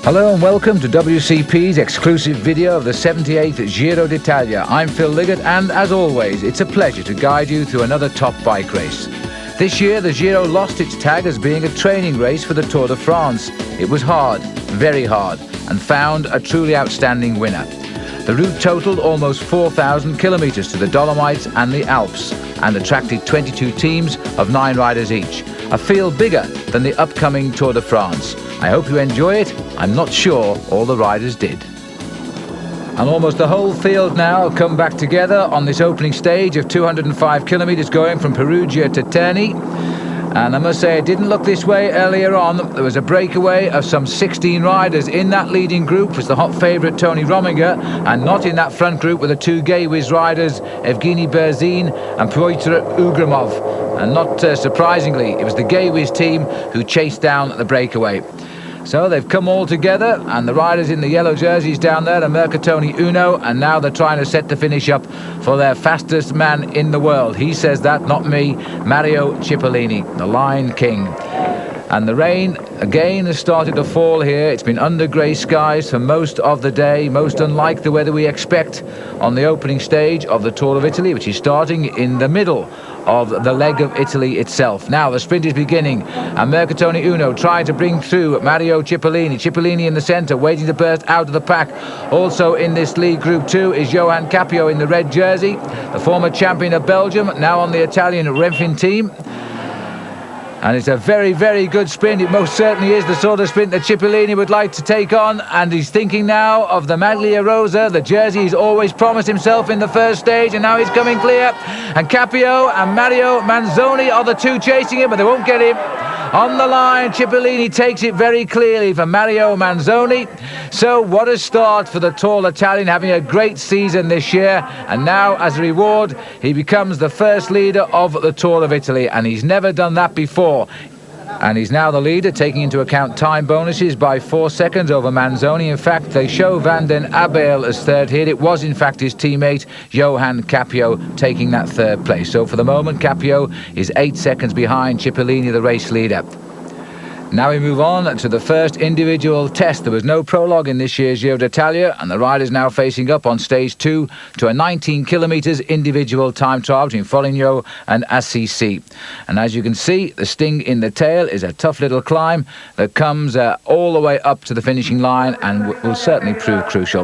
Hello and welcome to WCP's exclusive video of the 78th Giro d'Italia. I'm Phil Liggett and, as always, it's a pleasure to guide you through another top bike race. This year the Giro lost its tag as being a training race for the Tour de France. It was hard, very hard, and found a truly outstanding winner. The route totaled almost 4,000 kilometres to the Dolomites and the Alps and attracted 22 teams of 9 riders each, a field bigger than the upcoming Tour de France. I hope you enjoy it. I'm not sure all the riders did. And almost the whole field now come back together on this opening stage of 205 kilometres going from Perugia to Terni. And I must say, it didn't look this way earlier on. There was a breakaway of some 16 riders. In that leading group was the hot favourite Tony Rominger, and not in that front group were the two Gaywiz riders, Evgeny Berzin and Piotr Ugrimov. And not surprisingly, it was the Gaywiz team who chased down the breakaway. So they've come all together, and the riders in the yellow jerseys down there are Mercatoni Uno, and now they're trying to set the finish up for their fastest man in the world. He says that, not me, Mario Cipollini, the Line King. And the rain again has started to fall here. It's been under grey skies for most of the day, most unlike the weather we expect on the opening stage of the Tour of Italy, which is starting in the middle of the leg of Italy itself. Now the sprint is beginning, and Mercatoni Uno trying to bring through Mario Cipollini. Cipollini in the centre, waiting to burst out of the pack. Also in this lead group too is Johan Capio in the red jersey, the former champion of Belgium, now on the Italian Renfin team. And it's a very, very good sprint. It most certainly is the sort of sprint that Cipollini would like to take on. And he's thinking now of the Maglia Rosa, the jersey he's always promised himself in the first stage. And now he's coming clear. And Capio and Mario Manzoni are the two chasing him, but they won't get him. On the line, Cipollini takes it very clearly for Mario Manzoni. So what a start for the tall Italian, having a great season this year. And now, as a reward, he becomes the first leader of the Tour of Italy. And he's never done that before. And he's now the leader, taking into account time bonuses by 4 seconds over Manzoni. In fact, they show Van den Abel as third here. It was, in fact, his teammate, Johan Capio, taking that third place. So for the moment, Capio is 8 seconds behind Cipollini, the race leader. Now we move on to the first individual test. There was no prologue in this year's Giro d'Italia, and the riders now facing up on stage 2 to a 19 kilometres individual time trial between Foligno and Assisi. And as you can see, the sting in the tail is a tough little climb that comes all the way up to the finishing line and will certainly prove crucial.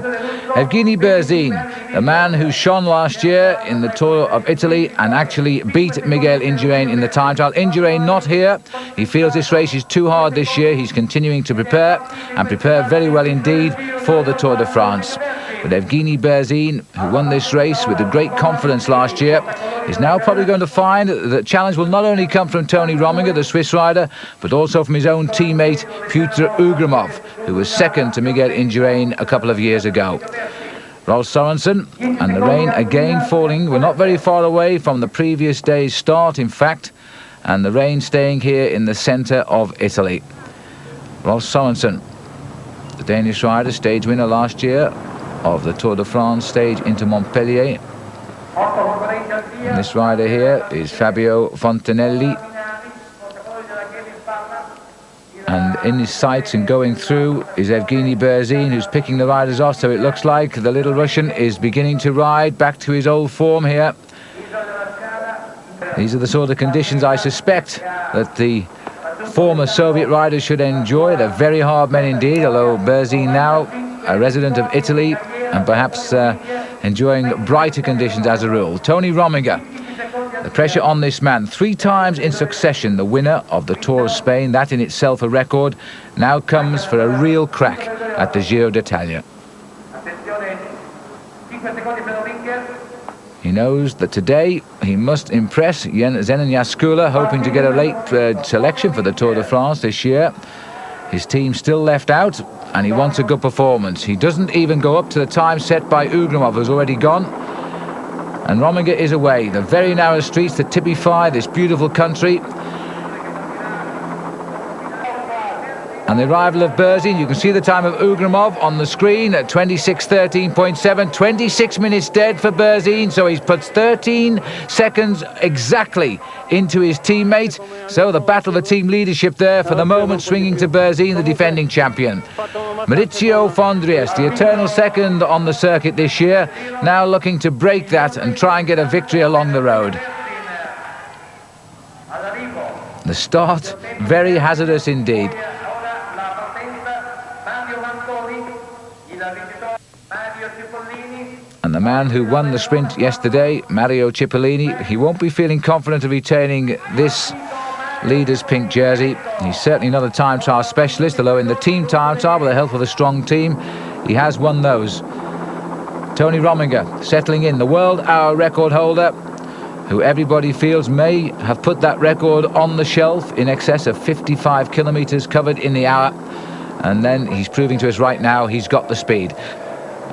Evgeny Berzin, the man who shone last year in the Tour of Italy and actually beat Miguel Indurain in the time trial. Indurain not here. He feels this race is too hard this year. He's continuing to prepare, and prepare very well indeed for the Tour de France. But Evgeny Berzin, who won this race with great confidence last year, is now probably going to find that the challenge will not only come from Tony Rominger, the Swiss rider, but also from his own teammate Piotr Ugrimov, who was second to Miguel Indurain a couple of years ago. Rolf Sorensen, and the rain again falling. We're not very far away from the previous day's start, in fact, and the rain staying here in the centre of Italy. Rolf Sorensen, the Danish rider, stage winner last year of the Tour de France stage into Montpellier. And this rider here is Fabio Fontanelli. And in his sights and going through is Evgeny Berzin, who's picking the riders off. So it looks like the little Russian is beginning to ride back to his old form here. These are the sort of conditions I suspect that the former Soviet riders should enjoy. They're very hard men indeed, although Berzin now a resident of Italy and perhaps enjoying brighter conditions as a rule. Tony Rominger, the pressure on this man, 3 times in succession the winner of the Tour of Spain, that in itself a record, now comes for a real crack at the Giro d'Italia. He knows that today he must impress Zenon Jaskula, hoping to get a late selection for the Tour de France this year. His team still left out, and he wants a good performance. He doesn't even go up to the time set by Ugrimov, who's already gone. And Rominger is away. The very narrow streets that typify this beautiful country. And the arrival of Berzin, you can see the time of Ugrimov on the screen at 26:13.7, 26 minutes dead for Berzin, so he's put 13 seconds exactly into his teammate. So the battle of the team leadership there for the moment swinging to Berzin, the defending champion. Maurizio Fondriest, the eternal second on the circuit this year, now looking to break that and try and get a victory along the road. The start, very hazardous indeed. And the man who won the sprint yesterday, Mario Cipollini, he won't be feeling confident of retaining this leader's pink jersey. He's certainly not a time trial specialist, although in the team time trial, with the help of a strong team, he has won those. Tony Rominger settling in, the world hour record holder, who everybody feels may have put that record on the shelf, in excess of 55 kilometres covered in the hour. And then he's proving to us right now he's got the speed.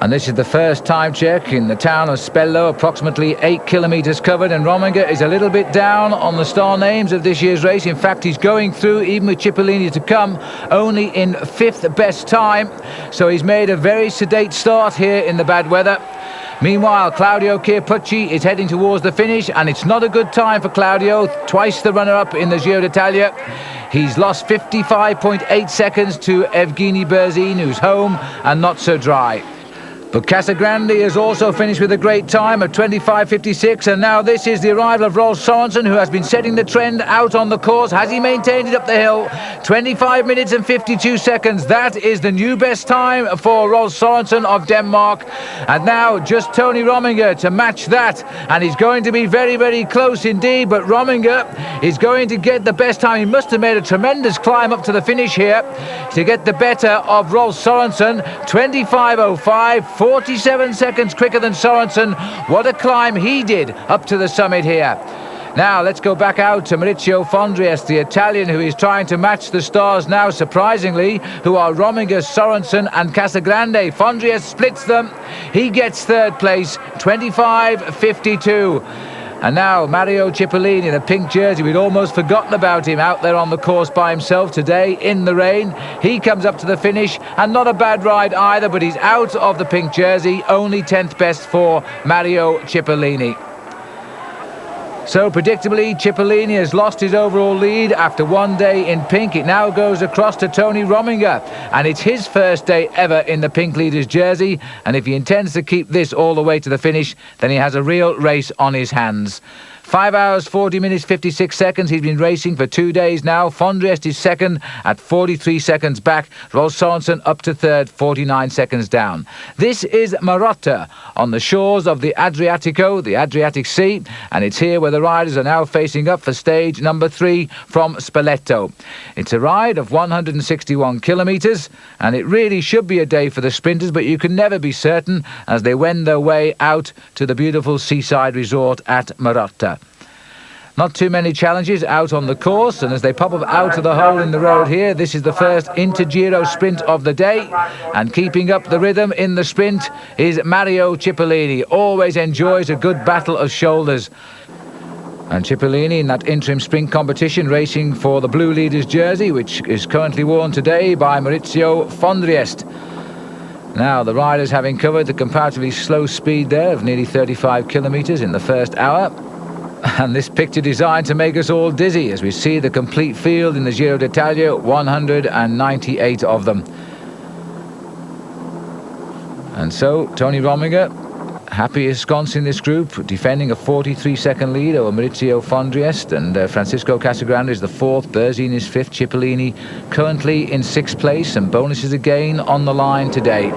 And this is the first time check in the town of Spello, approximately 8 kilometres covered, and Rominger is a little bit down on the star names of this year's race. In fact, he's going through, even with Cipollini to come, only in 5th best time. So he's made a very sedate start here in the bad weather. Meanwhile, Claudio Chiappucci is heading towards the finish, and it's not a good time for Claudio, twice the runner-up in the Giro d'Italia. He's lost 55.8 seconds to Evgeny Berzin, who's home and not so dry. But Casagrande has also finished with a great time of 25.56, and now this is the arrival of Rolf Sorensen, who has been setting the trend out on the course. Has he maintained it up the hill? 25 minutes and 52 seconds. That is the new best time for Rolf Sorensen of Denmark. And now just Tony Rominger to match that, and he's going to be very, very close indeed. But Rominger is going to get the best time. He must have made a tremendous climb up to the finish here to get the better of Rolf Sorensen. 25.05. 47 seconds quicker than Sorensen. What a climb he did up to the summit here. Now let's go back out to Maurizio Fondriest, the Italian, who is trying to match the stars now, surprisingly, who are Rominger, Sorensen and Casagrande. Fondriest splits them. He gets third place, 25.52. And now Mario Cipollini, the pink jersey, we'd almost forgotten about him, out there on the course by himself today in the rain. He comes up to the finish, and not a bad ride either, but he's out of the pink jersey, only 10th best for Mario Cipollini. So predictably, Cipollini has lost his overall lead after one day in pink. It now goes across to Tony Rominger, and it's his first day ever in the pink leader's jersey, and if he intends to keep this all the way to the finish, then he has a real race on his hands. 5 hours, 40 minutes, 56 seconds. He's been racing for 2 days now. Fondriest is second at 43 seconds back. Rolf Sorensen up to third, 49 seconds down. This is Marotta on the shores of the Adriatico, the Adriatic Sea, and it's here where the riders are now facing up for stage number 3 from Spoleto. It's a ride of 161 kilometres, and it really should be a day for the sprinters, but you can never be certain as they wend their way out to the beautiful seaside resort at Marotta. Not too many challenges out on the course, and as they pop up out of the hole in the road here, this is the first Inter-Giro sprint of the day, and keeping up the rhythm in the sprint is Mario Cipollini. Always enjoys a good battle of shoulders. And Cipollini in that interim sprint competition racing for the blue leader's jersey, which is currently worn today by Maurizio Fondriest. Now the riders having covered the comparatively slow speed there of nearly 35 kilometres in the first hour. And this picture designed to make us all dizzy as we see the complete field in the Giro d'Italia, 198 of them. And so Tony Rominger, happy ensconced in this group, defending a 43-second lead over Maurizio Fondriest, and Francisco Casagrande is the 4th, Berzin is 5th, Cipollini currently in 6th place, and bonuses again on the line today.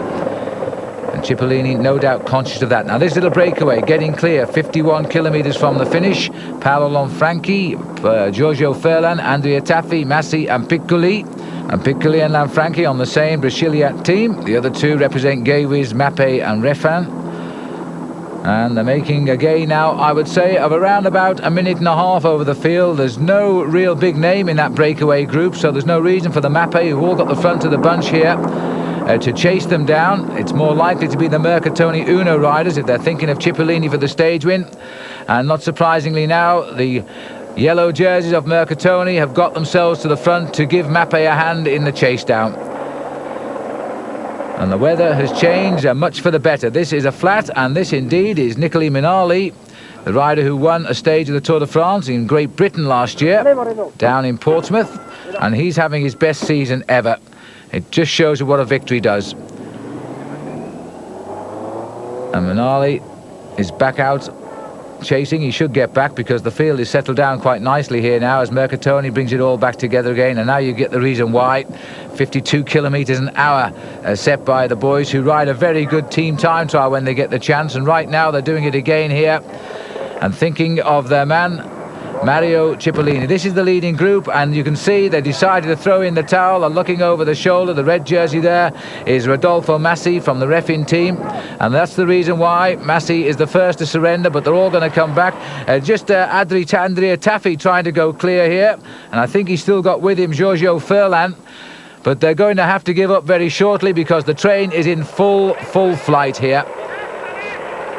And Cipollini no doubt conscious of that. Now this little breakaway getting clear, 51 kilometres from the finish. Paolo Lanfranchi, Giorgio Furlan, Andrea Taffi, Massi and Piccoli. And Piccoli and Lanfranchi on the same Brasiliat team. The other two represent Gewiz, Mappe and Refan. And they're making a gain now, I would say, of around about a minute and a half over the field. There's no real big name in that breakaway group, so there's no reason for the Mappe, who've all got the front of the bunch here, to chase them down. It's more likely to be the Mercatoni Uno riders if they're thinking of Cipollini for the stage win. And not surprisingly now, the yellow jerseys of Mercatoni have got themselves to the front to give Mappe a hand in the chase down. And the weather has changed, much for the better. This is a flat, and this indeed is Niccoli Minali, the rider who won a stage of the Tour de France in Great Britain last year, down in Portsmouth, and he's having his best season ever. It just shows you what a victory does. And Manali is back out chasing. He should get back because the field is settled down quite nicely here now as Mercatoni brings it all back together again. And now you get the reason why. 52 kilometres an hour set by the boys, who ride a very good team time trial when they get the chance. And right now they're doing it again here and thinking of their man Mario Cipollini. This is the leading group, and you can see they decided to throw in the towel. And looking over the shoulder, the red jersey there is Rodolfo Massi from the Refin team, and that's the reason why Massi is the first to surrender, but they're all going to come back. Andrea Taffi trying to go clear here, and I think he's still got with him Giorgio Furlan, but they're going to have to give up very shortly because the train is in full flight here.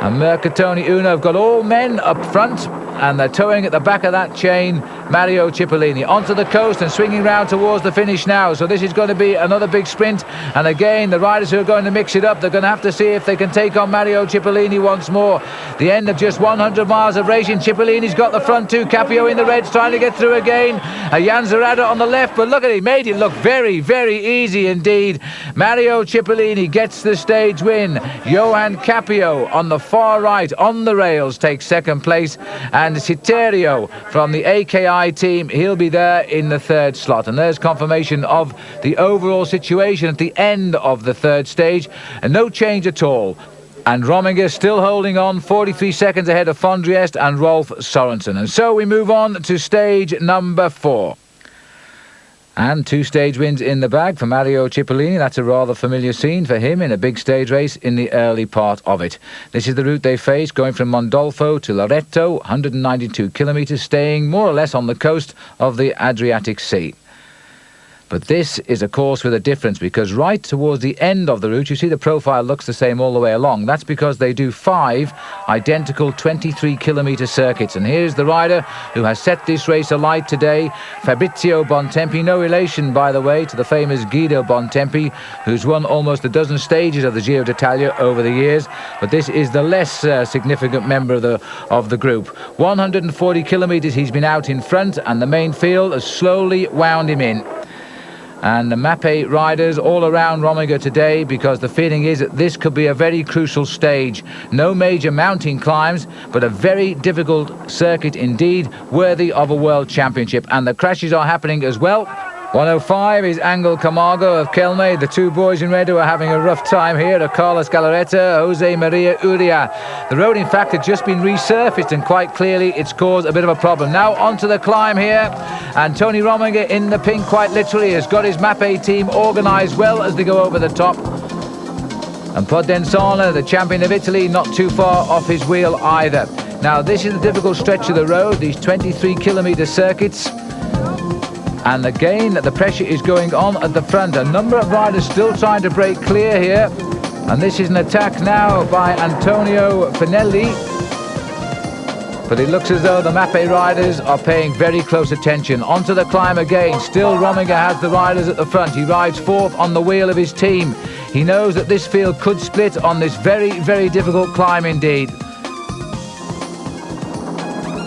And Mercatoni Uno have got all men up front, and they're towing at the back of that chain Mario Cipollini onto the coast and swinging round towards the finish now. So this is going to be another big sprint, and again the riders who are going to mix it up, they're going to have to see if they can take on Mario Cipollini once more. The end of just 100 miles of racing. Cipollini's got the front two, Capio in the reds trying to get through again, Jan Zarada on the left, but look at it, he made it look very easy indeed. Mario Cipollini gets the stage win. Johan Capio on the far right on the rails takes second place, and Citerio from the AKI team, he'll be there in the third slot. And there's confirmation of the overall situation at the end of the third stage, and no change at all. And Rominger still holding on, 43 seconds ahead of Fondriest and Rolf Sorensen. And so we move on to stage number 4. And 2 stage wins in the bag for Mario Cipollini. That's a rather familiar scene for him in a big stage race in the early part of it. This is the route they face, going from Mondolfo to Loreto, 192 kilometres, staying more or less on the coast of the Adriatic Sea. But this is a course with a difference, because right towards the end of the route, you see the profile looks the same all the way along. That's because they do 5 identical 23-kilometre circuits. And here's the rider who has set this race alight today, Fabrizio Bontempi. No relation, by the way, to the famous Guido Bontempi, who's won almost a dozen stages of the Giro d'Italia over the years. But this is the less significant member of the group. 140 kilometres he's been out in front, and the main field has slowly wound him in. And the Mappe riders all around Rominger today, because the feeling is that this could be a very crucial stage. No major mountain climbs, but a very difficult circuit indeed, worthy of a world championship. And the crashes are happening as well. 105 is Angel Camargo of Kelme. The 2 boys in red who are having a rough time here are Carlos Galarreta, Jose Maria Uria. The road, in fact, had just been resurfaced, and quite clearly it's caused a bit of a problem. Now onto the climb here, and Tony Rominger in the pink, quite literally, has got his Mappe team organised well as they go over the top. And Podensana, the champion of Italy, not too far off his wheel either. Now this is the difficult stretch of the road, these 23-kilometre circuits. And again, the pressure is going on at the front. A number of riders still trying to break clear here. And this is an attack now by Antonio Finelli. But it looks as though the Mappe riders are paying very close attention. Onto the climb again. Still Rominger has the riders at the front. He rides 4th on the wheel of his team. He knows that this field could split on this very difficult climb indeed.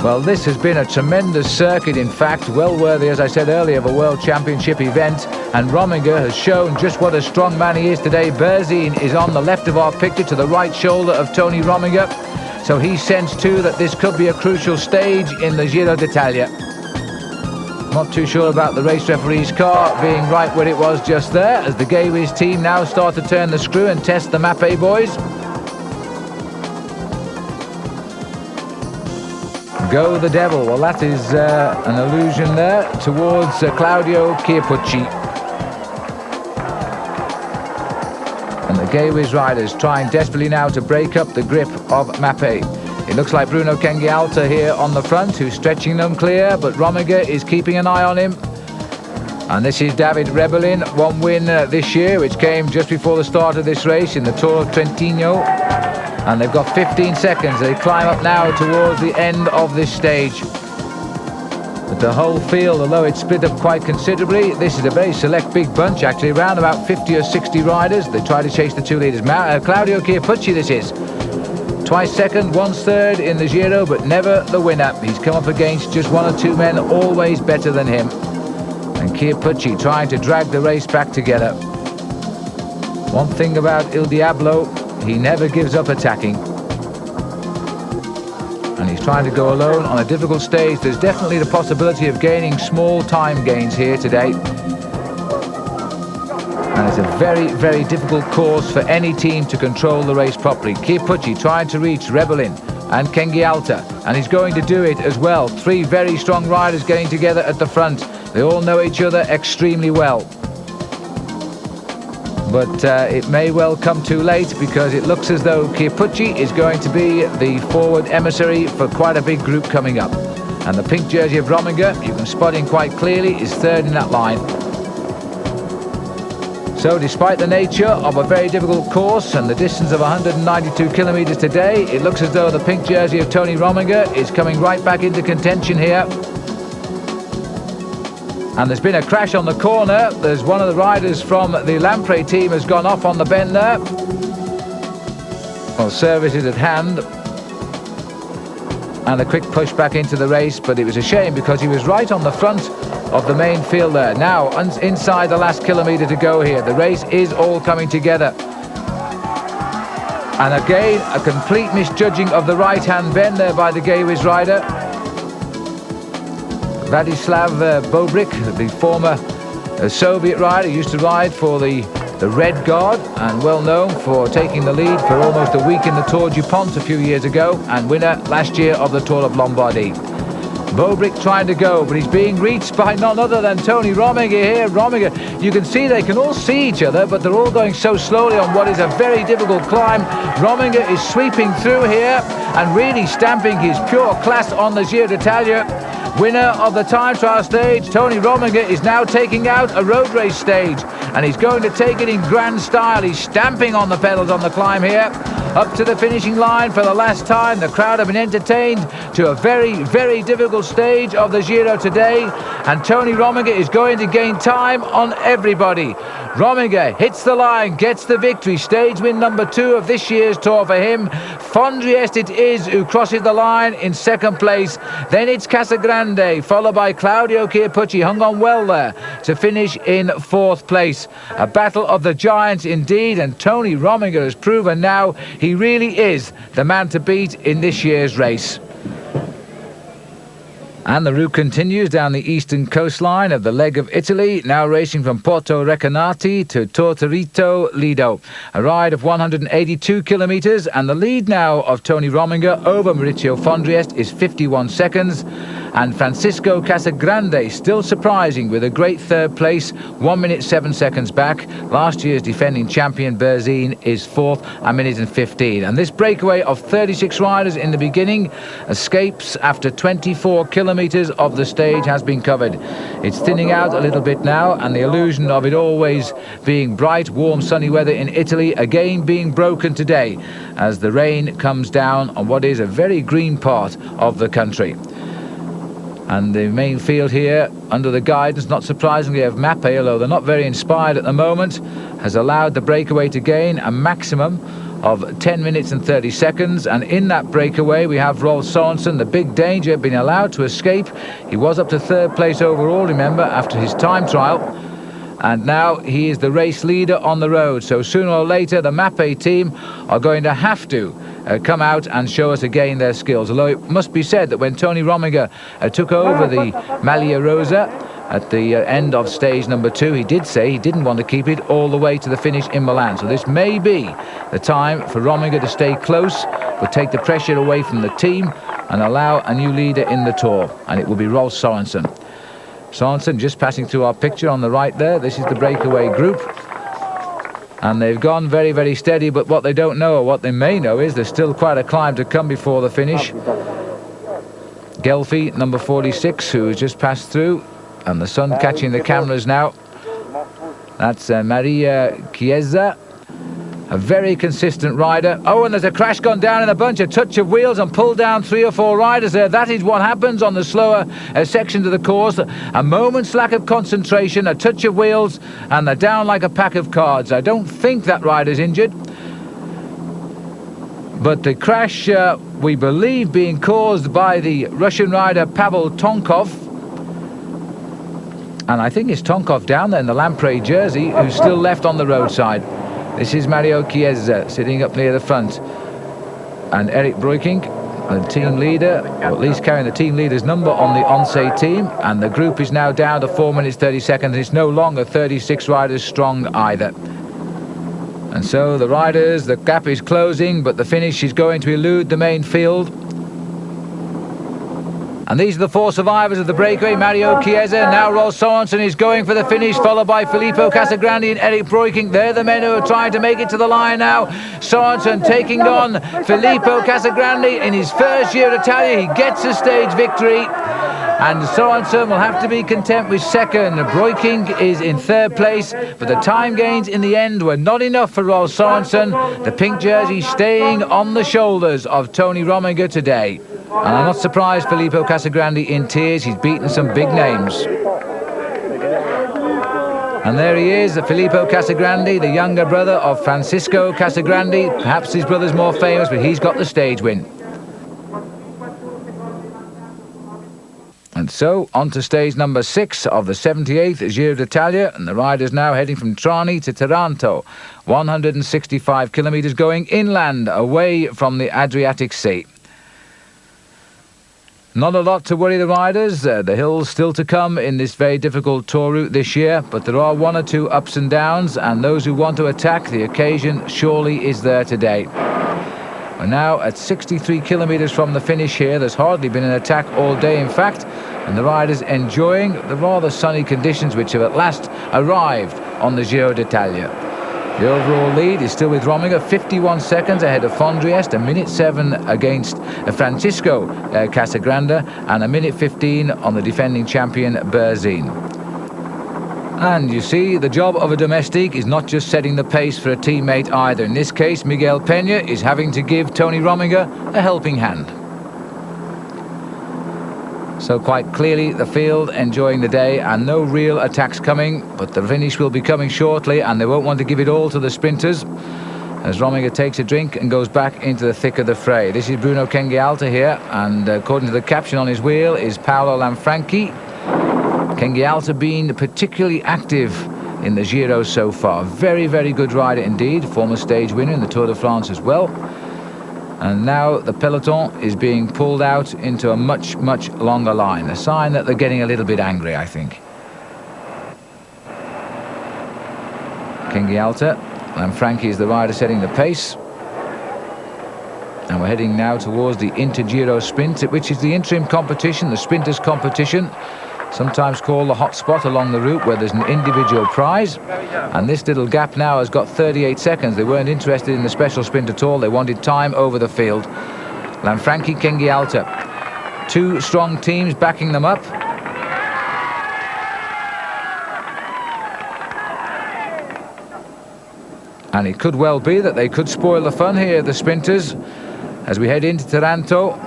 Well, this has been a tremendous circuit, in fact, well worthy, as I said earlier, of a World Championship event. And Rominger has shown just what a strong man he is today. Berzin is on the left of our picture, to the right shoulder of Tony Rominger. So he sensed too that this could be a crucial stage in the Giro d'Italia. Not too sure about the race referee's car being right where it was just there, as the Gawies team now start to turn the screw and test the Mappe boys. Go the devil. Well, that is an allusion there towards Claudio Chiappucci. And the Gawies riders trying desperately now to break up the grip of Mappe. It looks like Bruno Kengialta here on the front, who's stretching them clear, but Rominger is keeping an eye on him. And this is David Rebellin, 1 win this year, which came just before the start of this race in the Tour of Trentino. And they've got 15 seconds. They climb up now towards the end of this stage. But the whole field, although it's split up quite considerably, this is a very select big bunch, actually, around about 50 or 60 riders. They try to chase the 2 leaders. Claudio Chiappucci, this is. Twice second, once third in the Giro, but never the winner. He's come up against just 1 or 2 men, always better than him. And Chiappucci trying to drag the race back together. One thing about Il Diablo, he never gives up attacking. And he's trying to go alone on a difficult stage. There's definitely the possibility of gaining small time gains here today. And it's a very, very difficult course for any team to control the race properly. Chiappucci trying to reach Rebellin and Kengialta, and he's going to do it as well. Three very strong riders getting together at the front. They all know each other extremely well. But it may well come too late, because it looks as though Chiappucci is going to be the forward emissary for quite a big group coming up. And the pink jersey of Rominger, you can spot him quite clearly, is third in that line. So despite the nature of a very difficult course and the distance of 192 kilometres today, it looks as though the pink jersey of Tony Rominger is coming right back into contention here. And there's been a crash on the corner. There's one of the riders from the Lampre team has gone off on the bend there. Well, service is at hand. And a quick push back into the race, but it was a shame because he was right on the front of the main field there. Now, inside the last kilometre to go here. The race is all coming together. And again, a complete misjudging of the right-hand bend there by the Gewiss rider. Vladislav Bobrik, the former Soviet rider, used to ride for the Red Guard and well known for taking the lead for almost a week in the Tour du Pont a few years ago and winner last year of the Tour of Lombardy. Bobrik trying to go, but he's being reached by none other than Tony Rominger here. Rominger, you can see they can all see each other, but they're all going so slowly on what is a very difficult climb. Rominger is sweeping through here and really stamping his pure class on the Giro d'Italia. Winner of the time trial stage, Tony Rominger, is now taking out a road race stage, and he's going to take it in grand style. He's stamping on the pedals on the climb here. Up to the finishing line for the last time. The crowd have been entertained to a very, very difficult stage of the Giro today, and Tony Rominger is going to gain time on everybody. Rominger hits the line, gets the victory. Stage win number 2 of this year's Tour for him. Fondriest it is who crosses the line in second place. Then it's Casagrande, followed by Claudio Chiappucci, hung on well there to finish in 4th place. A battle of the giants indeed, and Tony Rominger has proven now he really is the man to beat in this year's race. And the route continues down the eastern coastline of the leg of Italy, now racing from Porto Recanati to Tortorito Lido. A ride of 182 kilometres, and the lead now of Tony Rominger over Maurizio Fondriest is 51 seconds. And Francisco Casagrande still surprising with a great 3rd place, 1 minute 7 seconds back. Last year's defending champion Berzin is 4th, a minute and 15. And this breakaway of 36 riders in the beginning escapes after 24 kilometres of the stage has been covered. It's thinning out a little bit now, and the illusion of it always being bright, warm, sunny weather in Italy again being broken today as the rain comes down on what is a very green part of the country. And the main field here, under the guidance, not surprisingly, of Mappe, although they're not very inspired at the moment, has allowed the breakaway to gain a maximum of 10 minutes and 30 seconds. And in that breakaway, we have Rolf Sorensen, the big danger, been allowed to escape. He was up to 3rd place overall, remember, after his time trial. And now he is the race leader on the road. So sooner or later, the Mappe team are going to have to come out and show us again their skills. Although it must be said that when Tony Rominger took over the Maglia Rosa at the end of stage number 2, he did say he didn't want to keep it all the way to the finish in Milan. So this may be the time for Rominger to stay close, but take the pressure away from the team and allow a new leader in the Tour. And it will be Rolf Sorensen. Sorensen just passing through our picture on the right there. This is the breakaway group. And they've gone very, very steady, but what they don't know, or what they may know, is there's still quite a climb to come before the finish. Gelfi, number 46, who has just passed through, and the sun catching the cameras now. That's Maria Chiesa, a very consistent rider. Oh, and there's a crash gone down in a bunch, a touch of wheels and pulled down 3 or 4 riders there. That is what happens on the slower sections of the course. A moment's lack of concentration, a touch of wheels, and they're down like a pack of cards. I don't think that rider's injured. But the crash, we believe, being caused by the Russian rider Pavel Tonkov. And I think it's Tonkov down there in the Lampre jersey, who's still left on the roadside. This is Mario Chiesa sitting up near the front. And Eric Breukink, the team leader, or at least carrying the team leader's number on the Once team. And the group is now down to 4 minutes 30 seconds. It's no longer 36 riders strong either. And so the riders, the gap is closing, but the finish is going to elude the main field. And these are the four survivors of the breakaway. Mario Chiesa, now Rolf Sorensen is going for the finish, followed by Filippo Casagrande and Eric Breukink. They're the men who are trying to make it to the line now. Sorensen taking on Filippo Casagrande in his first year at Italia. He gets a stage victory. And Sorensen will have to be content with second. Breukink is in third place, but the time gains in the end were not enough for Rolf Sorensen. The pink jersey staying on the shoulders of Tony Rominger today. And I'm not surprised Filippo Casagrande in tears. He's beaten some big names. And there he is, Filippo Casagrande, the younger brother of Francisco Casagrande. Perhaps his brother's more famous, but he's got the stage win. And so, on to stage number 6 of the 78th Giro d'Italia, and the riders now heading from Trani to Taranto, 165 kilometres going inland, away from the Adriatic Sea. Not a lot to worry the riders. The hills still to come in this very difficult tour route this year, but there are one or two ups and downs, and those who want to attack, the occasion surely is there today. We're now at 63 kilometres from the finish here. There's hardly been an attack all day, in fact, and the riders enjoying the rather sunny conditions which have at last arrived on the Giro d'Italia. The overall lead is still with Rominger, 51 seconds ahead of Fondriest, a minute 7 against Francisco Casagrande, and a minute 15 on the defending champion Berzin. And you see, the job of a domestique is not just setting the pace for a teammate either. In this case, Miguel Peña is having to give Tony Rominger a helping hand. So quite clearly the field enjoying the day, and no real attacks coming, but the finish will be coming shortly, and they won't want to give it all to the sprinters as Rominger takes a drink and goes back into the thick of the fray. This is Bruno Kengialta here, and according to the caption on his wheel is Paolo Lanfranchi. Kengialta being particularly active in the Giro so far. Very, very good rider indeed, former stage winner in the Tour de France as well. And now the peloton is being pulled out into a much, much longer line. A sign that they're getting a little bit angry, I think. Kengialta, Lanfranchi is the rider setting the pace. And we're heading now towards the Inter-Giro Sprint, which is the interim competition, the sprinters' competition. Sometimes called the hot spot along the route where there's an individual prize. And this little gap now has got 38 seconds. They weren't interested in the special sprint at all. They wanted time over the field. Lanfranchi, Kengialta. Two strong teams backing them up. And it could well be that they could spoil the fun here, the sprinters, as we head into Taranto.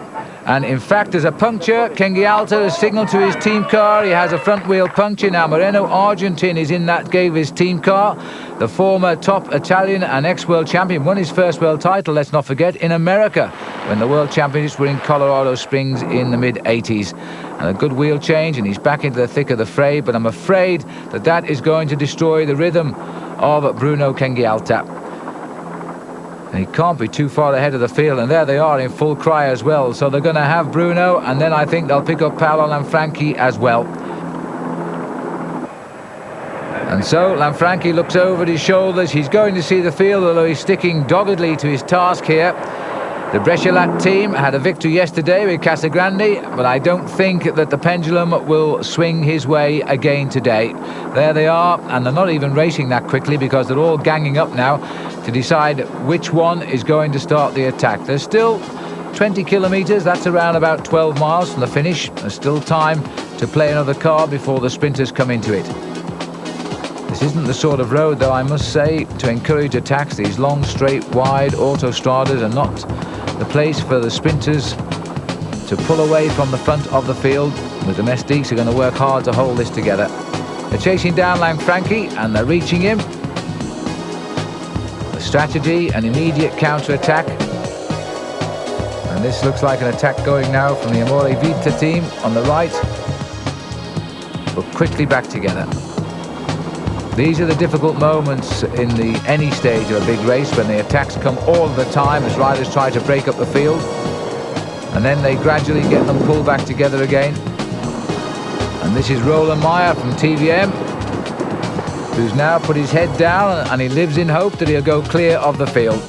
And in fact, there's a puncture. Kengialta has signalled to his team car. He has a front wheel puncture. Now Moreno Argentin is in that gave his team car. The former top Italian and ex-world champion won his first world title, let's not forget, in America, when the world championships were in Colorado Springs in the mid-80s. And a good wheel change, and he's back into the thick of the fray, but I'm afraid that that is going to destroy the rhythm of Bruno Kengialta. And he can't be too far ahead of the field, and there they are in full cry as well. So they're going to have Bruno, and then I think they'll pick up Paolo Lanfranchi as well. And so Lanfranchi looks over his shoulders. He's going to see the field, although he's sticking doggedly to his task here. The Brescialat team had a victory yesterday with Casagrande, but I don't think that the pendulum will swing his way again today. There they are, and they're not even racing that quickly because they're all ganging up now to decide which one is going to start the attack. There's still 20 kilometres, that's around about 12 miles from the finish. There's still time to play another card before the sprinters come into it. This isn't the sort of road, though, I must say, to encourage attacks. These long, straight, wide autostradas are not the place for the sprinters to pull away from the front of the field. The domestiques are going to work hard to hold this together. They're chasing down Lanfranchi, and they're reaching him. The strategy, an immediate counter-attack. And this looks like an attack going now from the Amore Vita team on the right. But quickly back together. These are the difficult moments in any stage of a big race, when the attacks come all the time as riders try to break up the field, and then they gradually get them pulled back together again. And this is Roland Meyer from TVM, who's now put his head down, and he lives in hope that he'll go clear of the field.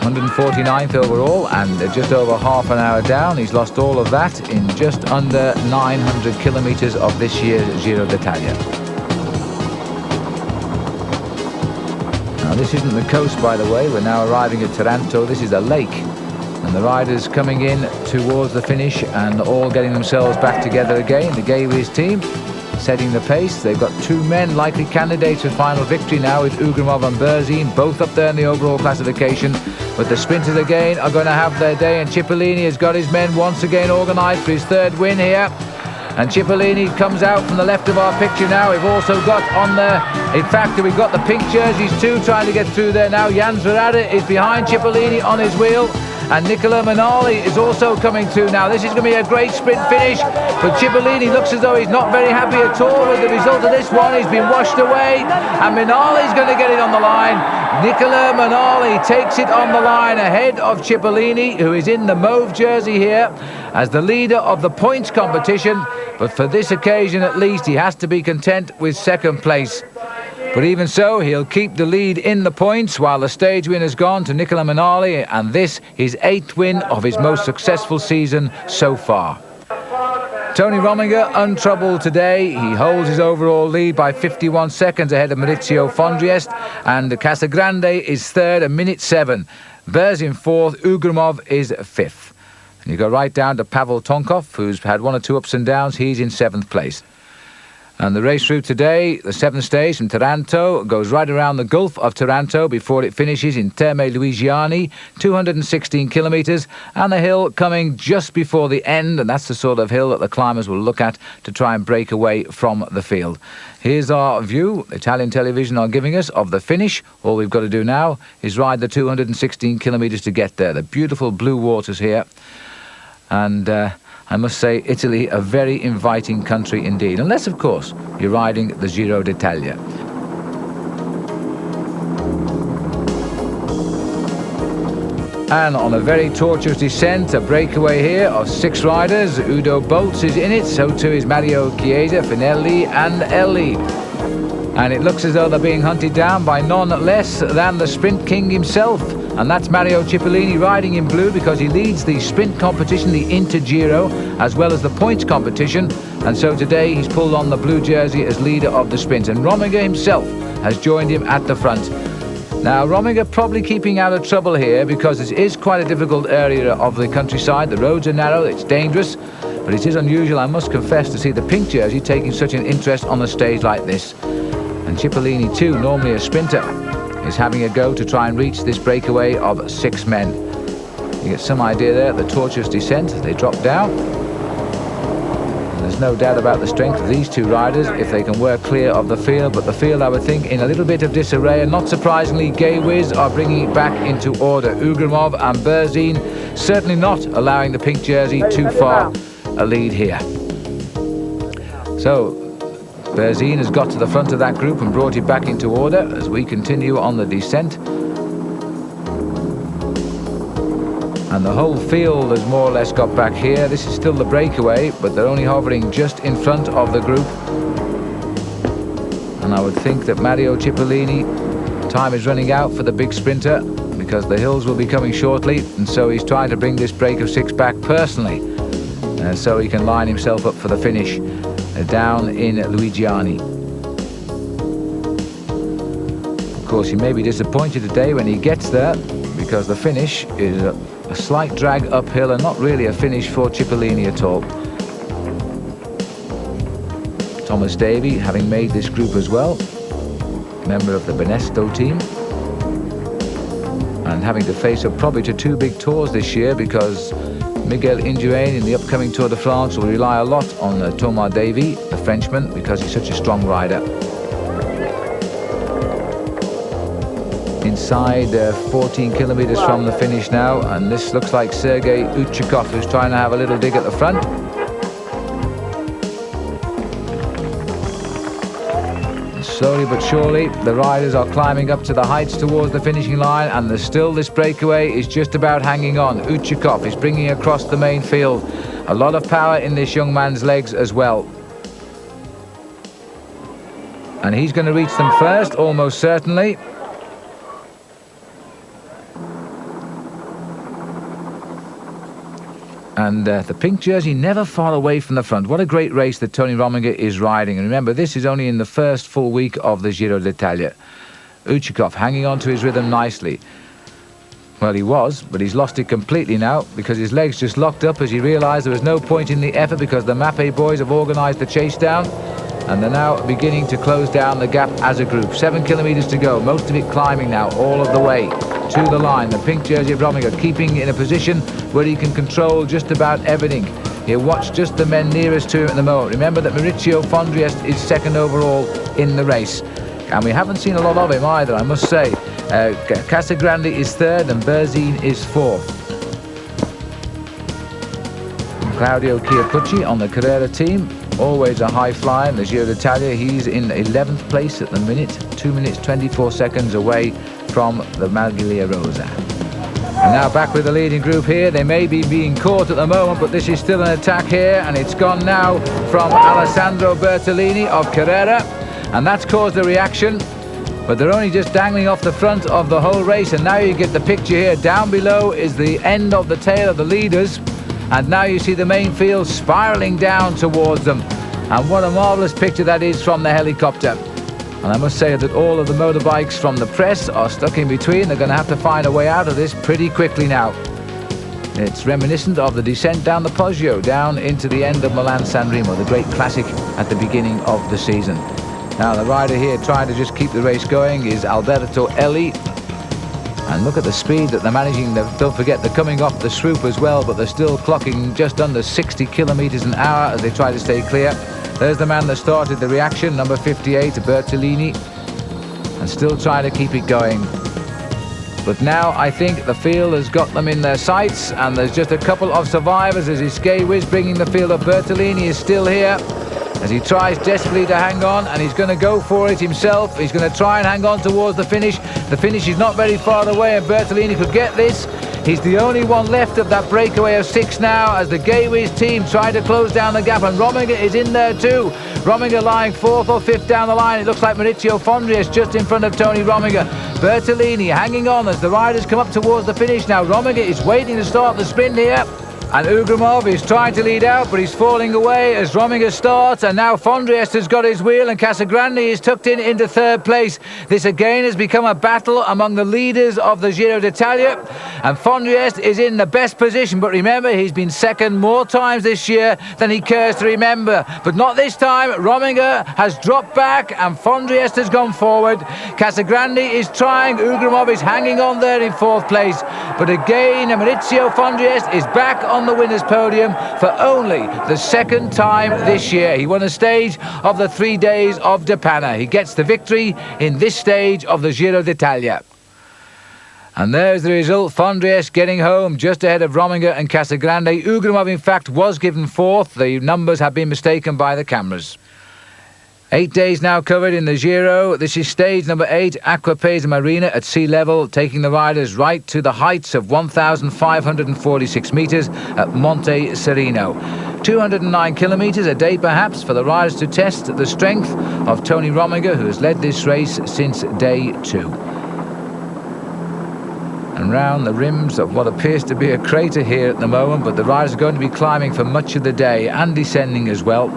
149th overall, and just over half an hour down. He's lost all of that in just under 900 kilometers of this year's Giro d'Italia. Now, this isn't the coast, by the way. We're now arriving at Taranto. This is a lake, and the riders coming in towards the finish and all getting themselves back together again. The Gawies team setting the pace. They've got two men likely candidates for final victory now, with Ugrimov and Berzin both up there in the overall classification. But the sprinters again are going to have their day, and Cipollini has got his men once again organised for his third win here. And Cipollini comes out from the left of our picture now. We've also got on there, in fact, we've got the pink jerseys too trying to get through there now. Jans Verade is behind Cipollini on his wheel, and Nicola Minali is also coming through now. This is going to be a great sprint finish, but Cipollini looks as though he's not very happy at all with the result of this one. He's been washed away, and Minali's going to get it on the line. Nicola Minali takes it on the line ahead of Cipollini, who is in the mauve jersey here as the leader of the points competition. But for this occasion, at least, he has to be content with second place. But even so, he'll keep the lead in the points, while the stage win has gone to Nicola Minali, and this his 8th win of his most successful season so far. Tony Rominger untroubled today. He holds his overall lead by 51 seconds ahead of Maurizio Fondriest, and Casagrande is third, 1:07. Berzin fourth, Ugrimov is fifth. And you go right down to Pavel Tonkov, who's had one or two ups and downs. He's in 7th place. And the race route today, the 7th stage from Taranto, goes right around the Gulf of Taranto before it finishes in Terme Luigiani, 216 kilometres, and the hill coming just before the end, and that's the sort of hill that the climbers will look at to try and break away from the field. Here's our view, Italian television are giving us, of the finish. All we've got to do now is ride the 216 kilometres to get there. The beautiful blue waters here. And I must say, Italy, a very inviting country indeed. Unless, of course, you're riding the Giro d'Italia. And on a very tortuous descent, a breakaway here of 6 riders. Udo Bolz is in it, so too is Mario Chiesa, Finelli and Elli. And it looks as though they're being hunted down by none less than the sprint king himself. And that's Mario Cipollini riding in blue, because he leads the sprint competition, the Inter Giro, as well as the points competition. And so today he's pulled on the blue jersey as leader of the sprint. And Rominger himself has joined him at the front. Now, Rominger probably keeping out of trouble here, because it is quite a difficult area of the countryside. The roads are narrow, it's dangerous. But it is unusual, I must confess, to see the pink jersey taking such an interest on a stage like this. And Cipollini too, normally a sprinter, is having a go to try and reach this breakaway of 6 men. You get some idea there, the tortuous descent, they drop down. And there's no doubt about the strength of these 2 riders if they can work clear of the field, but the field, I would think, in a little bit of disarray, and not surprisingly, Gawies are bringing it back into order. Ugrimov and Berzin certainly not allowing the pink jersey too far a lead here. So Berzin has got to the front of that group and brought it back into order as we continue on the descent. And the whole field has more or less got back here. This is still the breakaway, but they're only hovering just in front of the group. And I would think that Mario Cipollini, time is running out for the big sprinter, because the hills will be coming shortly, and so he's trying to bring this break of 6 back personally, so he can line himself up for the finish down in Luigiani. Of course, he may be disappointed today when he gets there, because the finish is a slight drag uphill and not really a finish for Cipollini at all. Thomas Davy, having made this group as well, member of the Benesto team, and having to face up probably to 2 big tours this year, because Miguel Indurain in the upcoming Tour de France will rely a lot on Thomas Davy, the Frenchman, because he's such a strong rider. Inside 14 kilometers from the finish now, and this looks like Sergei Uchikov, who's trying to have a little dig at the front. Slowly but surely, the riders are climbing up to the heights towards the finishing line, and there's still this breakaway is just about hanging on. Uchikov is bringing across the main field. A lot of power in this young man's legs as well. And he's going to reach them first, almost certainly. And the pink jersey never far away from the front. What a great race that Tony Rominger is riding. And remember, this is only in the first full week of the Giro d'Italia. Uchikov hanging on to his rhythm nicely. Well, he was, but he's lost it completely now because his legs just locked up as he realised there was no point in the effort because the Mappe boys have organised the chase down. And they're now beginning to close down the gap as a group. 7 kilometres to go, most of it climbing now, all of the way to the line. The pink jersey of Rominger keeping in a position where he can control just about everything. He'll watch just the men nearest to him at the moment. Remember that Maurizio Fondriest is second overall in the race. And we haven't seen a lot of him either, I must say. Casagrande is third and Berzin is fourth. Claudio Chiappucci on the Carrera team. Always a high flyer in the Giro d'Italia. He's in 11th place at the minute, 2 minutes 24 seconds away from the Maglia Rosa. And now back with the leading group here. They may be being caught at the moment, but this is still an attack here, and it's gone now from Alessandro Bertolini of Carrera, and that's caused a reaction. But they're only just dangling off the front of the whole race, and now you get the picture here. Down below is the end of the tail of the leaders. And now you see the main field spiralling down towards them. And what a marvellous picture that is from the helicopter. And I must say that all of the motorbikes from the press are stuck in between. They're going to have to find a way out of this pretty quickly now. It's reminiscent of the descent down the Poggio, down into the end of Milan-San Remo, the great classic at the beginning of the season. Now the rider here trying to just keep the race going is Alberto Elli. And look at the speed that they're managing. Don't forget they're coming off the swoop as well, but they're still clocking just under 60 kilometres an hour as they try to stay clear. There's the man that started the reaction, number 58, Bertolini, and still trying to keep it going. But now I think the field has got them in their sights, and there's just a couple of survivors as Isqueiz bringing the field up. Bertolini is still here as he tries desperately to hang on, and he's going to go for it himself. He's going to try and hang on towards the finish. The finish is not very far away, and Bertolini could get this. He's the only one left of that breakaway of 6 now as the Gaywiz team try to close down the gap, and Rominger is in there too. Rominger lying 4th or 5th down the line. It looks like Maurizio Fondriest just in front of Tony Rominger. Bertolini hanging on as the riders come up towards the finish now. Rominger is waiting to start the sprint here. And Ugrimov is trying to lead out, but he's falling away as Rominger starts. And now Fondriest has got his wheel, and Casagrande is tucked in into 3rd place. This again has become a battle among the leaders of the Giro d'Italia. And Fondriest is in the best position. But remember, he's been second more times this year than he cares to remember. But not this time. Rominger has dropped back, and Fondriest has gone forward. Casagrande is trying. Ugrimov is hanging on there in 4th place. But again, Maurizio Fondriest is back on the winner's podium for only the 2nd time this year. He won a stage of the 3 days of Depana. He gets the victory in this stage of the Giro d'Italia. And there's the result. Fondriest getting home just ahead of Rominger and Casagrande. Ugrimov, in fact, was given 4th. The numbers have been mistaken by the cameras. 8 days now covered in the Giro. This is stage number 8, Acqua Pesa Marina at sea level, taking the riders right to the heights of 1,546 metres at Monte Sereno. 209 kilometres a day perhaps for the riders to test the strength of Tony Rominger, who has led this race since day 2. And round the rims of what appears to be a crater here at the moment, but the riders are going to be climbing for much of the day and descending as well.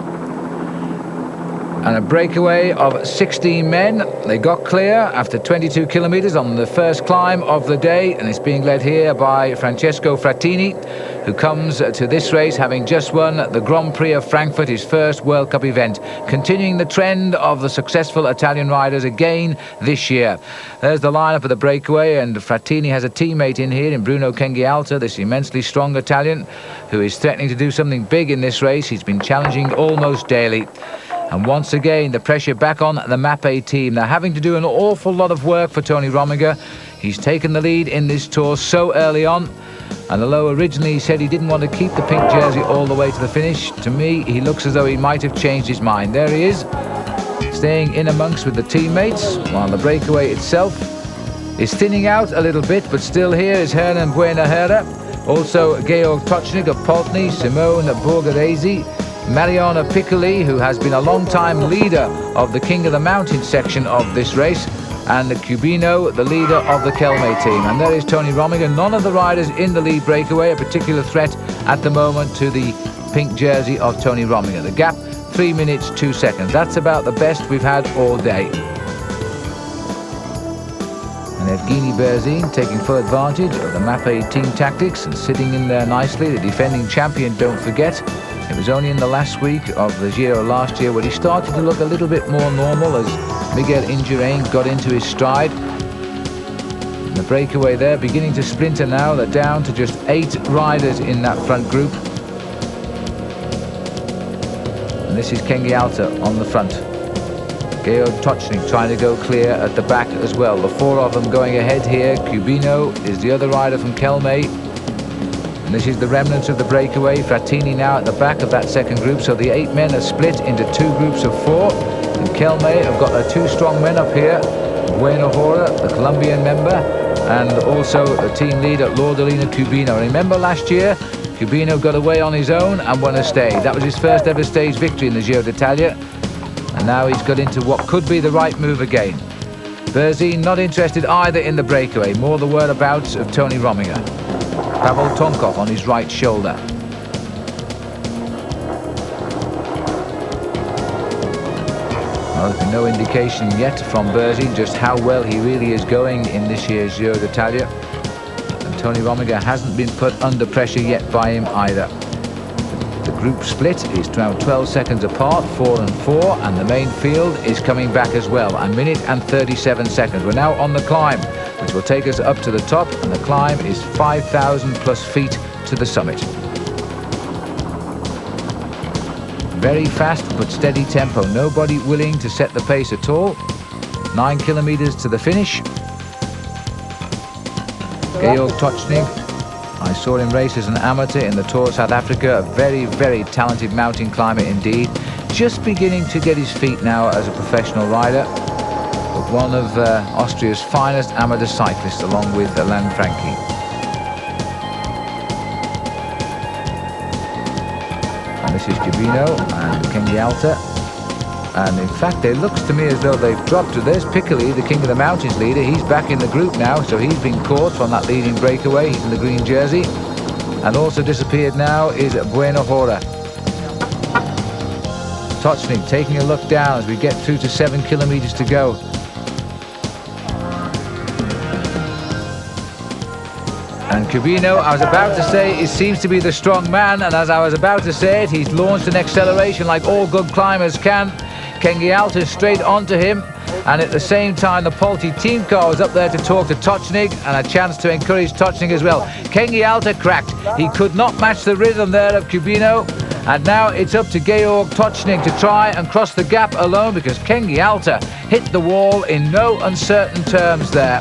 And a breakaway of 16 men. They got clear after 22 kilometres on the first climb of the day, and it's being led here by Francesco Frattini, who comes to this race having just won the Grand Prix of Frankfurt, his first World Cup event, continuing the trend of the successful Italian riders again this year. There's the lineup of the breakaway, and Frattini has a teammate in here in Bruno Cenghialta, this immensely strong Italian who is threatening to do something big in this race. He's been challenging almost daily. And once again, the pressure back on the Mappe team. They're having to do an awful lot of work for Tony Rominger. He's taken the lead in this tour so early on. And although originally he said he didn't want to keep the pink jersey all the way to the finish, to me, he looks as though he might have changed his mind. There he is, staying in amongst with the teammates, while the breakaway itself is thinning out a little bit, but still here is Hernan Buenahera, also Georg Tocznik of Poltny, Simone Borghese, Mariana Piccoli, who has been a long-time leader of the King of the Mountain section of this race, and Cubino, the leader of the Kelme team. And there is Tony Rominger. None of the riders in the lead breakaway a particular threat at the moment to the pink jersey of Tony Rominger. The gap, 3 minutes 2 seconds. That's about the best we've had all day. And Evgeny Berzin taking full advantage of the Mapei team tactics and sitting in there nicely. The defending champion, don't forget. It was only in the last week of the Giro last year where he started to look a little bit more normal as Miguel Indurain got into his stride. And the breakaway there beginning to splinter now. They're down to just 8 riders in that front group. And this is Kengi Alta on the front. Georg Tocznik trying to go clear at the back as well. The 4 of them going ahead here. Cubino is the other rider from Kelme. And this is the remnants of the breakaway. Frattini now at the back of that second group. So the 8 men are split into 2 groups of 4. And Kelme have got their 2 strong men up here. Buenahora, the Colombian member, and also the team leader, Lordolino Cubino. Remember last year, Cubino got away on his own and won a stage. That was his first ever stage victory in the Giro d'Italia. And now he's got into what could be the right move again. Berzin not interested either in the breakaway. More the whereabouts of Tony Rominger. Pavel Tonkov on his right shoulder. Well, there's been no indication yet from Berzin just how well he really is going in this year's Giro d'Italia. And Tony Rominger hasn't been put under pressure yet by him either. The group split is around 12 seconds apart, 4 and 4, and the main field is coming back as well. A minute and 37 seconds. We're now on the climb, which will take us up to the top, and the climb is 5,000 plus feet to the summit. Very fast but steady tempo. Nobody willing to set the pace at all. 9 kilometers to the finish. Georg Tocznik, I saw him race as an amateur in the Tour of South Africa. A very, very talented mountain climber indeed. Just beginning to get his feet now as a professional rider. But one of Austria's finest amateur cyclists, along with Alain Franchi. And this is Cubino and Kengi Alta. And in fact, it looks to me as though they've dropped to this. Piccoli, the King of the Mountains leader, he's back in the group now, so he's been caught from that leading breakaway. He's in the green jersey. And also disappeared now is Buenahora. Tocznik taking a look down as we get through to 7 kilometers to go. And Cubino, I was about to say, it seems to be the strong man, and as I was about to say it, he's launched an acceleration like all good climbers can. Kengi Alta straight onto him, and at the same time the Polti team car was up there to talk to Tocznik, and a chance to encourage Tocznik as well. Kengi Alta cracked. He could not match the rhythm there of Cubino, and now it's up to Georg Tocznik to try and cross the gap alone, because Kengi Alta hit the wall in no uncertain terms there.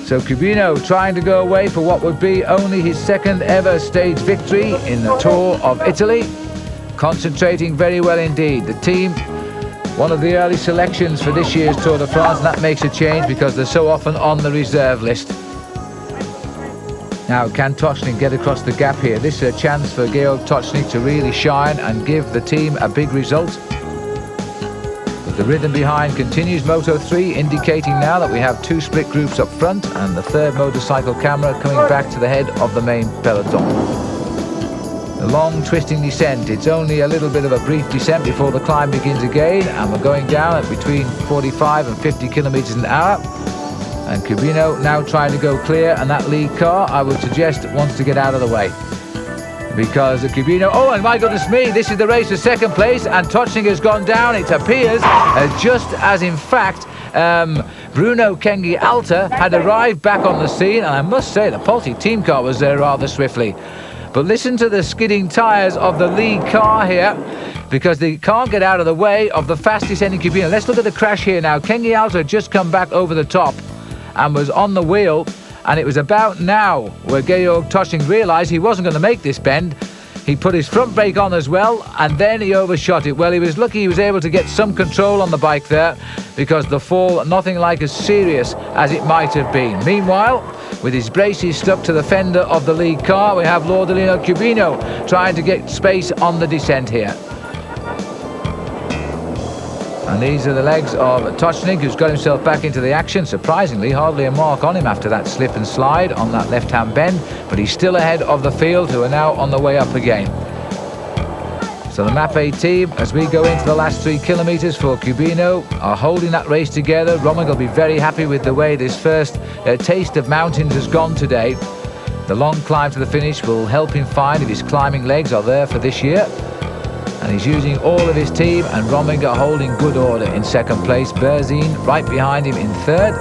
So Cubino trying to go away for what would be only his 2nd ever stage victory in the Tour of Italy. Concentrating very well indeed. The team, one of the early selections for this year's Tour de France, and that makes a change because they're so often on the reserve list. Now, can Tocznik get across the gap here? This is a chance for Georg Tocznik to really shine and give the team a big result. But the rhythm behind continues. Moto 3 indicating now that we have 2 split groups up front, and the 3rd motorcycle camera coming back to the head of the main peloton. The long twisting descent. It's only a little bit of a brief descent before the climb begins again, and we're going down at between 45 and 50 kilometers an hour. And Cubino now trying to go clear, and that lead car, I would suggest, wants to get out of the way. Because Cubino, oh, and my goodness me, this is the race for 2nd place, and Tocznik has gone down, it appears, just as in fact Bruno Kengi Alta had arrived back on the scene, and I must say the Polti team car was there rather swiftly. But listen to the skidding tyres of the lead car here, because they can't get out of the way of the fastest ending Cubino. Let's look at the crash here now. Kengi Alta had just come back over the top and was on the wheel, and it was about now where Georg Tocznik realised he wasn't going to make this bend. He put his front brake on as well, and then he overshot it. Well, he was lucky he was able to get some control on the bike there, because the fall, nothing like as serious as it might have been. Meanwhile, with his braces stuck to the fender of the lead car, we have Lordolino Cubino trying to get space on the descent here. And these are the legs of Tocznik, who's got himself back into the action. Surprisingly, hardly a mark on him after that slip and slide on that left-hand bend, but he's still ahead of the field, who are now on the way up again. So the Map A team, as we go into the last 3 kilometres for Cubino, are holding that race together. Rominger will be very happy with the way this first taste of mountains has gone today. The long climb to the finish will help him find if his climbing legs are there for this year. And he's using all of his team, and Rominger holding good order in second place. Berzin right behind him in third.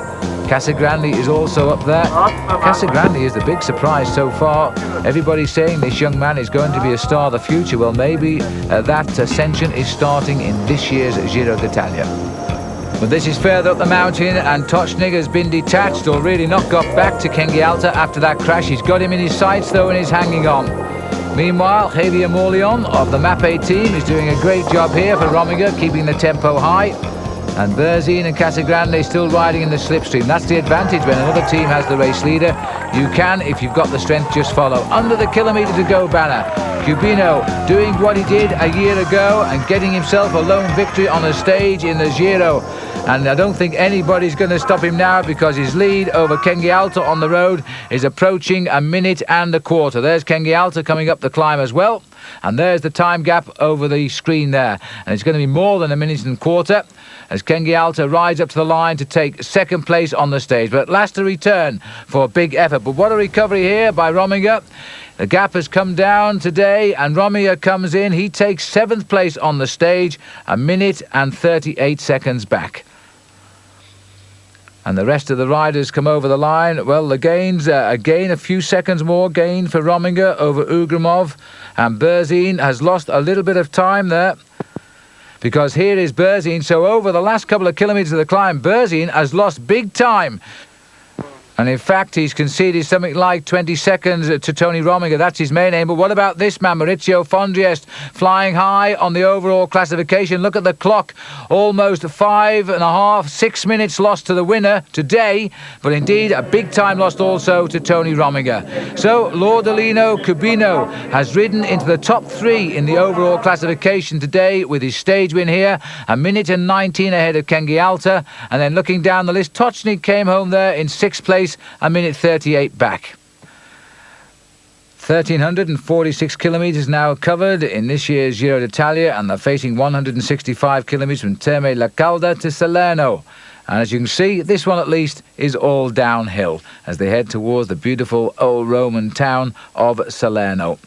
Casagrande is also up there. Casagrande is the big surprise so far. Everybody's saying this young man is going to be a star of the future. Well, maybe that ascension is starting in this year's Giro d'Italia. But this is further up the mountain, and Tocznik has been detached, or really not got back to Kengialta after that crash. He's got him in his sights though, and he's hanging on. Meanwhile, Javier Morleon of the Map A team is doing a great job here for Rominger, keeping the tempo high. And Berzin and Casagrande still riding in the slipstream. That's the advantage when another team has the race leader. You can, if you've got the strength, just follow. Under the kilometre to go banner. Cubino doing what he did a year ago and getting himself a lone victory on a stage in the Giro. And I don't think anybody's going to stop him now, because his lead over Kengialta on the road is approaching 1 minute and a quarter. There's Kengialta coming up the climb as well. And there's the time gap over the screen there. And it's going to be more than 1 minute and a quarter as Kengialta rides up to the line to take second place on the stage. But at last a return for a big effort. But what a recovery here by Rominger. The gap has come down today, and Rominger comes in. He takes 7th place on the stage, 1 minute and 38 seconds back. And the rest of the riders come over the line. Well, the gains, again, a few seconds more gain for Rominger over Ugrimov. And Berzin has lost a little bit of time there, because here is Berzin. So over the last couple of kilometres of the climb, Berzin has lost big time. And in fact, he's conceded something like 20 seconds to Tony Rominger. That's his main aim. But what about this man, Maurizio Fondriest, flying high on the overall classification? Look at the clock. Almost 5.5, 6 minutes lost to the winner today. But indeed, a big time lost also to Tony Rominger. So Lordolino Cubino has ridden into the top 3 in the overall classification today with his stage win here. 1 minute and 19 ahead of Kengialta. And then looking down the list, Tocznik came home there in 6th place. 1 minute 38 back. 1,346 kilometres now covered in this year's Giro d'Italia, and they're facing 165 kilometres from Terme La Calda to Salerno. And as you can see, this one at least is all downhill as they head towards the beautiful old Roman town of Salerno.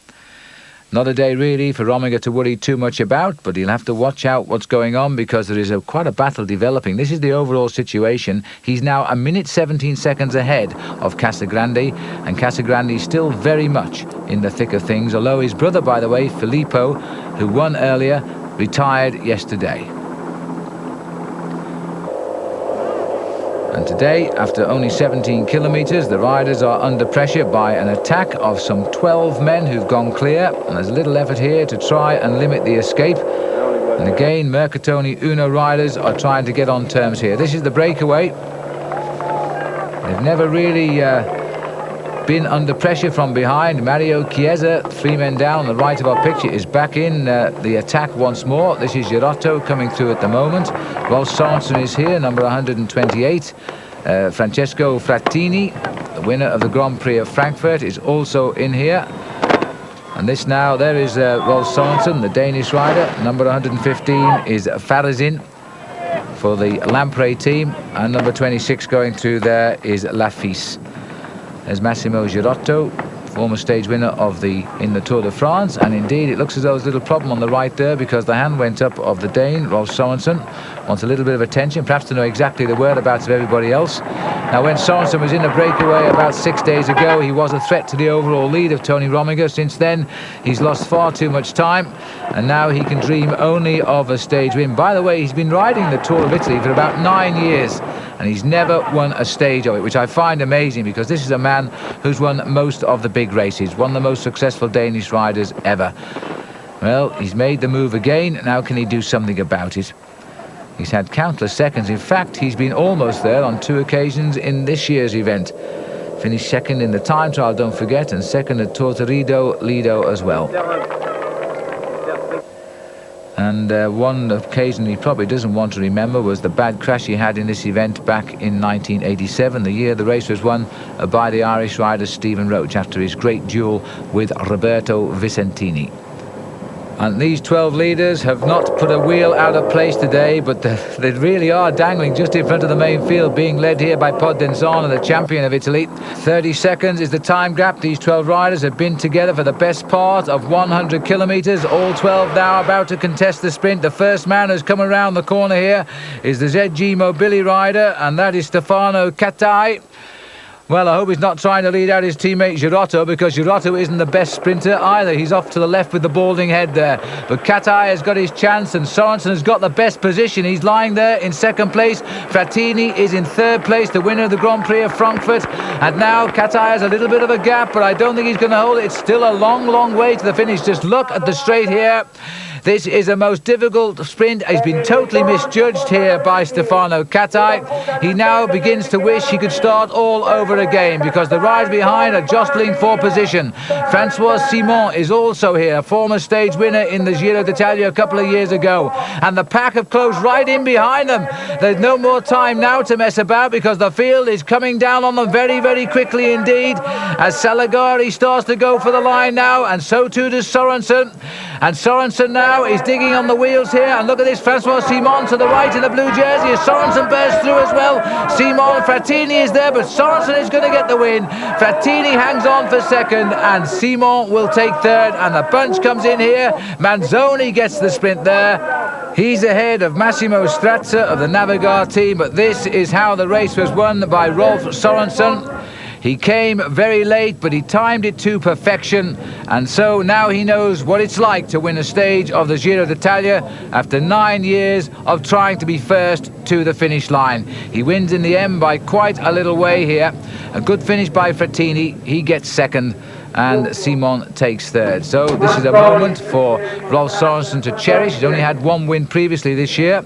Not a day really for Rominger to worry too much about, but he'll have to watch out what's going on, because there is quite a battle developing. This is the overall situation. He's now 1 minute 17 seconds ahead of Casagrande, and Casagrande is still very much in the thick of things, although his brother, by the way, Filippo, who won earlier, retired yesterday. And today, after only 17 kilometres, the riders are under pressure by an attack of some 12 men who've gone clear, and there's a little effort here to try and limit the escape. And again, Mercatoni Uno riders are trying to get on terms here. This is the breakaway. They've never really been under pressure from behind. Mario Chiesa, 3 men down on the right of our picture, is back in the attack once more. This is Girotto coming through at the moment. Rolf Sorensen is here, number 128. Francesco Frattini, the winner of the Grand Prix of Frankfurt, is also in here. And this now, there is Rolf Sorensen, the Danish rider. Number 115 is Farazin for the Lampre team. And number 26 going through there is Lafisse. There's Massimo Girotto, former stage winner in the Tour de France. And indeed, it looks as though there's a little problem on the right there, because the hand went up of the Dane, Rolf Sorensen. Wants a little bit of attention, perhaps to know exactly the whereabouts of everybody else. Now, when Sorensen was in a breakaway about 6 days ago, he was a threat to the overall lead of Tony Rominger. Since then, he's lost far too much time, and now he can dream only of a stage win. By the way, he's been riding the Tour of Italy for about 9 years, and he's never won a stage of it, which I find amazing because this is a man who's won most of the big races, one of the most successful Danish riders ever. Well, he's made the move again. Now can he do something about it? He's had countless seconds. In fact, he's been almost there on 2 occasions in this year's event. Finished second in the time trial, don't forget, and second at Tortorido, Lido as well. And one occasion he probably doesn't want to remember was the bad crash he had in this event back in 1987, the year the race was won by the Irish rider Stephen Roach after his great duel with Roberto Vicentini. And these 12 leaders have not put a wheel out of place today, but they really are dangling just in front of the main field, being led here by Podenzano, the champion of Italy. 30 seconds is the time gap. These 12 riders have been together for the best part of 100 kilometres. All 12 now about to contest the sprint. The first man who's come around the corner here is the ZG Mobili rider, and that is Stefano Cattai. Well, I hope he's not trying to lead out his teammate Girotto, because Girotto isn't the best sprinter either. He's off to the left with the balding head there. But Cattai has got his chance, and Sorensen has got the best position. He's lying there in second place. Frattini is in third place, the winner of the Grand Prix of Frankfurt. And now Cattai has a little bit of a gap, but I don't think he's going to hold it. It's still a long, long way to the finish. Just look at the straight here. This is a most difficult sprint. He's been totally misjudged here by Stefano Cattai. He now begins to wish he could start all over again, because the riders behind are jostling for position. Francois Simon is also here, a former stage winner in the Giro d'Italia a couple of years ago. And the pack have closed right in behind them. There's no more time now to mess about, because the field is coming down on them very, very quickly indeed, as Salagari starts to go for the line now, and so too does Sorensen. And Sorensen now is digging on the wheels here, and look at this, Francois Simon to the right in the blue jersey as Sorensen bursts through as well. Simon, Frattini is there, but Sorensen is going to get the win. Frattini hangs on for second, and Simon will take third, and the bunch comes in here. Manzoni gets the sprint there. He's ahead of Massimo Strazza of the Navigar team, but this is how the race was won by Rolf Sorensen. He came very late, but he timed it to perfection, and so now he knows what it's like to win a stage of the Giro d'Italia after 9 years of trying to be first to the finish line. He wins in the end by quite a little way here. A good finish by Frattini. He gets second, and Simon takes third. So this is a moment for Rolf Sorensen to cherish. He's only had 1 win previously this year,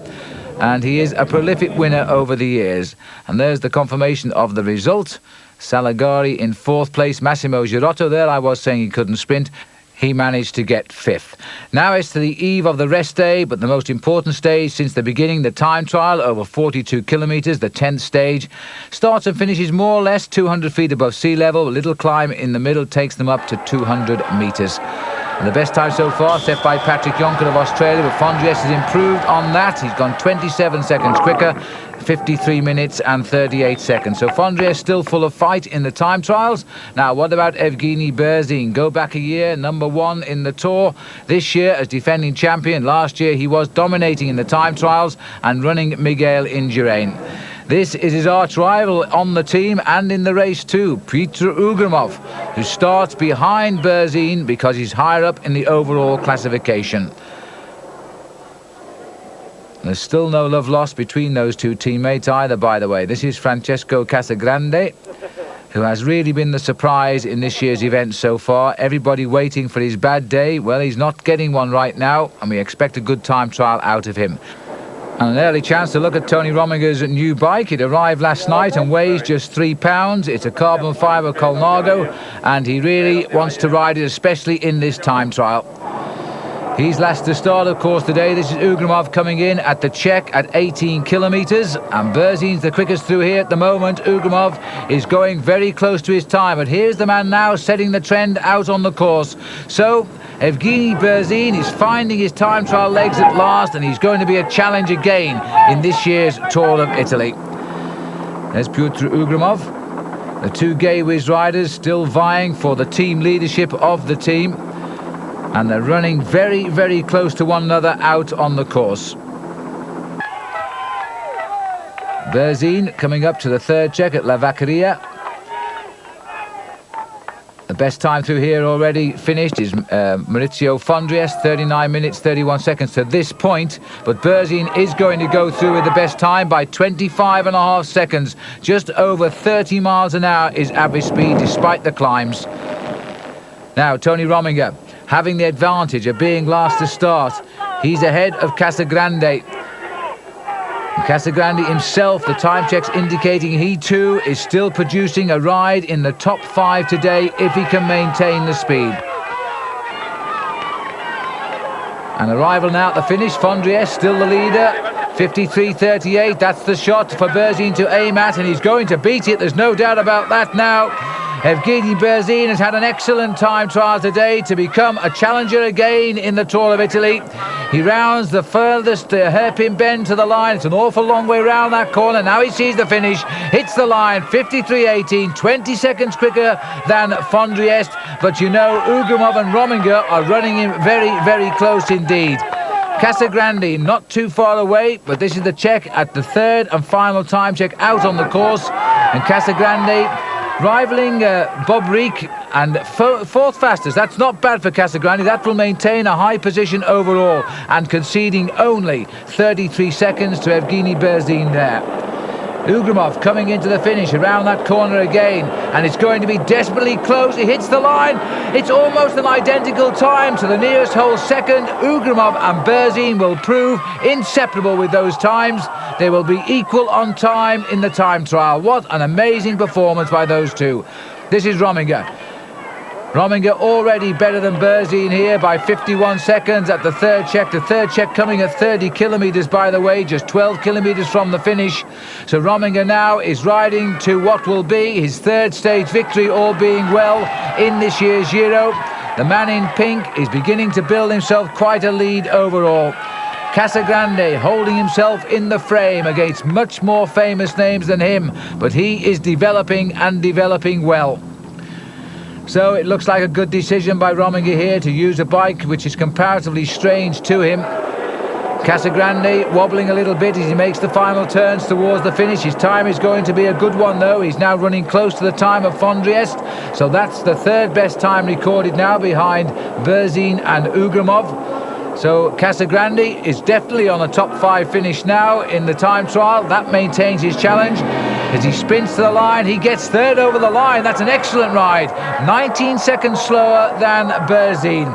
and he is a prolific winner over the years. And there's the confirmation of the result. Salagari in 4th place. Massimo Girotto there, I was saying he couldn't sprint. He managed to get 5th. Now it's to the eve of the rest day, but the most important stage since the beginning, the time trial over 42 kilometres, the 10th stage. Starts and finishes more or less 200 feet above sea level. A little climb in the middle takes them up to 200 metres. And the best time so far set by Patrick Jonker of Australia, but Fondriest has improved on that. He's gone 27 seconds quicker, 53 minutes and 38 seconds. So Fondriest still full of fight in the time trials. Now, what about Evgeny Berzin? Go back a year, #1 in the Tour. This year as defending champion. Last year he was dominating in the time trials and running Miguel Indurain. This is his arch rival on the team and in the race too, Petr Ugrimov, who starts behind Berzin because he's higher up in the overall classification. There's still no love lost between those two teammates either, by the way. This is Francesco Casagrande, who has really been the surprise in this year's event so far. Everybody waiting for his bad day. Well, he's not getting one right now, and we expect a good time trial out of him. And an early chance to look at Tony Romiger's new bike. It arrived last night and weighs just 3 pounds. It's a carbon fibre Colnago, and he really wants to ride it, especially in this time trial. He's last to start, of course, today. This is Ugrimov coming in at the check at 18 kilometres, and Berzin's the quickest through here at the moment. Ugrimov is going very close to his time, but here's the man now setting the trend out on the course. So Evgeny Berzin is finding his time trial legs at last, and he's going to be a challenge again in this year's Tour of Italy. There's Petr Ugrimov. The two Gay Whiz riders still vying for the team leadership of the team, and they're running very, very close to one another out on the course. Berzin coming up to the 3rd check at La Vaccaria. The best time through here already finished is Maurizio Fondriest, 39 minutes, 31 seconds to this point. But Berzin is going to go through with the best time by 25.5 seconds. Just over 30 miles an hour is average speed despite the climbs. Now, Tony Rominger, having the advantage of being last to start. He's ahead of Casagrande. Casagrande himself, the time checks indicating he too is still producing a ride in the top 5 today if he can maintain the speed. An arrival now at the finish. Fondriest still the leader, 53.38. That's the shot for Berzin to aim at, and he's going to beat it. There's no doubt about that now. Evgeny Berzin has had an excellent time trial today to become a challenger again in the Tour of Italy. He rounds the furthest hairpin bend to the line. It's an awful long way round that corner. Now he sees the finish, hits the line, 53.18, 20 seconds quicker than Fondriest. But you know, Ugrimov and Rominger are running him very, very close indeed. Casagrande not too far away, but this is the check at the third and final time check out on the course. And Casagrande rivaling Bob Reek and fourth fastest. That's not bad for Casagrande. That will maintain a high position overall, and conceding only 33 seconds to Evgeny Berzin there. Ugrimov coming into the finish around that corner again, and it's going to be desperately close. He hits the line. It's almost an identical time to the nearest whole second. Ugrimov and Berzin will prove inseparable with those times. They will be equal on time in the time trial. What an amazing performance by those two. This is Rominger. Rominger already better than Berzin here by 51 seconds at the third check. The third check coming at 30 kilometres, by the way, just 12 kilometres from the finish. So Rominger now is riding to what will be his third stage victory, all being well, in this year's Giro. The man in pink is beginning to build himself quite a lead overall. Casagrande holding himself in the frame against much more famous names than him, but he is developing and developing well. So it looks like a good decision by Rominger here to use a bike which is comparatively strange to him. Casagrande wobbling a little bit as he makes the final turns towards the finish. His time is going to be a good one though. He's now running close to the time of Fondriest. So that's the third best time recorded now behind Berzin and Ugrimov. So Casagrande is definitely on a top 5 finish now in the time trial. That maintains his challenge. As he sprints to the line, he gets third over the line. That's an excellent ride. 19 seconds slower than Berzin.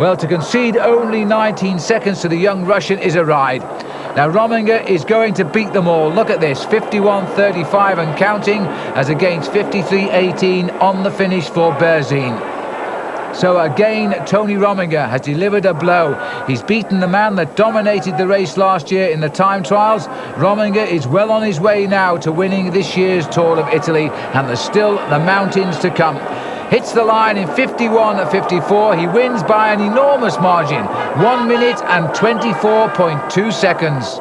Well, to concede only 19 seconds to the young Russian is a ride. Now Rominger is going to beat them all. Look at this, 51.35 and counting, as against 53.18 on the finish for Berzin. So again, Tony Rominger has delivered a blow. He's beaten the man that dominated the race last year in the time trials. Rominger is well on his way now to winning this year's Tour of Italy, and there's still the mountains to come. Hits the line in 51.54. He wins by an enormous margin, 1 minute and 24.2 seconds.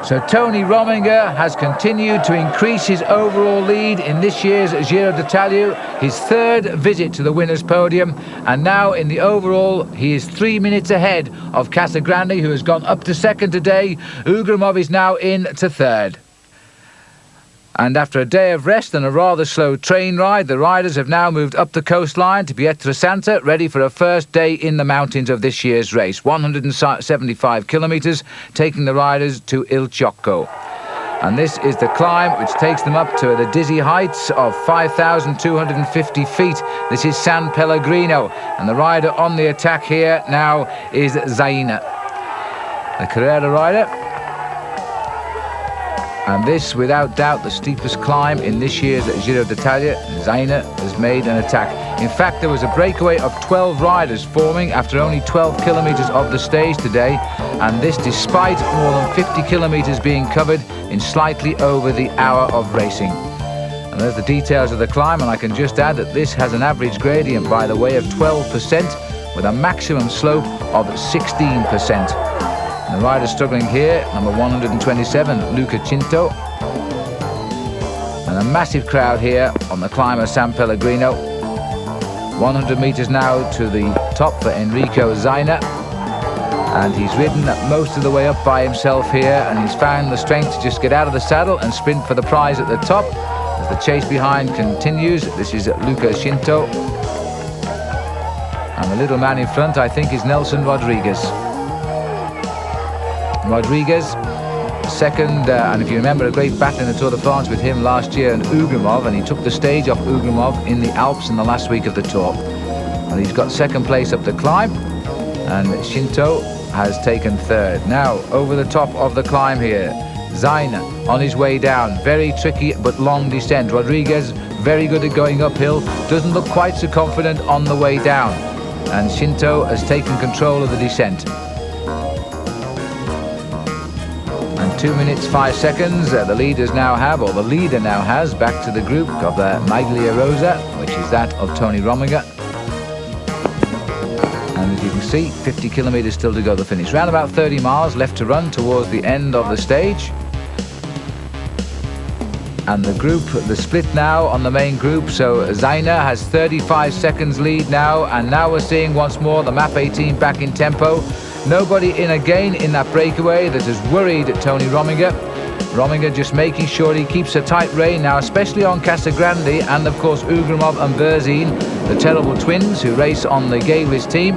So Tony Rominger has continued to increase his overall lead in this year's Giro d'Italia, his third visit to the winner's podium, and now in the overall he is 3 minutes ahead of Casagrande, who has gone up to second today. Ugrimov is now in to third. And after a day of rest and a rather slow train ride, the riders have now moved up the coastline to Pietrasanta, ready for a first day in the mountains of this year's race. 175 kilometres, taking the riders to Il Ciocco. And this is the climb which takes them up to the dizzy heights of 5,250 feet. This is San Pellegrino, and the rider on the attack here now is Zaina, the Carrera rider. And this, without doubt, the steepest climb in this year's Giro d'Italia. Zaina has made an attack. In fact, there was a breakaway of 12 riders forming after only 12 kilometres of the stage today, and this despite more than 50 kilometres being covered in slightly over the hour of racing. And there's the details of the climb, and I can just add that this has an average gradient, by the way, of 12%, with a maximum slope of 16%. And the rider struggling here, number 127, Luca Cinto. And a massive crowd here on the climb of San Pellegrino. 100 metres now to the top for Enrico Zaina. And he's ridden most of the way up by himself here, and he's found the strength to just get out of the saddle and sprint for the prize at the top. as the chase behind continues. This is Luca Shinto. And the little man in front, I think, is Nelson Rodriguez. Rodriguez, second, and if you remember, a great battle in the Tour de France with him last year and Ugrimov, and he took the stage off Ugrimov in the Alps in the last week of the Tour. And he's got second place up the climb, and Shinto has taken third. Now, over the top of the climb here, Zaina on his way down. Very tricky but long descent. Rodriguez, very good at going uphill, doesn't look quite so confident on the way down. And Shinto has taken control of the descent. 2 minutes 5 seconds the leaders now have, or the leader now has, back to the group of Maglia Rosa, which is that of Tony Rominger. And as you can see, 50 kilometers still to go to the finish. Round about 30 miles left to run towards the end of the stage. And the group, the split now on the main group. So Zaina has 35 seconds lead now, and now we're seeing once more the Map 18 back in tempo. Nobody in again in that breakaway that has worried Tony Rominger. Rominger just making sure he keeps a tight rein now, especially on Casagrande, and of course Ugrimov and Berzin, the terrible twins who race on the Gavies team,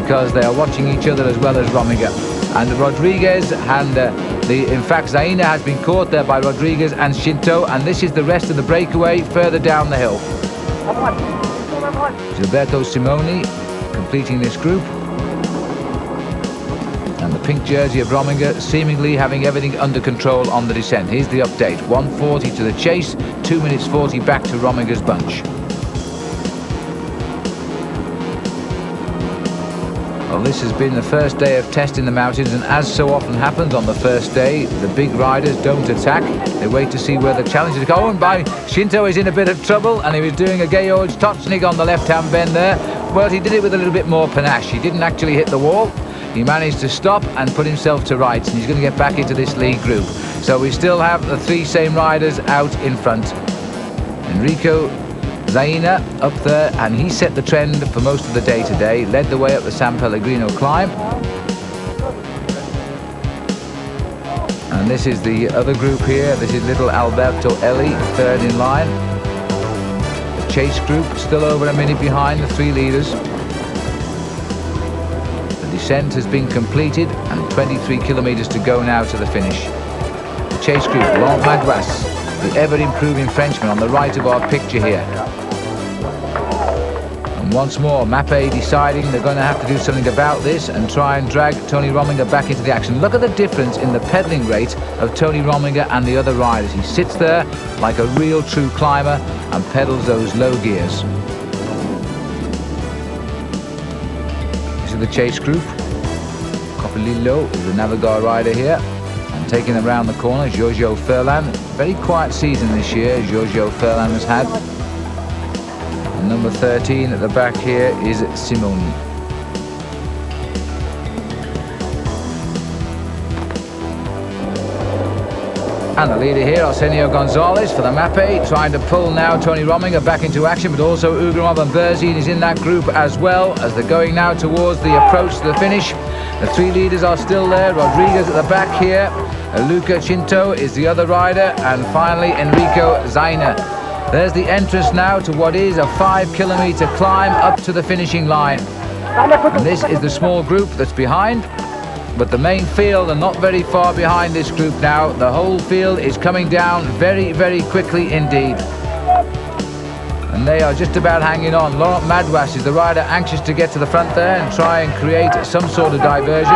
because they are watching each other as well as Rominger. And Rodriguez and in fact Zaina has been caught there by Rodriguez and Shinto, and this is the rest of the breakaway further down the hill. Gilberto Simoni completing this group. And the pink jersey of Rominger seemingly having everything under control on the descent. Here's the update. 1:40 to the chase, 2 minutes 40 back to Rominger's bunch. Well, this has been the first day of testing the mountains, and as so often happens on the first day, the big riders don't attack. They wait to see where the challengers go. And by Shinto is in a bit of trouble, and he was doing a Georg Totznig on the left-hand bend there. Well, he did it with a little bit more panache. He didn't actually hit the wall. He managed to stop and put himself to rights, and he's going to get back into this lead group. So we still have the three same riders out in front. Enrico Zaina up there, and he set the trend for most of the day today, led the way up the San Pellegrino climb. And this is the other group here. This is little Alberto Elli, third in line. The chase group still over a minute behind the three leaders. The descent has been completed, and 23 kilometers to go now to the finish. The chase group, Laurent Madouas, the ever-improving Frenchman on the right of our picture here. And once more, Mappe deciding they're going to have to do something about this and try and drag Tony Rominger back into the action. Look at the difference in the pedalling rate of Tony Rominger and the other riders. He sits there like a real true climber and pedals those low gears. This is the chase group. Coppolillo is the Navigar rider here. And taking them around the corner, Giorgio Furlan. Very quiet season this year, Giorgio Furlan has had. And number 13 at the back here is Simoni. And the leader here, Arsenio Gonzalez for the Mappe, trying to pull now Tony Rominger back into action, but also Ugrimov and Berzin is in that group as well, as they're going now towards the approach to the finish. The three leaders are still there. Rodriguez at the back here. Luca Shinto is the other rider, and finally Enrico Zaina. There's the entrance now to what is a 5-kilometer climb up to the finishing line. And this is the small group that's behind, but the main field are not very far behind this group now. The whole field is coming down very, very quickly indeed. And they are just about hanging on. Laurent Madouas is the rider anxious to get to the front there and try and create some sort of diversion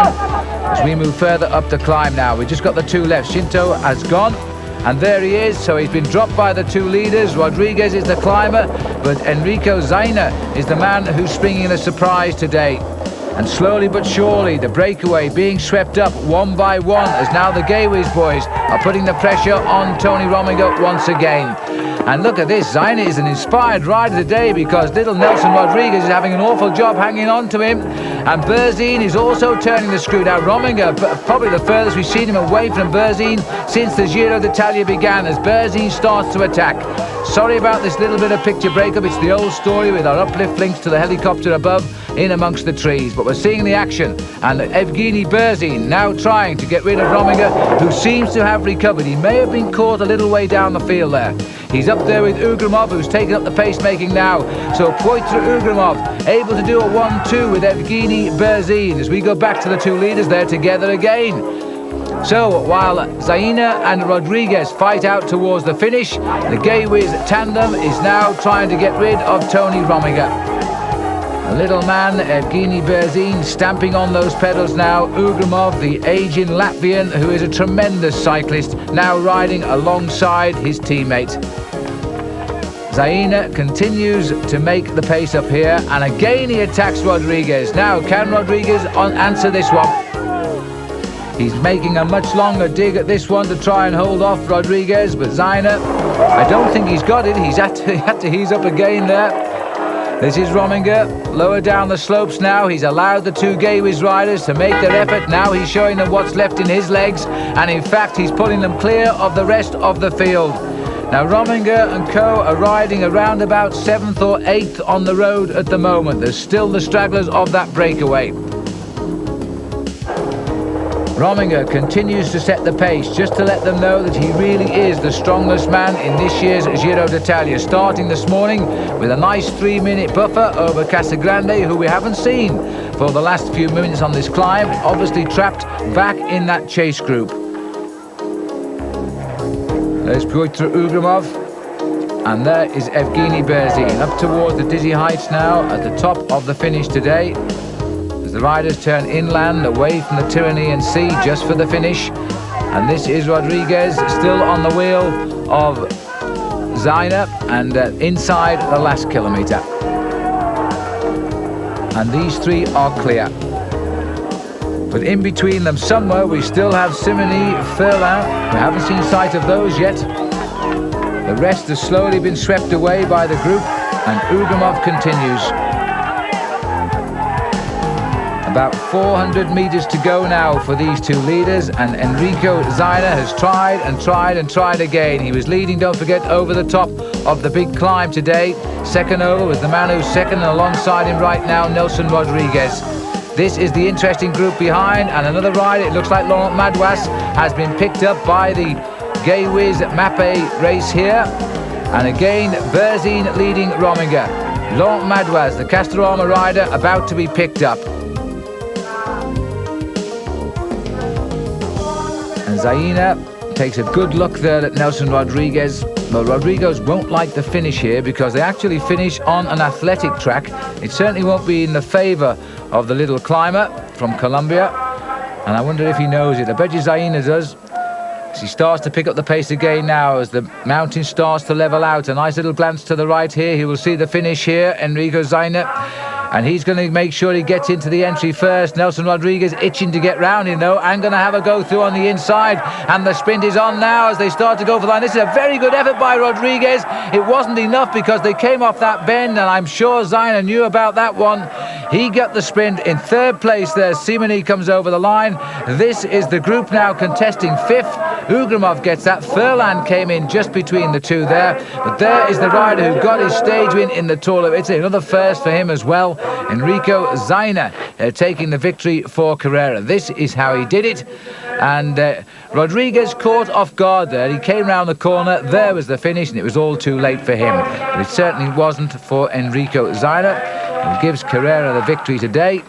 as we move further up the climb now. We've just got the two left. Shinto has gone, and there he is. So he's been dropped by the two leaders. Rodriguez is the climber, but Enrico Zaina is the man who's springing the surprise today. And slowly but surely, the breakaway being swept up one by one, as now the Gawies boys are putting the pressure on Tony Rominger once again. And look at this, Zaina is an inspired rider today, because little Nelson Rodriguez is having an awful job hanging on to him. And Berzin is also turning the screw. Now Rominger, probably the furthest we've seen him away from Berzin since the Giro d'Italia began, as Berzin starts to attack. Sorry about this little bit of picture breakup. It's the old story with our uplift links to the helicopter above in amongst the trees. But we're seeing the action, and Evgeny Berzin now trying to get rid of Rominger, who seems to have recovered. He may have been caught a little way down the field there. He's up there with Ugrimov, who's taking up the pacemaking now. So Piotr Ugrimov able to do a 1-2 with Evgeny Berzin as we go back to the two leaders there together again. So while Zaina and Rodriguez fight out towards the finish, the Gay-Wiz tandem is now trying to get rid of Tony Rominger. The little man, Evgeny Berzin, stamping on those pedals now. Ugrimov, the aging Latvian, who is a tremendous cyclist, now riding alongside his teammate. Zaina continues to make the pace up here, and again he attacks Rodriguez. Now, can Rodriguez answer this one? He's making a much longer dig at this one to try and hold off Rodriguez, but Zaina, I don't think he's got it. He had to ease up again there. This is Rominger, lower down the slopes now. He's allowed the two Gay-Wiz riders to make their effort. Now he's showing them what's left in his legs, and in fact he's pulling them clear of the rest of the field. Now Rominger and co are riding around about 7th or 8th on the road at the moment. There's still the stragglers of that breakaway. Rominger continues to set the pace just to let them know that he really is the strongest man in this year's Giro d'Italia, starting this morning with a nice 3-minute buffer over Casagrande, who we haven't seen for the last few minutes on this climb, obviously trapped back in that chase group. There's Piotr Ugrimov, and there is Evgeny Berzin up towards the dizzy heights now at the top of the finish today. The riders turn inland away from the Tyrrhenian Sea just for the finish, and this is Rodriguez still on the wheel of Zaina and inside the last kilometre, and these three are clear. But in between them somewhere we still have Simony, Furlan. We haven't seen sight of those yet. The rest has slowly been swept away by the group, and Ugrimov continues. About 400 metres to go now for these two leaders, and Enrico Zaina has tried and tried and tried again. He was leading, don't forget, over the top of the big climb today. Second over was the man who's second, and alongside him right now, Nelson Rodriguez. This is the interesting group behind, and another rider, it looks like Laurent Madouas, has been picked up by the Gay-Wiz Mappe race here. And again, Berzin leading Rominger. Laurent Madouas, the Castorama rider, about to be picked up. And Zaina takes a good look there at Nelson Rodriguez. But Rodriguez won't like the finish here because they actually finish on an athletic track. It certainly won't be in the favour of the little climber from Colombia. And I wonder if he knows it. I bet you Zaina does. He starts to pick up the pace again now as the mountain starts to level out. A nice little glance to the right here. He will see the finish here, Enrico Zaina. And he's going to make sure he gets into the entry first. Nelson Rodriguez itching to get round, you know, and going to have a go through on the inside. And the sprint is on now as they start to go for the line. This is a very good effort by Rodriguez. It wasn't enough because they came off that bend, and I'm sure Zaina knew about that one. He got the sprint in third place there. Simony comes over the line. This is the group now contesting fifth. Ugrimov gets that. Furlan came in just between the two there. But there is the rider who got his stage win in the Tour of Italy. Another first for him as well. Enrico Zaina taking the victory for Carrera. This is how he did it. And Rodriguez caught off guard there. He came round the corner. There was the finish, and it was all too late for him. But it certainly wasn't for Enrico Zaina. It gives Carrera the victory today.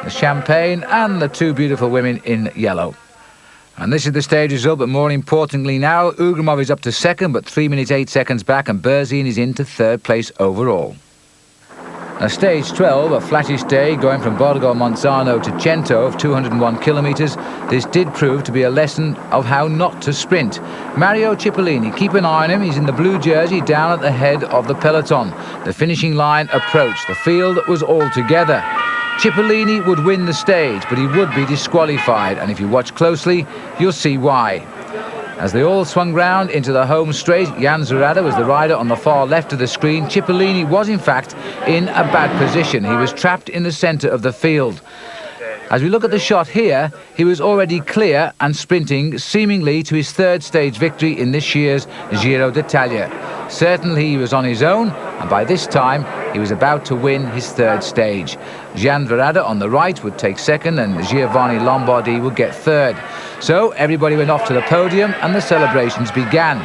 The champagne and the two beautiful women in yellow. And this is the stage result, but more importantly now, Ugrimov is up to second, but 3 minutes 8 seconds back, and Berzin is into third place overall. Now, stage 12, a flattish day going from Borgo Monzano to Cento of 201 kilometres. This did prove to be a lesson of how not to sprint. Mario Cipollini, keep an eye on him. He's in the blue jersey down at the head of the peloton. The finishing line approached. The field was all together. Cipollini would win the stage, but he would be disqualified. And if you watch closely, you'll see why. As they all swung round into the home straight, Jan Zurada was the rider on the far left of the screen. Cipollini was, in fact, in a bad position. He was trapped in the centre of the field. As we look at the shot here, he was already clear and sprinting, seemingly to his third stage victory in this year's Giro d'Italia. Certainly he was on his own, and by this time he was about to win his third stage. Jan Verada on the right would take second, and Giovanni Lombardi would get third. So everybody went off to the podium and the celebrations began.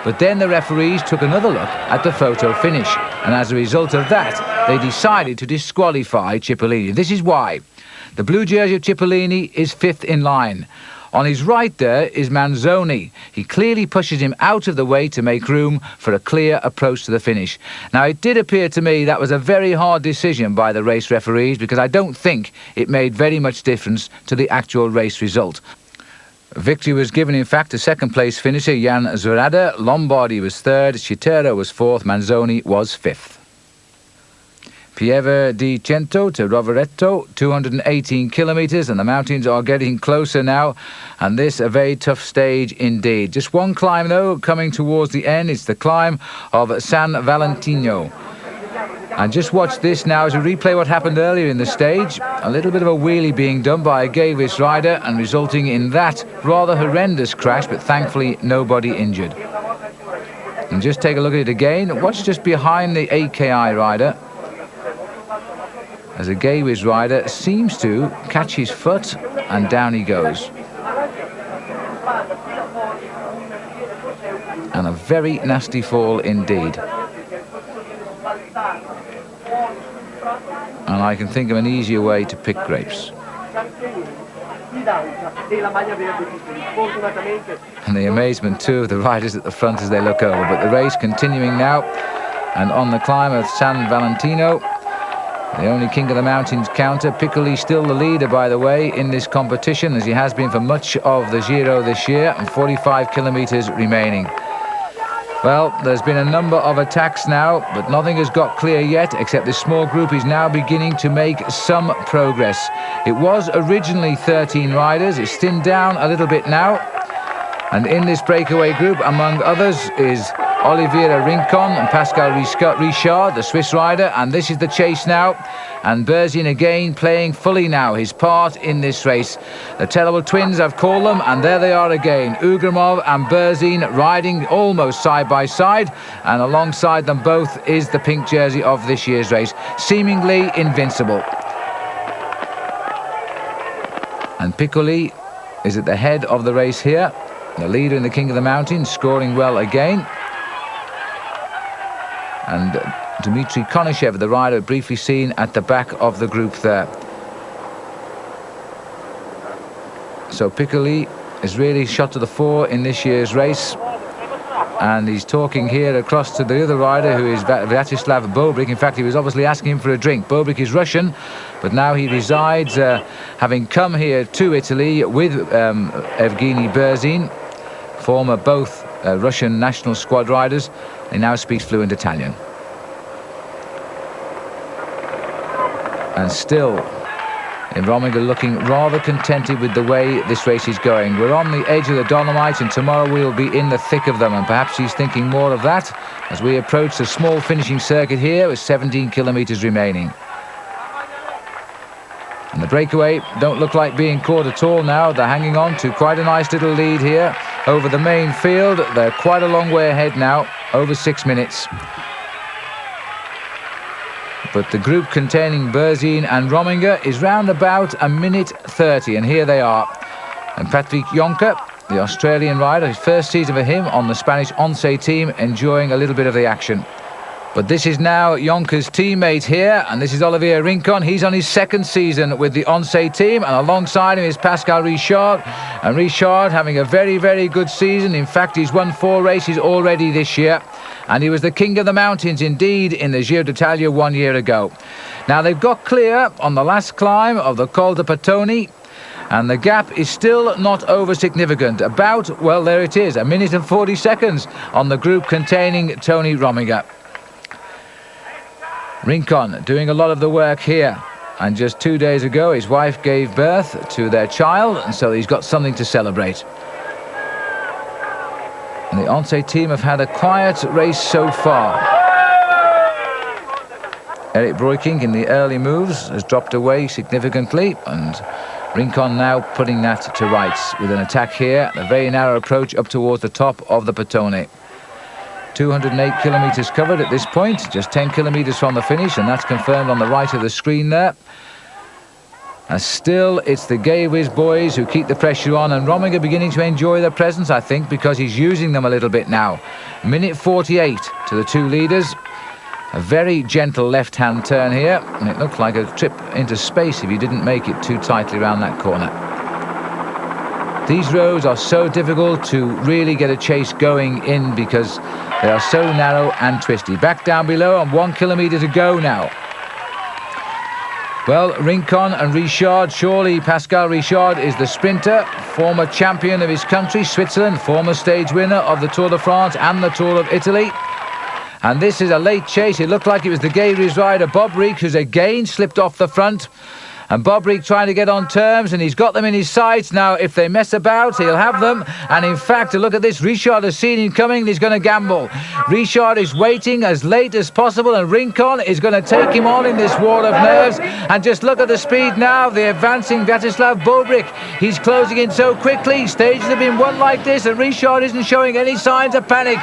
But then the referees took another look at the photo finish, and as a result of that, they decided to disqualify Cipollini. This is why. The blue jersey of Cipollini is 5th in line. On his right there is Manzoni. He clearly pushes him out of the way to make room for a clear approach to the finish. Now, it did appear to me that was a very hard decision by the race referees, because I don't think it made very much difference to the actual race result. Victory was given, in fact, to second-place finisher Jan Zorada. Lombardi was 3rd, Citero was 4th, Manzoni was 5th. Pieve di Cento to Rovereto, 218 kilometres, and the mountains are getting closer now, and this a very tough stage indeed. Just one climb, though, coming towards the end. It's the climb of San Valentino. And just watch this now as we replay what happened earlier in the stage. A little bit of a wheelie being done by a Gavis rider and resulting in that rather horrendous crash, but thankfully nobody injured. And just take a look at it again. Watch just behind the AKI rider, as a Gavis rider seems to catch his foot, and down he goes. And a very nasty fall indeed. And I can think of an easier way to pick grapes. And the amazement too of the riders at the front as they look over. But the race continuing now, and on the climb of San Valentino, the only king of the mountains counter, Piccoli still the leader, by the way, in this competition, as he has been for much of the Giro this year, and 45 kilometres remaining. Well, there's been a number of attacks now, but nothing has got clear yet, except this small group is now beginning to make some progress. It was originally 13 riders. It's thinned down a little bit now. And in this breakaway group, among others, is Oliveira Rincon and Pascal Richard, the Swiss rider, and this is the chase now. And Berzin again playing fully now his part in this race. The terrible twins, I've called them, and there they are again. Ugrimov and Berzin riding almost side by side, and alongside them both is the pink jersey of this year's race, seemingly invincible. And Piccoli is at the head of the race here, the leader in the King of the Mountains, scoring well again. And Dmitry Konyshev, the rider, briefly seen at the back of the group there. So Piccoli is really shot to the fore in this year's race. And he's talking here across to the other rider, who is Vyacheslav Bobrik. In fact, he was obviously asking him for a drink. Bobrik is Russian, but now he resides, having come here to Italy with Evgeny Berzin, former both Russian national squad riders. He now speaks fluent Italian. And still, in Rominger looking rather contented with the way this race is going. We're on the edge of the Dolomites, and tomorrow we'll be in the thick of them, and perhaps he's thinking more of that as we approach the small finishing circuit here with 17 kilometres remaining. And the breakaway don't look like being caught at all now. They're hanging on to quite a nice little lead here over the main field. They're quite a long way ahead now, over 6 minutes. But the group containing Berzin and Rominger is round about a minute 30, and here they are. And Patrick Jonker, the Australian rider, his first season for him on the Spanish Once team, enjoying a little bit of the action. But this is now Jonker's teammate here, and this is Olivier Rincon. He's on his second season with the Once team, and alongside him is Pascal Richard. And Richard having a very, very good season. In fact, he's won 4 races already this year. And he was the king of the mountains indeed in the Giro d'Italia 1 year ago. Now they've got clear on the last climb of the Col de Patoni, and the gap is still not over significant. About, well, there it is, a minute and 40 seconds on the group containing Tony Rominger. Rincon doing a lot of the work here, and just 2 days ago his wife gave birth to their child, and so he's got something to celebrate. And the Once team have had a quiet race so far. Eric Breukink in the early moves has dropped away significantly, and Rincon now putting that to rights with an attack here, a very narrow approach up towards the top of the Patoni. 208 kilometres covered at this point, just 10 kilometres from the finish, and that's confirmed on the right of the screen there. And still, it's the Gay-Whiz boys who keep the pressure on, and Rominger beginning to enjoy their presence, I think, because he's using them a little bit now. Minute 48 to the two leaders. A very gentle left-hand turn here, and it looked like a trip into space if he didn't make it too tightly around that corner. These roads are so difficult to really get a chase going in because they are so narrow and twisty. Back down below and 1 kilometre to go now. Well, Rincon and Richard, surely Pascal Richard is the sprinter, former champion of his country, Switzerland, former stage winner of the Tour de France and the Tour of Italy. And this is a late chase. It looked like it was the Gay-Whiz rider Bob Reek, who's again slipped off the front. And Bob Reek trying to get on terms, and he's got them in his sights. Now, if they mess about, he'll have them. And in fact, look at this. Richard has seen him coming, and he's going to gamble. Richard is waiting as late as possible, and Rincon is going to take him on in this war of nerves. And just look at the speed now, the advancing Vladislav Bobrick. He's closing in so quickly. Stages have been won like this, and Richard isn't showing any signs of panic.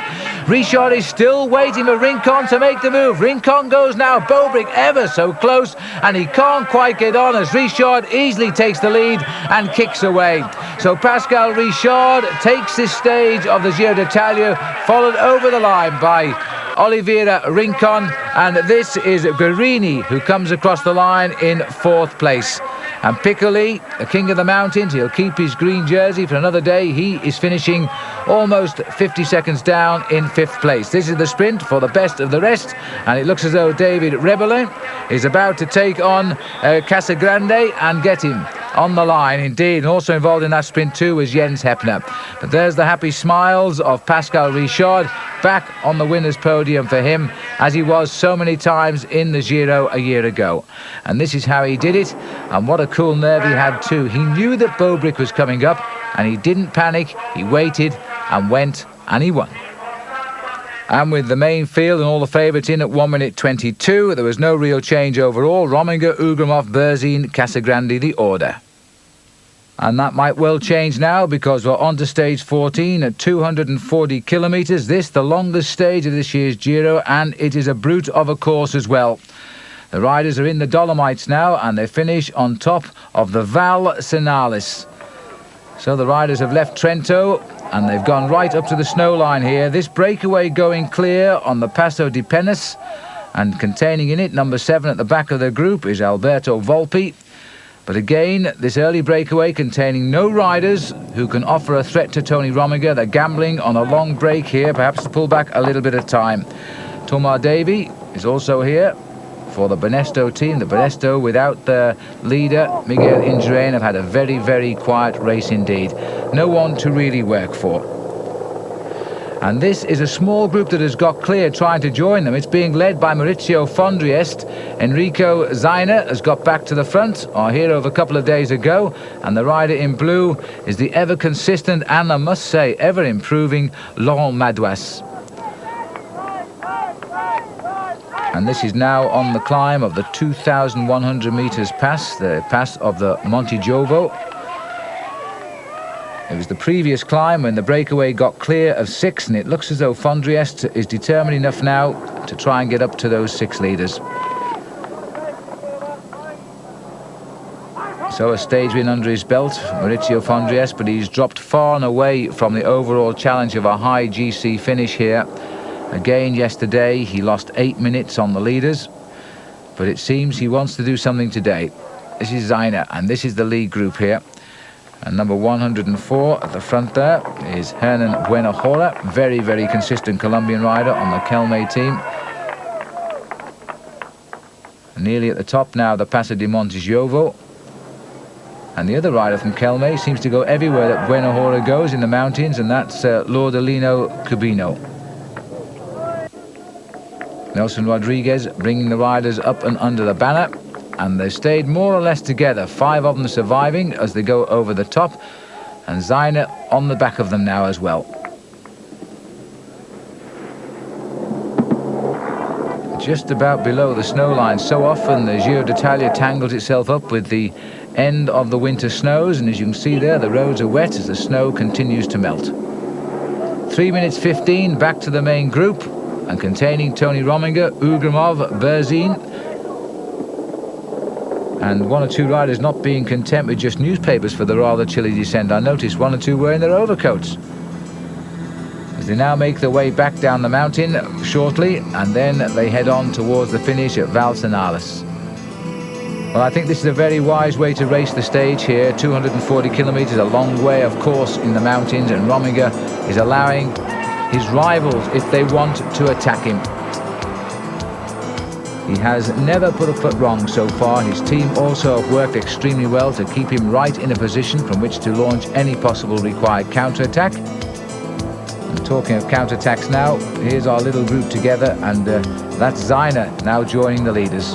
Richard is still waiting for Rincon to make the move. Rincon goes now. Bobrick ever so close, and he can't quite get on as Richard easily takes the lead and kicks away. So Pascal Richard takes this stage of the Giro d'Italia, followed over the line by Oliveira Rincon, and this is Guerini who comes across the line in 4th place. And Piccoli, the king of the mountains, he'll keep his green jersey for another day. He is finishing almost 50 seconds down in 5th place. This is the sprint for the best of the rest, and it looks as though David Rebellin is about to take on Casagrande and get him on the line indeed. And also involved in that sprint too was Jens Heppner. But there's the happy smiles of Pascal Richard, back on the winner's podium for him, as he was so many times in the Giro a year ago. And this is how he did it, and what a cool nerve he had too. He knew that Bobrick was coming up, and he didn't panic. He waited and went, and he won. And with the main field and all the favourites in at 1 minute 22, there was no real change overall. Rominger, Ugrimov, Berzin, Casagrande the order. And that might well change now, because we're on to stage 14 at 240 kilometres. This, the longest stage of this year's Giro, and it is a brute of a course as well. The riders are in the Dolomites now, and they finish on top of the Val Senalis. So the riders have left Trento, and they've gone right up to the snow line here. This breakaway going clear on the Passo di Penis, and containing in it number 7 at the back of the group is Alberto Volpi. But again, this early breakaway containing no riders who can offer a threat to Tony Rominger. They're gambling on a long break here, perhaps to pull back a little bit of time. Tomar Davy is also here for the Banesto team. The Banesto, without their leader, Miguel Indurain, have had a very, very quiet race indeed. No one to really work for. And this is a small group that has got clear trying to join them. It's being led by Maurizio Fondriest. Enrico Zainer has got back to the front, our hero of a couple of days ago. And the rider in blue is the ever-consistent and, I must say, ever-improving Laurent Madouas. And this is now on the climb of the 2,100 metres pass, the pass of the Monte Giovo. It was the previous climb when the breakaway got clear of 6, and it looks as though Fondriest is determined enough now to try and get up to those 6 leaders. So a stage win under his belt, Maurizio Fondriest, but he's dropped far and away from the overall challenge of a high GC finish here. Again, yesterday he lost 8 minutes on the leaders, but it seems he wants to do something today. This is Zainer, and this is the lead group here. And number 104 at the front there is Hernan Buenajora, very, very consistent Colombian rider on the Kelme team. Nearly at the top now, the Passo di Monte Giovo. And the other rider from Kelme seems to go everywhere that Buenajora goes in the mountains, and that's Lordolino Cubino. Nelson Rodriguez bringing the riders up and under the banner, and they've stayed more or less together, 5 of them surviving as they go over the top, and Zainer on the back of them now as well. Just about below the snow line. So often the Giro d'Italia tangles itself up with the end of the winter snows, and as you can see there, the roads are wet as the snow continues to melt. 3 minutes 15 back to the main group, and containing Tony Rominger, Ugrimov, Berzin, and one or two riders not being content with just newspapers for the rather chilly descent. I noticed one or two wearing their overcoats. As they now make their way back down the mountain shortly, and then they head on towards the finish at Valsenales. Well, I think this is a very wise way to race the stage here. 240 kilometers, a long way, of course, in the mountains, and Rominger is allowing his rivals, if they want, to attack him. He has never put a foot wrong so far. His team also have worked extremely well to keep him right in a position from which to launch any possible required counter-attack. And talking of counter-attacks now, here's our little group together, and that's Zaina now joining the leaders.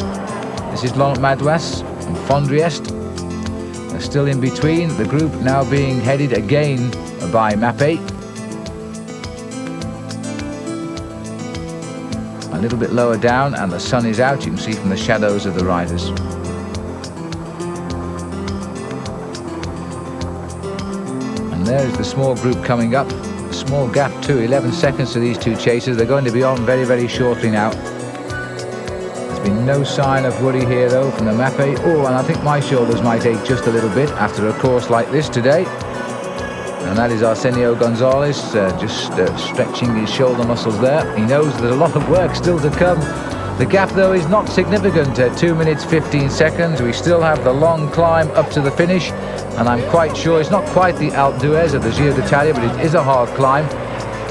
This is Laurent Madouas and Fondriest. They're still in between, the group now being headed again by Mappé. A little bit lower down, and the sun is out, you can see from the shadows of the riders. And there is the small group coming up. A small gap too, 11 seconds to these two chasers. They're going to be on very, very shortly now. There's been no sign of worry here though from the Mappé. Oh, and I think my shoulders might ache just a little bit after a course like this today. And that is Arsenio Gonzalez just stretching his shoulder muscles there. He knows there's a lot of work still to come. The gap though is not significant, 2 minutes 15 seconds. We still have the long climb up to the finish, and I'm quite sure it's not quite the Alpe d'Huez of the Giro d'Italia, but it is a hard climb,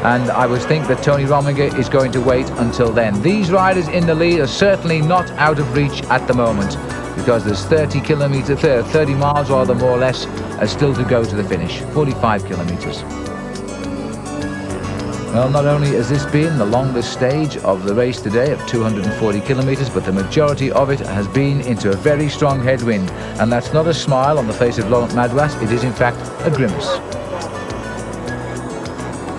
and I would think that Tony Rominger is going to wait until then. These riders in the lead are certainly not out of reach at the moment, because there's 30 miles rather, more or less, still to go to the finish. 45 kilometers. Well, not only has this been the longest stage of the race today of 240 kilometers, but the majority of it has been into a very strong headwind, and that's not a smile on the face of Laurent Madouas, it is in fact a grimace.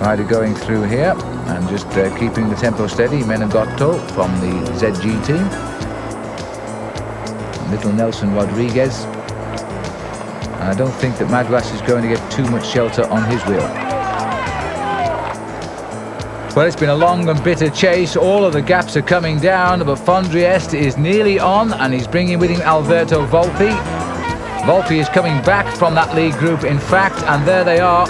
Rider going through here and just keeping the tempo steady. Menegotto from the ZG team. Little Nelson Rodriguez. And I don't think that Madouas is going to get too much shelter on his wheel. Well, it's been a long and bitter chase. All of the gaps are coming down, but Fondriest is nearly on, and he's bringing with him Alberto Volpi. Volpi is coming back from that lead group, in fact, and there they are.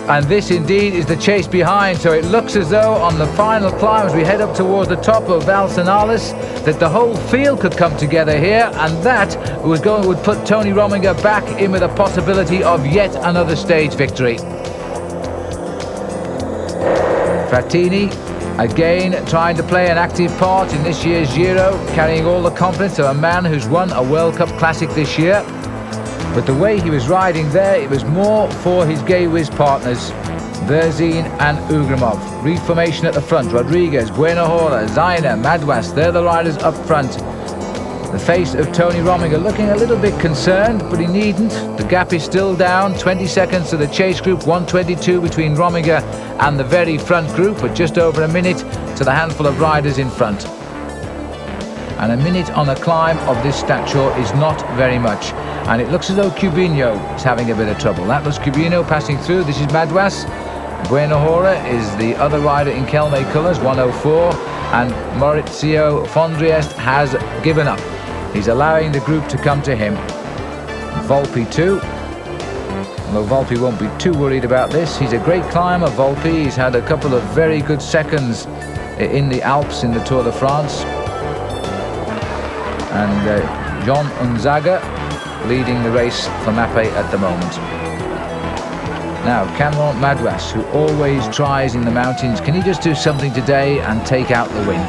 And this indeed is the chase behind, so it looks as though on the final climb as we head up towards the top of Valsenales that the whole field could come together here, and that would put Tony Rominger back in with a possibility of yet another stage victory. Frattini again trying to play an active part in this year's Giro, carrying all the confidence of a man who's won a World Cup Classic this year. But the way he was riding there, it was more for his Gay Whiz partners, Verzin and Ugrimov. Reformation at the front, Rodriguez, Buenahora, Zaina, Madouas, they're the riders up front. The face of Tony Rominger looking a little bit concerned, but he needn't. The gap is still down, 20 seconds to the chase group, 1:22 between Rominger and the very front group, but just over a minute to the handful of riders in front. And a minute on a climb of this stature is not very much. And it looks as though Cubino is having a bit of trouble. That was Cubino passing through. This is Madouas. Buenahora is the other rider in Kelme colours, 1:04. And Maurizio Fondriest has given up. He's allowing the group to come to him. Volpi too. Although Volpi won't be too worried about this. He's a great climber, Volpi. He's had a couple of very good seconds in the Alps in the Tour de France. And John Unzaga leading the race for Mappé at the moment. Now, can Laurent Madouas, who always tries in the mountains, can he just do something today and take out the win?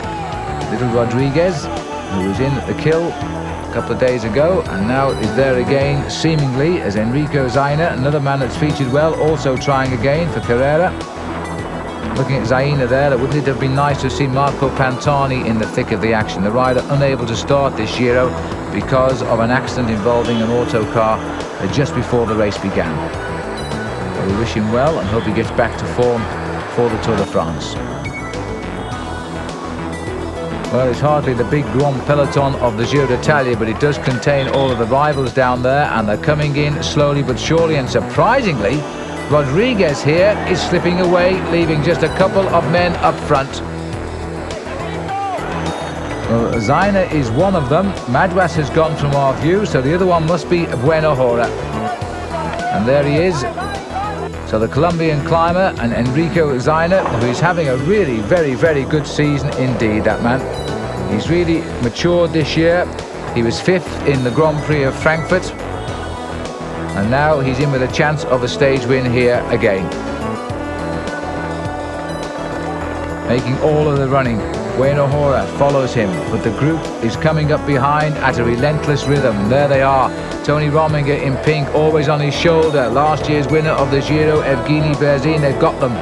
Little Rodriguez, who was in at the Kill a couple of days ago, and now is there again, seemingly, as Enrico Zaina, another man that's featured well, also trying again for Carrera. Looking at Zaina there, wouldn't it have been nice to have seen Marco Pantani in the thick of the action? The rider unable to start this Giro because of an accident involving an autocar just before the race began. We wish him well and hope he gets back to form for the Tour de France. Well, it's hardly the big Grand Peloton of the Giro d'Italia, but it does contain all of the rivals down there, and they're coming in slowly but surely, and surprisingly, Rodriguez here is slipping away, leaving just a couple of men up front. Well, Zaina is one of them. Madwas has gone from our view, so the other one must be Buena Hora. And there he is. So the Colombian climber and Enrico Zaina, who is having a really very good season indeed, that man. He's really matured this year. He was 5th in the Grand Prix of Frankfurt. And now he's in with a chance of a stage win here again. Making all of the running. Buena Hora follows him, but the group is coming up behind at a relentless rhythm. There they are. Tony Rominger in pink, always on his shoulder. Last year's winner of the Giro, Evgeny Berzin, they've got them.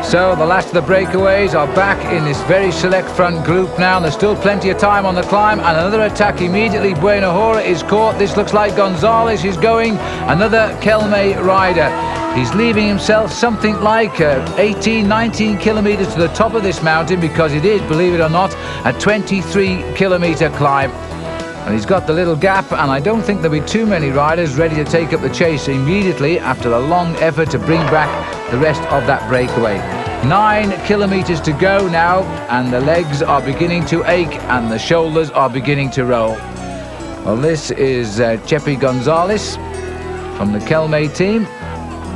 So the last of the breakaways are back in this very select front group now. There's still plenty of time on the climb, and another attack immediately. Buena Hora is caught. This looks like Gonzalez is going. Another Kelme rider. He's leaving himself something like 18, 19 kilometers to the top of this mountain, because it is, believe it or not, a 23-kilometer climb. And he's got the little gap, and I don't think there'll be too many riders ready to take up the chase immediately after a long effort to bring back the rest of that breakaway. 9 kilometers to go now, and the legs are beginning to ache and the shoulders are beginning to roll. Well, this is Chepi Gonzalez from the Kelme team.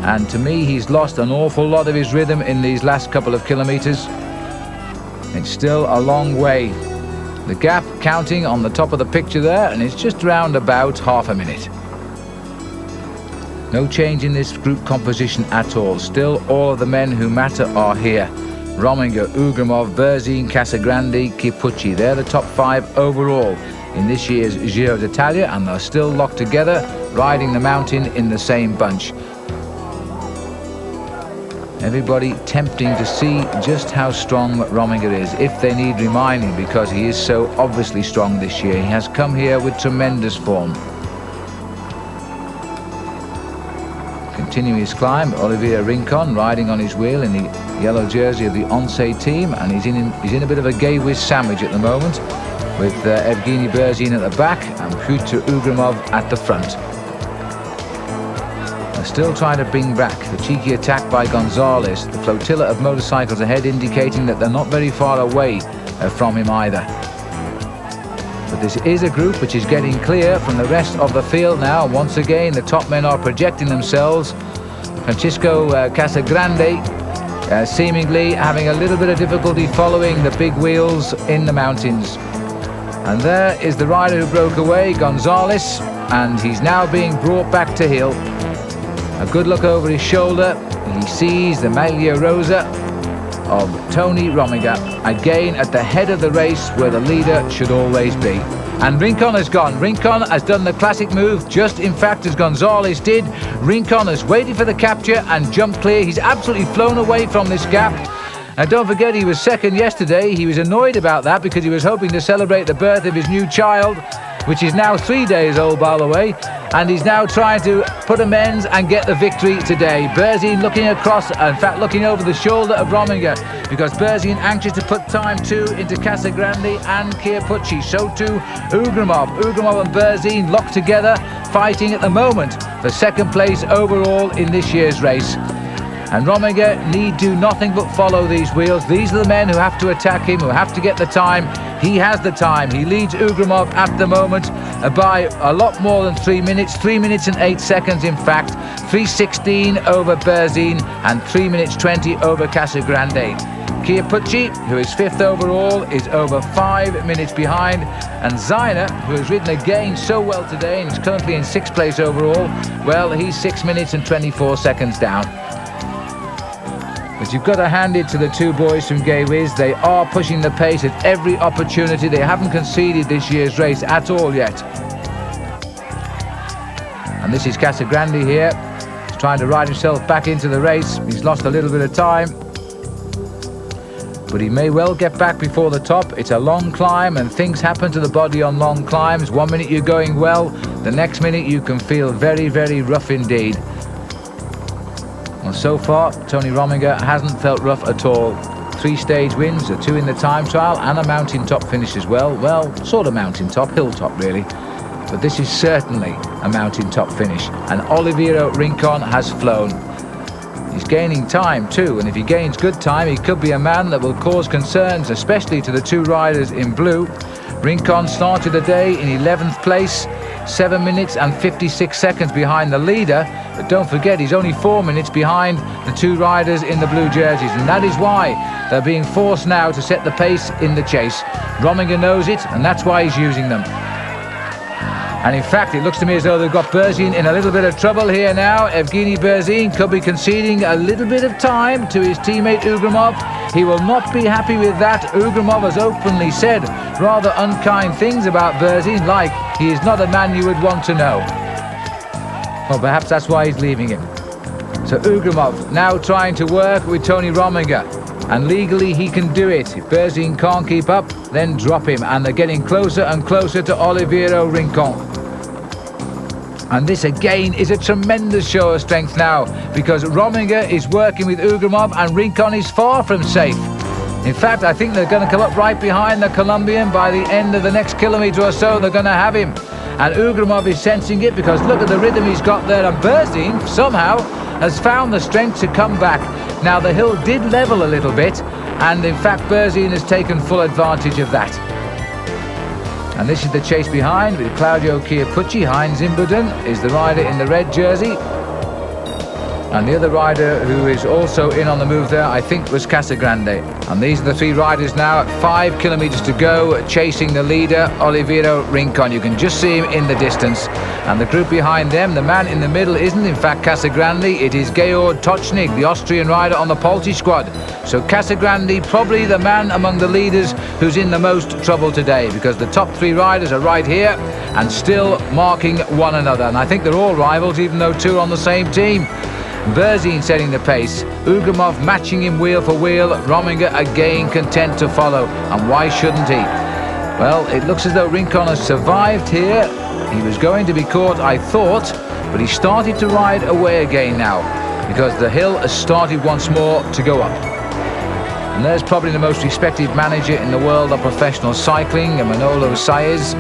And to me, he's lost an awful lot of his rhythm in these last couple of kilometers. It's still a long way. The gap counting on the top of the picture there, and it's just around about half a minute. No change in this group composition at all. Still, all of the men who matter are here. Rominger, Ugrimov, Berzin, Casagrande, Chiappucci. They're the top 5 overall in this year's Giro d'Italia, and they're still locked together, riding the mountain in the same bunch. Everybody tempting to see just how strong Rominger is, if they need reminding, because he is so obviously strong this year. He has come here with tremendous form. Continuing his climb, Olivier Rincon riding on his wheel in the yellow jersey of the Once team, and he's in a bit of a gay whiz sandwich at the moment, with Evgeny Berzin at the back and Pyotr Ugrimov at the front. Still trying to bring back the cheeky attack by Gonzalez. The flotilla of motorcycles ahead indicating that they're not very far away from him either. But this is a group which is getting clear from the rest of the field now. Once again, the top men are projecting themselves. Francisco Casagrande seemingly having a little bit of difficulty following the big wheels in the mountains. And there is the rider who broke away, Gonzalez, and he's now being brought back to heel. A good look over his shoulder, he sees the Maglia Rosa of Tony Rominger, again at the head of the race where the leader should always be. And Rincon has gone. Rincon has done the classic move, just in fact as Gonzalez did. Rincon has waited for the capture and jumped clear. He's absolutely flown away from this gap. And don't forget, he was second yesterday. He was annoyed about that because he was hoping to celebrate the birth of his new child, which is now 3 days old, by the way, and he's now trying to put amends and get the victory today. Berzin looking across, in fact looking over the shoulder of Rominger, because Berzin anxious to put time 2 into Casagrande and Chiappucci. So too Ugrimov. Ugrimov and Berzin locked together, fighting at the moment for second place overall in this year's race. And Rominger need do nothing but follow these wheels. These are the men who have to attack him, who have to get the time. He has the time. He leads Ugrimov at the moment by a lot more than 3 minutes. 3 minutes and 8 seconds, in fact. 3:16 over Berzin and 3 minutes 20 over Casagrande. Chiappucci, who is 5th overall, is over 5 minutes behind. And Zaina, who has ridden again so well today and is currently in 6th place overall, well, he's 6 minutes and 24 seconds down. But you've got to hand it to the two boys from Gay Wiz. They are pushing the pace at every opportunity. They haven't conceded this year's race at all yet. And this is Casagrande here. He's trying to ride himself back into the race. He's lost a little bit of time, but he may well get back before the top. It's a long climb, and things happen to the body on long climbs. 1 minute you're going well, the next minute you can feel very, very rough indeed. Well, so far, Tony Rominger hasn't felt rough at all. 3 stage wins, 2 in the time trial, and a mountaintop finish as well. Well, sort of mountaintop, hilltop really. But this is certainly a mountaintop finish. And Olivier Rincon has flown. He's gaining time too, and if he gains good time, he could be a man that will cause concerns, especially to the two riders in blue. Rincon started the day in 11th place, 7 minutes and 56 seconds behind the leader, but don't forget he's only 4 minutes behind the two riders in the blue jerseys, and that is why they're being forced now to set the pace in the chase. Rominger knows it, and that's why he's using them. And in fact, it looks to me as though they've got Berzin in a little bit of trouble here now. Evgeny Berzin could be conceding a little bit of time to his teammate Ugrimov. He will not be happy with that. Ugrimov has openly said rather unkind things about Berzin, like he is not a man you would want to know. Well, perhaps that's why he's leaving him. So Ugrimov now trying to work with Tony Rominger. And legally he can do it. If Berzin can't keep up, then drop him. And they're getting closer and closer to Oliveira Rincon. And this again is a tremendous show of strength now, because Rominger is working with Ugrimov and Rincon is far from safe. In fact, I think they're going to come up right behind the Colombian. By the end of the next kilometre or so, they're going to have him. And Ugrimov is sensing it, because look at the rhythm he's got there. And Berzin somehow has found the strength to come back. Now the hill did level a little bit, and in fact Berzin has taken full advantage of that. And this is the chase behind with Claudio Chiappucci. Heinz Imbuden is the rider in the red jersey. And the other rider who is also in on the move there, I think, was Casagrande. And these are the three riders now at 5 kilometres to go, chasing the leader, Oliveira Rincon. You can just see him in the distance. And the group behind them, the man in the middle isn't in fact Casagrande, it is Georg Tochnig, the Austrian rider on the Polti squad. So Casagrande, probably the man among the leaders who's in the most trouble today, because the top three riders are right here and still marking one another. And I think they're all rivals, even though two are on the same team. Berzin setting the pace, Ugrimov matching him wheel for wheel, Rominger again content to follow, and why shouldn't he? Well, it looks as though Rincon has survived here. He was going to be caught, I thought, but he started to ride away again now, because the hill has started once more to go up. And there's probably the most respected manager in the world of professional cycling, Manolo Saez,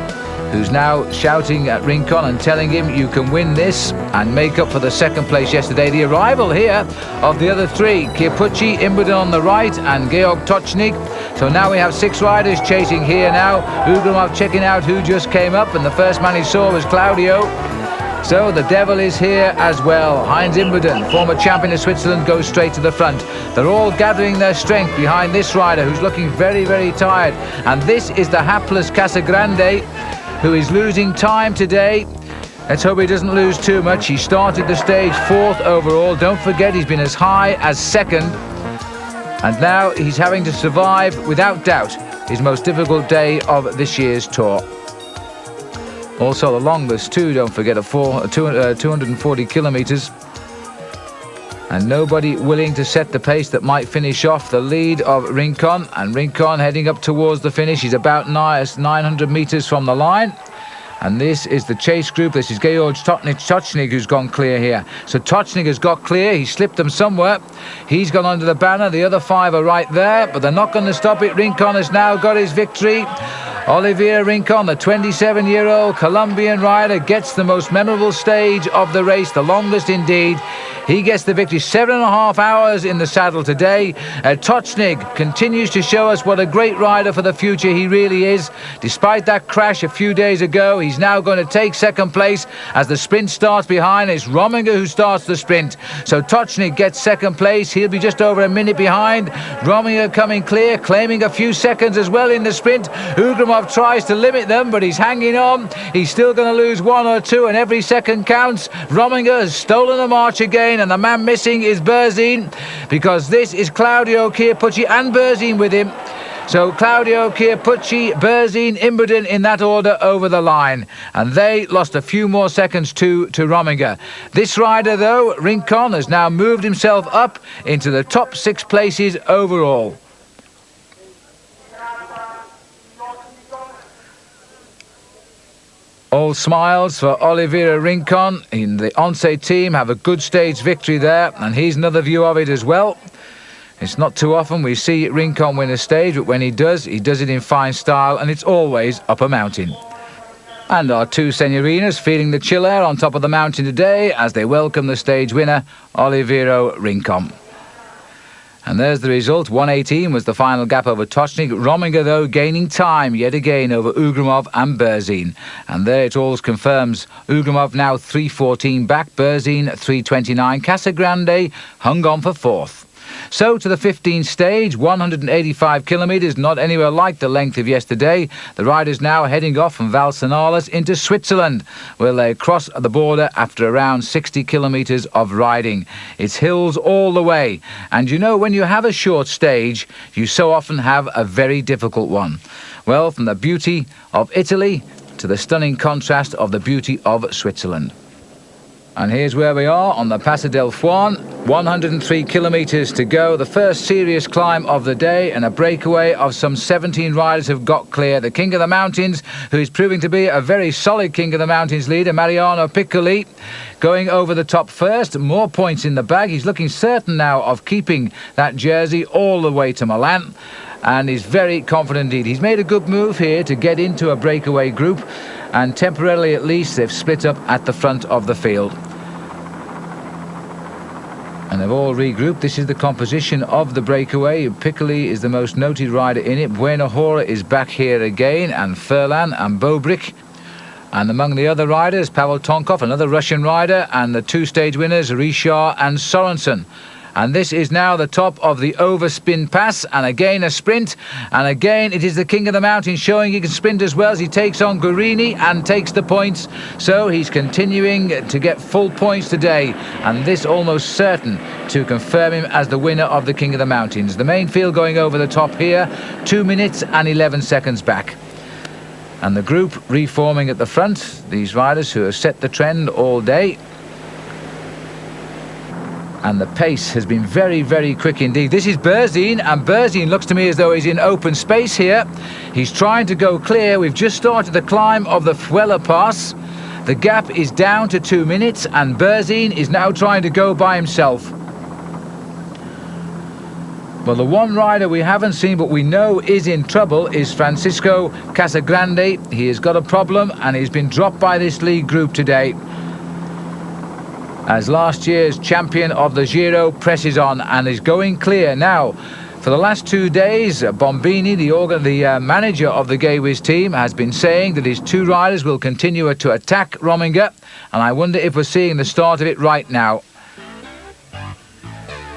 who's now shouting at Rincon and telling him you can win this and make up for the second place yesterday. The arrival here of the other three, Chiappucci, Imbuden on the right and Georg Tochnig. So now we have 6 riders chasing here now. Ugrimov checking out who just came up, and the first man he saw was Claudio. So the devil is here as well. Heinz Imbuden, former champion of Switzerland, goes straight to the front. They're all gathering their strength behind this rider who's looking very, very tired. And this is the hapless Casagrande, who is losing time today. Let's hope he doesn't lose too much. He started the stage 4th overall. Don't forget he's been as high as 2nd. And now he's having to survive, without doubt, his most difficult day of this year's tour. Also the longest too, don't forget, 240 kilometres. And nobody willing to set the pace that might finish off the lead of Rincon. And Rincon heading up towards the finish. He's about 900 metres from the line. And this is the chase group. This is Georg Tochnig who's gone clear here. So Tochnig has got clear. He slipped them somewhere. He's gone under the banner. The other 5 are right there, but they're not going to stop it. Rincon has now got his victory. Oliveira Rincon, the 27-year-old Colombian rider, gets the most memorable stage of the race, the longest indeed. He gets the victory, 7.5 hours in the saddle today. Tochnig continues to show us what a great rider for the future he really is. Despite that crash a few days ago, he's now going to take 2nd place as the sprint starts behind. It's Rominger who starts the sprint. So Tochnig gets 2nd place. He'll be just over a minute behind. Rominger coming clear, claiming a few seconds as well in the sprint. Ugrimov tries to limit them, but he's hanging on. He's still going to lose 1 or 2, and every second counts. Rominger has stolen the march again, and the man missing is Berzin, because this is Claudio Chiappucci and Berzin with him. So Claudio Chiappucci, Berzin, Imbuden in that order over the line. And they lost a few more seconds to Rominger. This rider, though, Rincon, has now moved himself up into the top 6 places overall. All smiles for Oliveira Rincon. In the Once team have a good stage victory there, and here's another view of it as well. It's not too often we see Rincon win a stage, but when he does it in fine style, and it's always up a mountain. And our two senorinas feeling the chill air on top of the mountain today as they welcome the stage winner, Oliveiro Rincon. And there's the result. 1:18 was the final gap over Tocznik. Rominger, though, gaining time yet again over Ugrimov and Berzin. And there it all confirms. Ugrimov now 3:14 back, Berzin 3:29. Casagrande hung on for fourth. So to the 15th stage, 185 kilometres, not anywhere like the length of yesterday. The riders now heading off from Valsenalas into Switzerland, where they cross the border after around 60 kilometres of riding. It's hills all the way. And you know, when you have a short stage, you so often have a very difficult one. Well, from the beauty of Italy to the stunning contrast of the beauty of Switzerland. And here's where we are on the Passo del Fuan. 103 kilometres to go. The first serious climb of the day, and a breakaway of some 17 riders have got clear. The King of the Mountains, who is proving to be a very solid King of the Mountains leader, Mariano Piccoli, going over the top first. More points in the bag. He's looking certain now of keeping that jersey all the way to Milan. And he's very confident indeed. He's made a good move here to get into a breakaway group, and temporarily at least they've split up at the front of the field. And they've all regrouped. This is the composition of the breakaway. Piccoli is the most noted rider in it. Buenahora is back here again, and Furlan and Bobrick. And among the other riders, Pavel Tonkov, another Russian rider, and the two stage winners, Richard and Sorensen. And this is now the top of the Overspin Pass, and again a sprint, and again it is the King of the Mountains showing he can sprint as well as he takes on Guarini and takes the points. So he's continuing to get full points today, and this almost certain to confirm him as the winner of the King of the Mountains. The main field going over the top here, 2 minutes and 11 seconds back. And the group reforming at the front, these riders who have set the trend all day. And the pace has been very, very quick indeed. This is Berzin, and Berzin looks to me as though he's in open space here. He's trying to go clear. We've just started the climb of the Fuela Pass. The gap is down to 2 minutes, and Berzin is now trying to go by himself. Well, the one rider we haven't seen but we know is in trouble is Francisco Casagrande. He has got a problem, and he's been dropped by this league group today, as last year's champion of the Giro presses on and is going clear now. For the last 2 days, Bombini, the manager of the Gaywiz team, has been saying that his two riders will continue to attack Rominger, and I wonder if we're seeing the start of it right now.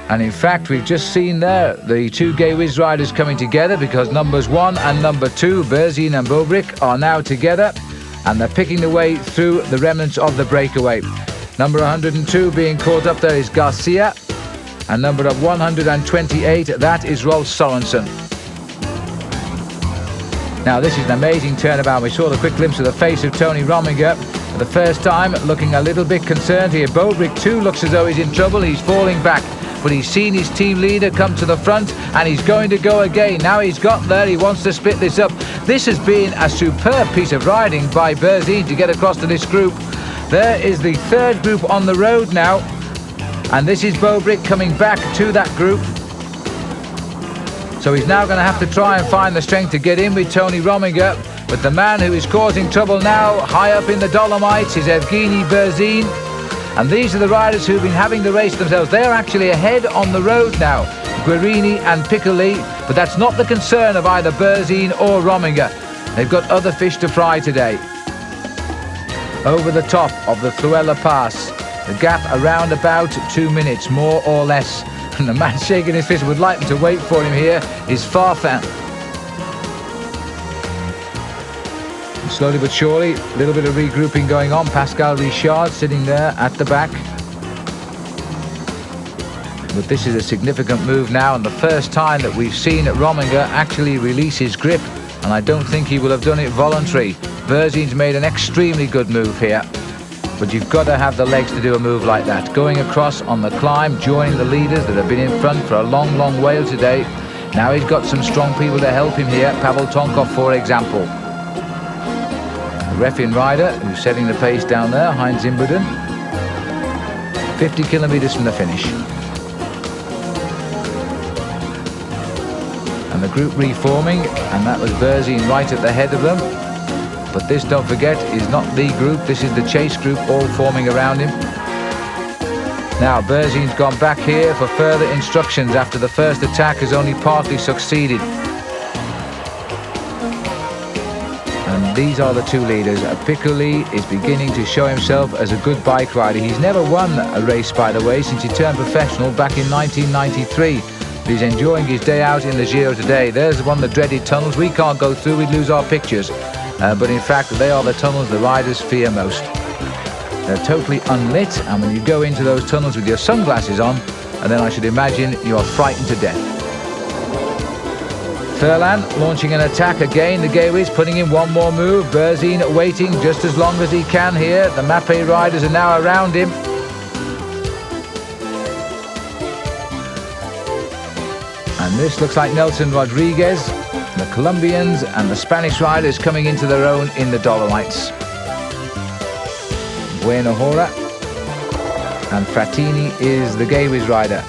And in fact, we've just seen there the two Gaywiz riders coming together, because numbers 1 and number 2, Berzin and Bobrick, are now together, and they're picking the way through the remnants of the breakaway. Number 102 being caught up there is Garcia, and number 128, that is Rolf Sorensen. Now this is an amazing turnabout. We saw the quick glimpse of the face of Tony Rominger for the first time, looking a little bit concerned here. Bobrick too looks as though he's in trouble. He's falling back, but he's seen his team leader come to the front, and he's going to go again. Now he's got there, he wants to split this up. This has been a superb piece of riding by Berzin to get across to this group. There is the third group on the road now, and this is Bobrick coming back to that group. So he's now going to have to try and find the strength to get in with Tony Rominger. But the man who is causing trouble now, high up in the Dolomites, is Evgeny Berzin. And these are the riders who've been having the race themselves. They're actually ahead on the road now, Guarini and Piccoli. But that's not the concern of either Berzin or Rominger. They've got other fish to fry today. Over the top of the Fuela Pass, the gap around about 2 minutes, more or less. And the man shaking his fist would like them to wait for him here is Farfan. Slowly but surely, a little bit of regrouping going on. Pascal Richard sitting there at the back. But this is a significant move now, and the first time that we've seen Rominger actually release his grip, and I don't think he will have done it voluntary. Berzin's made an extremely good move here, but you've got to have the legs to do a move like that. Going across on the climb, joining the leaders that have been in front for a long, long while today. Now he's got some strong people to help him here. Pavel Tonkov, for example. The Refin rider who's setting the pace down there, Heinz Imbuden. 50 kilometres from the finish. And the group reforming, and that was Berzin right at the head of them. but this, don't forget, is not the group. This is the chase group all forming around him. Now Berzin's gone back here for further instructions after the first attack has only partly succeeded. And these are the two leaders. Piccoli is beginning to show himself as a good bike rider. He's never won a race, by the way, since he turned professional back in 1993. He's enjoying his day out in the Giro today. There's one of the dreaded tunnels. We can't go through, we'd lose our pictures. But in fact, they are the tunnels the riders fear most. They're totally unlit, and when you go into those tunnels with your sunglasses on, and then I should imagine you are frightened to death. Furlan launching an attack again. The Gawies putting in one more move. Berzin waiting just as long as he can here. The Mapei riders are now around him. And this looks like Nelson Rodriguez, the Colombians and the Spanish riders coming into their own in the Dolomites. Buena Hora and Frattini is the Gawies rider.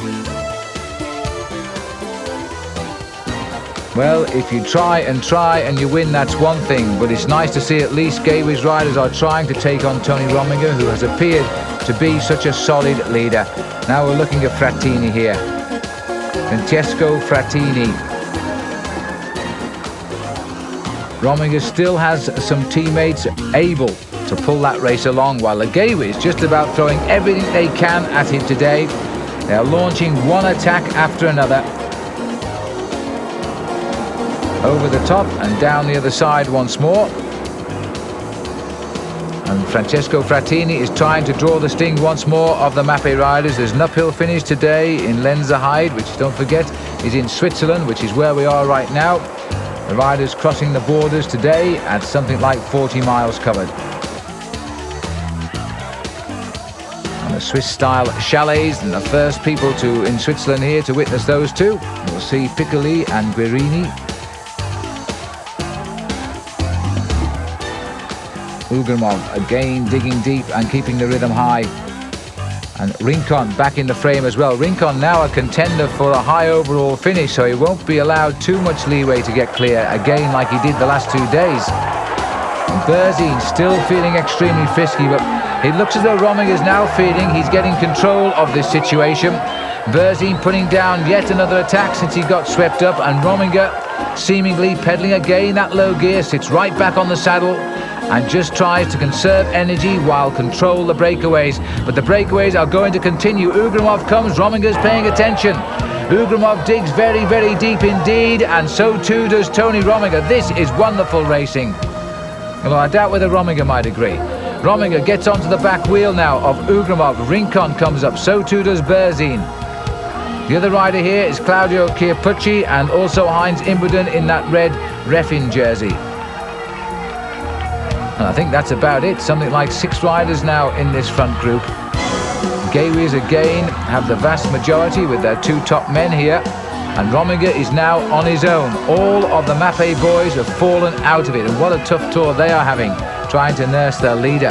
Well, if you try and you win, that's one thing, but it's nice to see at least Gawies riders are trying to take on Tony Rominger, who has appeared to be such a solid leader. Now we're looking at Frattini here. Francesco Frattini. Rominger still has some teammates able to pull that race along, while the Gawies just about throwing everything they can at him today. They are launching one attack after another. Over the top and down the other side once more. And Francesco Frattini is trying to draw the sting once more of the Mapei riders. There's an uphill finish today in Lenzerheide, which, don't forget, is in Switzerland, which is where we are right now. The riders crossing the borders today at something like 40 miles covered. And the Swiss-style chalets, and the first people in Switzerland here to witness those two. We'll see Piccoli and Guerini. Ugrimov again digging deep and keeping the rhythm high. And Rincon back in the frame as well. Rincon now a contender for a high overall finish, so he won't be allowed too much leeway to get clear, again like he did the last 2 days. And Berzin still feeling extremely frisky, but it looks as though Rominger is now feeling he's getting control of this situation. Berzin putting down yet another attack since he got swept up, and Rominger seemingly pedaling again that low gear, sits right back on the saddle and just tries to conserve energy while control the breakaways. But the breakaways are going to continue. Ugrimov comes, Rominger's paying attention. Ugrimov digs very, very deep indeed, and so too does Tony Rominger. This is wonderful racing. Although I doubt whether Rominger might agree. Rominger gets onto the back wheel now of Ugrimov. Rincon comes up, so too does Berzin. The other rider here is Claudio Chiappucci, and also Heinz Imbuden in that red Refin jersey. And I think that's about it. Something like 6 riders now in this front group. Gawies again have the vast majority with their 2 top men here. And Rominger is now on his own. All of the Mapei boys have fallen out of it. And what a tough tour they are having, trying to nurse their leader.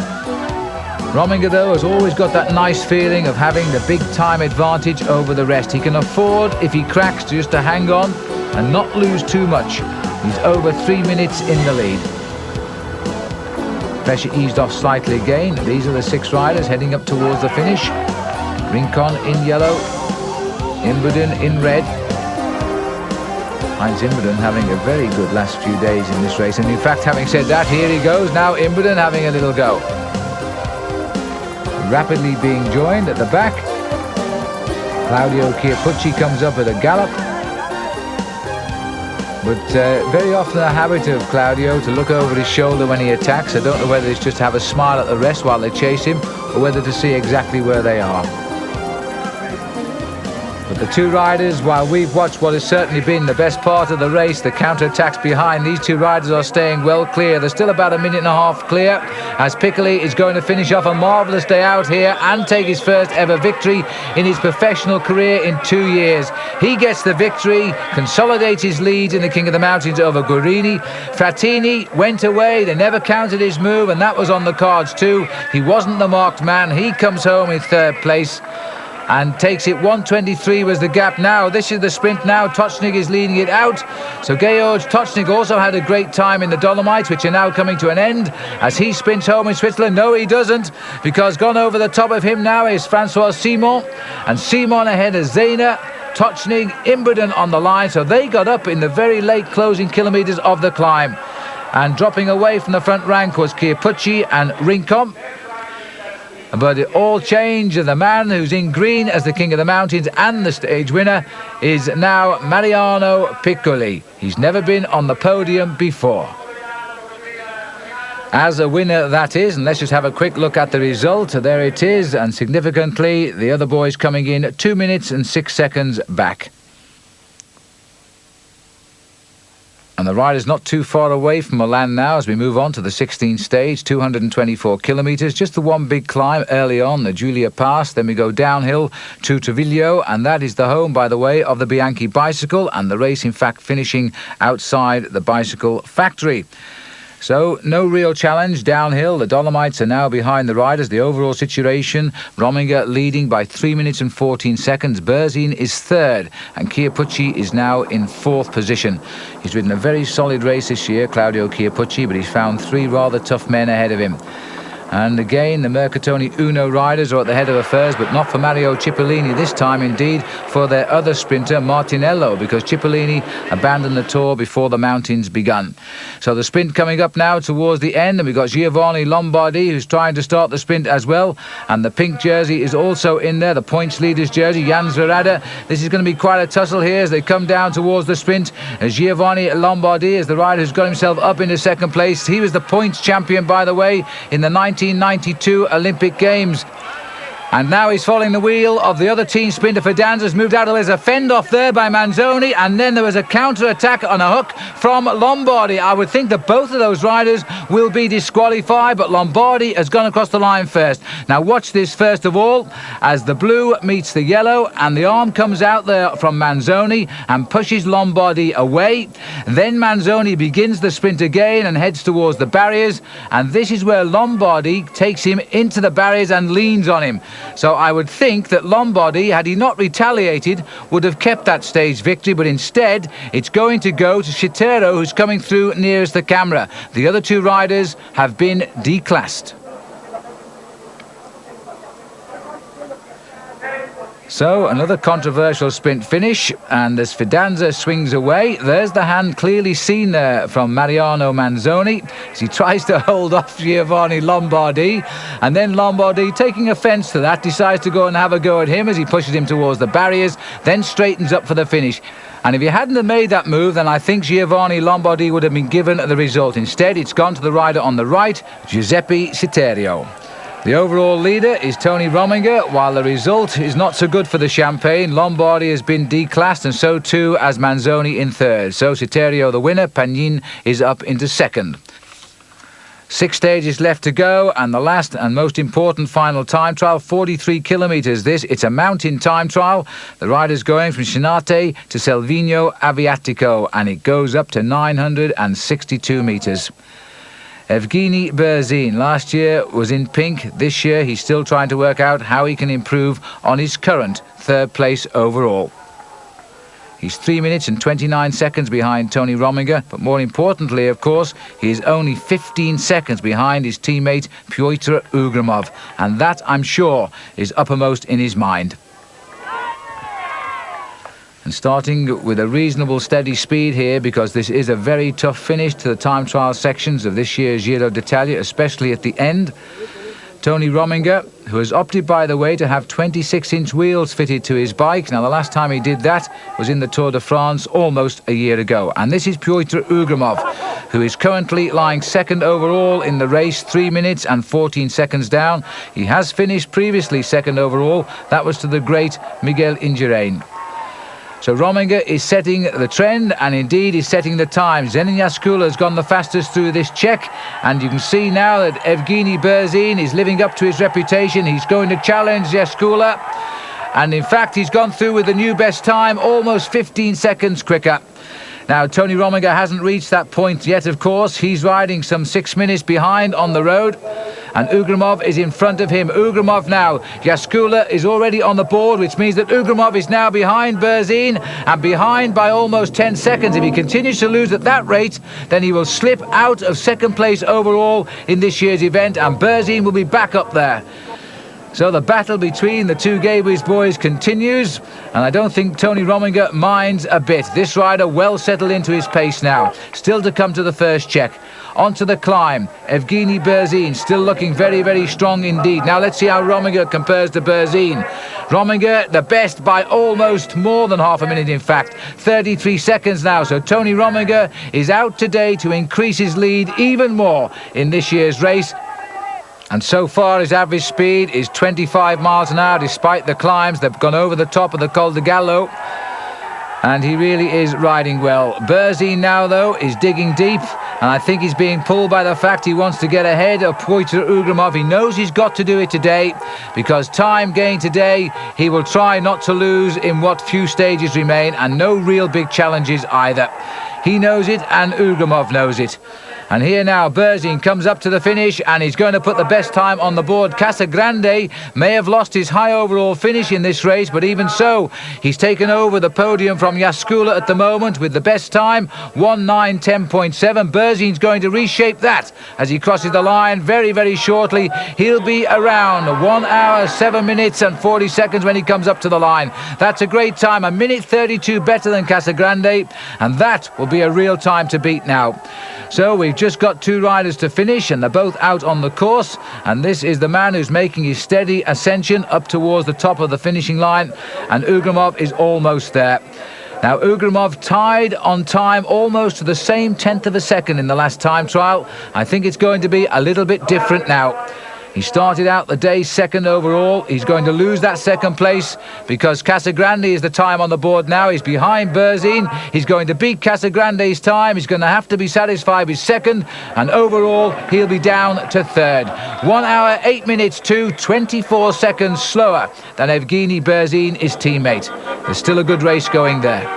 Rominger, though, has always got that nice feeling of having the big time advantage over the rest. He can afford, if he cracks, just to hang on and not lose too much. He's over 3 minutes in the lead. Pressure eased off slightly again. These are the 6 riders heading up towards the finish. Rincon in yellow, Imbuden in red. Heinz Imbuden having a very good last few days in this race. And in fact, having said that, here he goes now, Imbuden having a little go. Rapidly being joined at the back. Claudio Chiappucci comes up at a gallop. But very often a habit of Claudio to look over his shoulder when he attacks. I don't know whether it's just to have a smile at the rest while they chase him, or whether to see exactly where they are. But the 2 riders, while we've watched what has certainly been the best part of the race, the counter-attacks behind, these 2 riders are staying well clear. They're still about 1.5 minutes clear, as Piccoli is going to finish off a marvellous day out here and take his first ever victory in his professional career in 2 years. He gets the victory, consolidates his lead in the King of the Mountains over Guerini. Frattini went away, they never counted his move, and that was on the cards too. He wasn't the marked man. He comes home in 3rd place. and takes it. 1:23 was the gap. Now this is the sprint now. Tocznik is leading it out. So Georg Tocznik also had a great time in the Dolomites, which are now coming to an end as he sprints home in Switzerland. No, he doesn't, because gone over the top of him now is Francois Simon, and Simon ahead of Zena, Tocznik, Imbeden on the line. So they got up in the very late closing kilometres of the climb, and dropping away from the front rank was Chiappucci and Rincon. But it all changed, and the man who's in green as the King of the Mountains and the stage winner is now Mariano Piccoli. He's never been on the podium before. As a winner, that is, and let's just have a quick look at the result. There it is, and significantly, the other boys coming in 2 minutes and 6 seconds back. And the rider's not too far away from Milan now as we move on to the 16th stage, 224 kilometres. Just the one big climb early on, the Giulia Pass. Then we go downhill to Treviglio, and that is the home, by the way, of the Bianchi bicycle, and the race, in fact, finishing outside the bicycle factory. So, no real challenge downhill. The Dolomites are now behind the riders. The overall situation, Rominger leading by 3 minutes and 14 seconds. Berzin is third, and Chiappucci is now in fourth position. He's ridden a very solid race this year, Claudio Chiappucci, but he's found three rather tough men ahead of him. And again, the Mercatoni Uno riders are at the head of affairs, but not for Mario Cipollini this time, indeed for their other sprinter, Martinello, because Cipollini abandoned the Tour before the mountains begun. So the sprint coming up now towards the end, and we've got Giovanni Lombardi, who's trying to start the sprint as well, and the pink jersey is also in there, the points leaders jersey, Jan Zverada. This is going to be quite a tussle here as they come down towards the sprint. Giovanni Lombardi is the rider who's got himself up into second place. He was the points champion, by the way, in the 1992 Olympic Games. And now he's following the wheel of the other team sprinter. Fidanza's moved out. There's a fend off there by Manzoni, and then there was a counter-attack on a hook from Lombardi. I would think that both of those riders will be disqualified, but Lombardi has gone across the line first. Now watch this first of all, as the blue meets the yellow, and the arm comes out there from Manzoni and pushes Lombardi away. Then Manzoni begins the sprint again and heads towards the barriers, and this is where Lombardi takes him into the barriers and leans on him. So I would think that Lombardi, had he not retaliated, would have kept that stage victory, but instead it's going to go to Citero, who's coming through nearest the camera. The other two riders have been declassed. So, another controversial sprint finish, and as Fidanza swings away, there's the hand clearly seen there from Mariano Manzoni as he tries to hold off Giovanni Lombardi, and then Lombardi, taking offence to that, decides to go and have a go at him as he pushes him towards the barriers, then straightens up for the finish. And if he hadn't have made that move, then I think Giovanni Lombardi would have been given the result. Instead, it's gone to the rider on the right, Giuseppe Citerio. The overall leader is Tony Rominger, while the result is not so good for the Champagne. Lombardi has been declassed, and so too as Manzoni in third. So Citerio the winner, Pagnin is up into second. 6 stages left to go, and the last and most important final time trial, 43 kilometres this. It's a mountain time trial. The rider's going from Chinate to Selvigno Aviatico, and it goes up to 962 metres. Evgeny Berzin last year was in pink. This year he's still trying to work out how he can improve on his current third place overall. He's 3 minutes and 29 seconds behind Tony Rominger, but more importantly, of course, he is only 15 seconds behind his teammate Pyotr Ugrimov, and that, I'm sure, is uppermost in his mind. And starting with a reasonable steady speed here, because this is a very tough finish to the time trial sections of this year's Giro d'Italia, especially at the end. Tony Rominger, who has opted, by the way, to have 26-inch wheels fitted to his bike. Now, the last time he did that was in the Tour de France almost a year ago. And this is Pyotr Ugrimov, who is currently lying second overall in the race, 3 minutes and 14 seconds down. He has finished previously second overall. That was to the great Miguel Indurain. So Rominger is setting the trend, and indeed is setting the time. Zenin Jaskula has gone the fastest through this check, and you can see now that Evgeny Berzin is living up to his reputation. He's going to challenge Jaskula, and in fact he's gone through with the new best time, almost 15 seconds quicker. Now, Tony Rominger hasn't reached that point yet, of course. He's riding some 6 minutes behind on the road. and Ugrimov is in front of him. Ugrimov now, Jaskula is already on the board, which means that Ugrimov is now behind Berzin, and behind by almost 10 seconds. If he continues to lose at that rate, then he will slip out of second place overall in this year's event, and Berzin will be back up there. So the battle between the two Gabriel's boys continues, and I don't think Tony Rominger minds a bit. This rider well settled into his pace now. Still to come to the first check. Onto the climb, Evgeny Berzin still looking very, very strong indeed. Now let's see how Rominger compares to Berzin. Rominger the best by almost more than half a minute, in fact. 33 seconds now, so Tony Rominger is out today to increase his lead even more in this year's race. And so far his average speed is 25 miles an hour despite the climbs. They've gone over the top of the Col de Gallo. And he really is riding well. Berzin now, though, is digging deep. And I think he's being pulled by the fact he wants to get ahead of Pyotr Ugrimov. He knows he's got to do it today, because time gained today, he will try not to lose in what few stages remain, and no real big challenges either. He knows it, and Ugrimov knows it. And here now, Berzin comes up to the finish, and he's going to put the best time on the board. Casagrande may have lost his high overall finish in this race, but even so, he's taken over the podium from Jaskula at the moment with the best time, 1:9:10.7. Berzin's going to reshape that as he crosses the line very, very shortly. He'll be around 1 hour, 7 minutes and 40 seconds when he comes up to the line. That's a great time, 1:32 better than Casagrande, and that will be a real time to beat now. So we've just got two riders to finish, and they're both out on the course, and this is the man who's making his steady ascension up towards the top of the finishing line, and Ugrimov is almost there. Now Ugrimov tied on time almost to the same 1/10 of a second in the last time trial. I think it's going to be a little bit different now. He started out the day second overall. He's going to lose that second place because Casagrande is the time on the board now. He's behind Berzin. He's going to beat Casagrande's time. He's going to have to be satisfied with second, and overall he'll be down to third. 1 hour, 8 minutes to 24 seconds slower than Evgeny Berzin, his teammate. There's still a good race going there.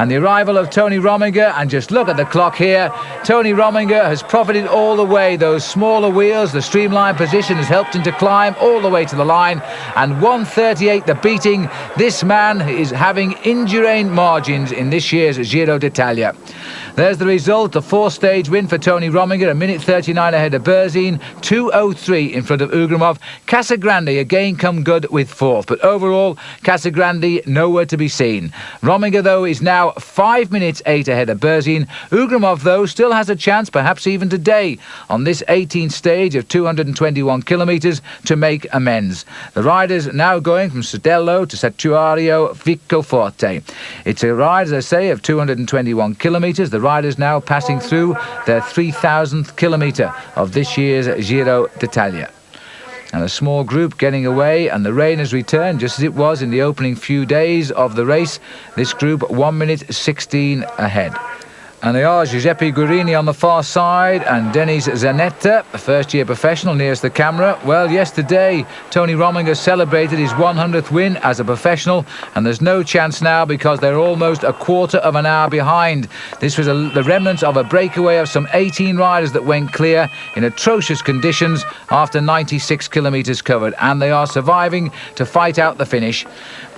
And the arrival of Tony Rominger, and just look at the clock here. Tony Rominger has profited all the way. Those smaller wheels, the streamlined position has helped him to climb all the way to the line. And 1:38 the beating. This man is having indurain margins in this year's Giro d'Italia. There's the result, a 4-stage win for Tony Rominger, 1:39 ahead of Berzin, 2:03 in front of Ugrimov. Casagrande again come good with fourth, but overall, Casagrande nowhere to be seen. Rominger, though, is now 5 minutes 8 ahead of Berzin. Ugrimov, though, still has a chance, perhaps even today, on this 18th stage of 221 kilometres to make amends. The riders now going from Sudello to Satuario Vicoforte. It's a ride, as I say, of 221 kilometres. The riders now passing through their 3,000th kilometre of this year's Giro d'Italia. And a small group getting away, and the rain has returned just as it was in the opening few days of the race. This group 1:16 ahead. And they are Giuseppe Guerini on the far side and Denis Zanetta, a first-year professional, nearest the camera. Well, yesterday, Tony Rominger celebrated his 100th win as a professional, and there's no chance now because they're almost a quarter of an hour behind. This was the remnants of a breakaway of some 18 riders that went clear in atrocious conditions after 96 kilometres covered, and they are surviving to fight out the finish.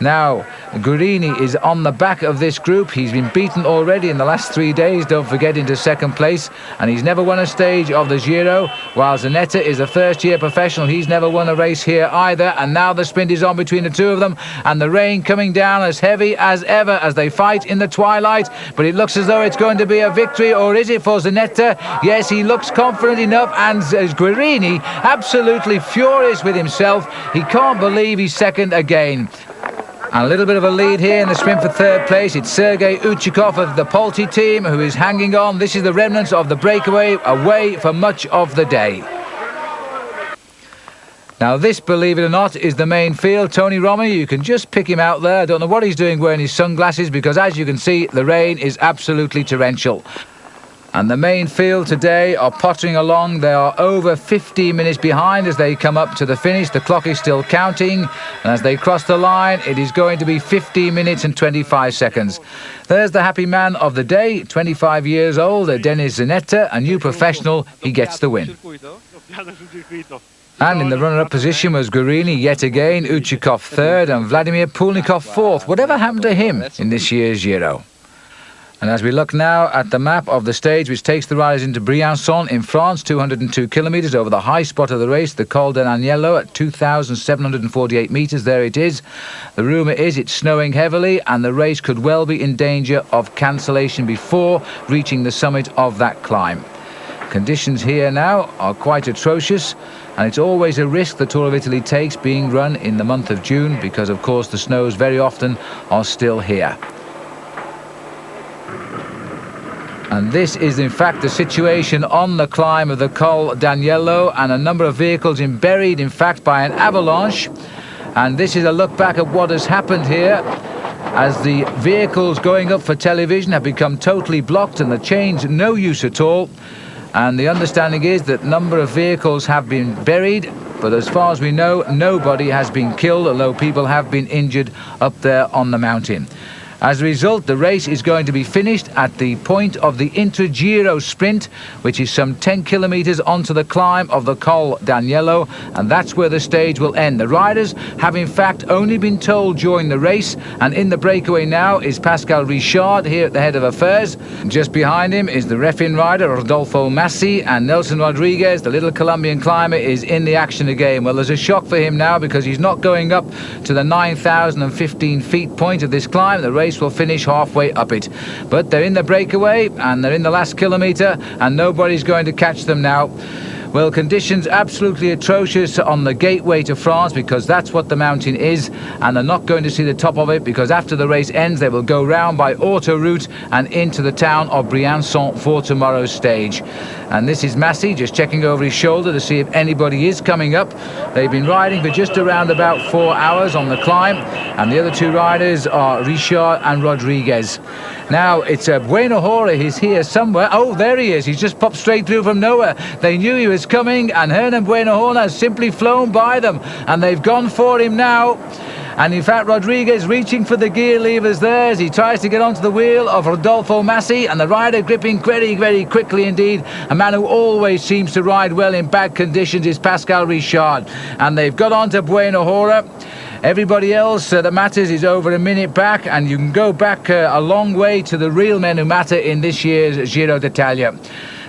Now, Guerini is on the back of this group. He's been beaten already in the last 3 days, don't forget, into second place, and he's never won a stage of the Giro, while Zanetta is a first-year professional. He's never won a race here either, and now the sprint is on between the two of them, and the rain coming down as heavy as ever as they fight in the twilight, but it looks as though it's going to be a victory, or is it for Zanetta? Yes, he looks confident enough, and Guerini absolutely furious with himself. He can't believe he's second again. And a little bit of a lead here in the sprint for third place. It's Sergei Uchikov of the Polti team who is hanging on. This is the remnants of the breakaway away for much of the day. Now this, believe it or not, is the main field. Tony Rominger, you can just pick him out there. I don't know what he's doing wearing his sunglasses, because as you can see, the rain is absolutely torrential. And the main field today are pottering along. They are over 15 minutes behind as they come up to the finish. The clock is still counting, and as they cross the line, it is going to be 15 minutes and 25 seconds. There's the happy man of the day, 25 years old, Denis Zanetta, a new professional. He gets the win. And in the runner-up position was Guarini yet again, Uchikov third and Vladimir Pulnikov fourth. Whatever happened to him in this year's Giro? And as we look now at the map of the stage which takes the riders into Briançon in France, 202 kilometres over the high spot of the race, the Col d'Agnello at 2,748 metres, there it is. The rumour is it's snowing heavily and the race could well be in danger of cancellation before reaching the summit of that climb. Conditions here now are quite atrocious, and it's always a risk the Tour of Italy takes being run in the month of June because of course the snows very often are still here. And this is in fact the situation on the climb of the Col d'Agnello, and a number of vehicles buried in fact by an avalanche. And this is a look back at what has happened here as the vehicles going up for television have become totally blocked and the chains no use at all. And the understanding is that a number of vehicles have been buried, but as far as we know, nobody has been killed, although people have been injured up there on the mountain. As a result, the race is going to be finished at the point of the Inter-Giro sprint, which is some 10 kilometres onto the climb of the Col d'Agnello, and that's where the stage will end. The riders have in fact only been told during the race, and in the breakaway now is Pascal Richard here at the head of affairs. Just behind him is the Refin rider Rodolfo Massi, and Nelson Rodriguez, the little Colombian climber, is in the action again. Well, there's a shock for him now because he's not going up to the 9,015 feet point of this climb. The race will finish halfway up it, but they're in the breakaway and they're in the last kilometre and nobody's going to catch them now. Well, conditions absolutely atrocious on the gateway to France because that's what the mountain is, and they're not going to see the top of it because after the race ends they will go round by autoroute and into the town of Briançon for tomorrow's stage. And this is Massey just checking over his shoulder to see if anybody is coming up. They've been riding for just around about 4 hours on the climb, and the other two riders are Richard and Rodriguez. Now it's Bueno Hora, he's here somewhere. Oh, there he is, he's just popped straight through from nowhere. They knew he was coming, and Hernan Bueno Hora has simply flown by them, and they've gone for him now. And in fact, Rodriguez reaching for the gear levers there as he tries to get onto the wheel of Rodolfo Massi, and the rider gripping very, very quickly indeed. A man who always seems to ride well in bad conditions is Pascal Richard. And they've got onto Bueno Hora. Everybody else that matters is over a minute back, and you can go back a long way to the real men who matter in this year's Giro d'Italia.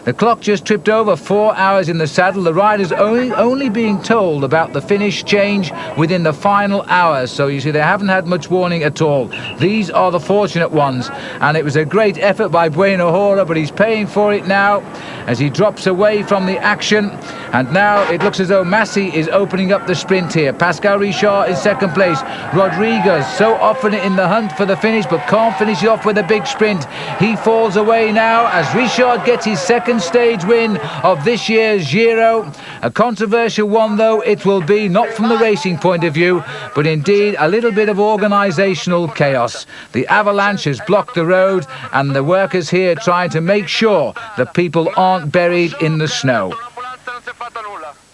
The clock just tripped over 4 hours in the saddle. The riders only being told about the finish change within the final hour. So you see, they haven't had much warning at all. These are the fortunate ones. And it was a great effort by Bueno Hora, but he's paying for it now as he drops away from the action. And now it looks as though Massi is opening up the sprint here. Pascal Richard in second place. Rodriguez so often in the hunt for the finish, but can't finish it off with a big sprint. He falls away now as Richard gets his second stage win of this year's Giro. A controversial one though it will be, not from the racing point of view, but indeed a little bit of organisational chaos. The avalanche has blocked the road, and the workers here trying to make sure that people aren't buried in the snow.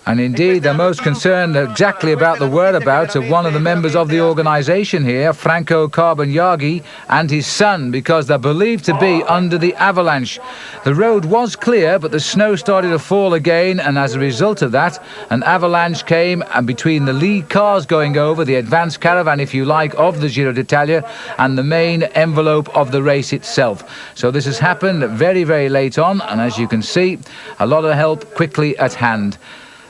And indeed, they're most concerned exactly about the whereabouts of one of the members of the organisation here, Franco Carbagnaghi, and his son, because they're believed to be under the avalanche. The road was clear, but the snow started to fall again, and as a result of that, an avalanche came, and between the lead cars going over, the advanced caravan, if you like, of the Giro d'Italia, and the main envelope of the race itself. So this has happened very, very late on, and as you can see, a lot of help quickly at hand.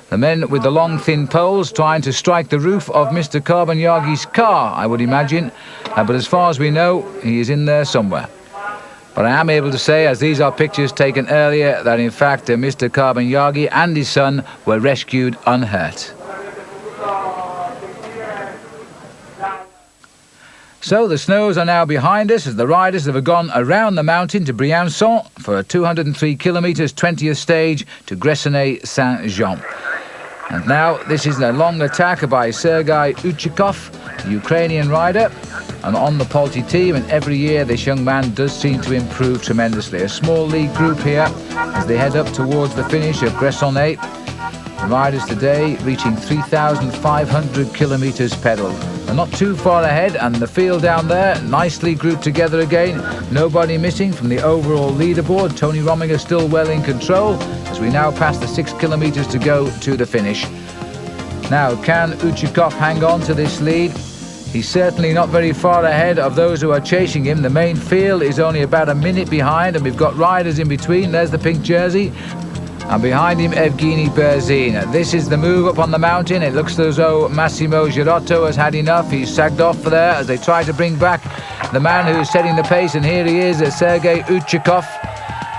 The men with the long, thin poles trying to strike the roof of Mr. Carbagnaghi's car, I would imagine. But as far as we know, he is in there somewhere. But I am able to say, as these are pictures taken earlier, that in fact Mr. Carbagnaghi and his son were rescued unhurt. So the snows are now behind us as the riders have gone around the mountain to Briançon for a 203 kilometres 20th stage to Gressenay-Saint-Jean. And now this is a long attack by Sergei Uchikov, the Ukrainian rider, and on the Polti team, and every year this young man does seem to improve tremendously. A small lead group here as they head up towards the finish of Gressenay. The riders today reaching 3,500 kilometres pedalled. They're not too far ahead, and the field down there nicely grouped together again. Nobody missing from the overall leaderboard. Tony Rominger still well in control as we now pass the 6 kilometres to go to the finish. Now, can Uchikov hang on to this lead? He's certainly not very far ahead of those who are chasing him. The main field is only about a minute behind, and we've got riders in between. There's the pink jersey. And behind him, Evgeny Berzin. This is the move up on the mountain. It looks as though Massimo Girotto has had enough. He's sagged off for there as they try to bring back the man who's setting the pace. And here he is, Sergei Uchikov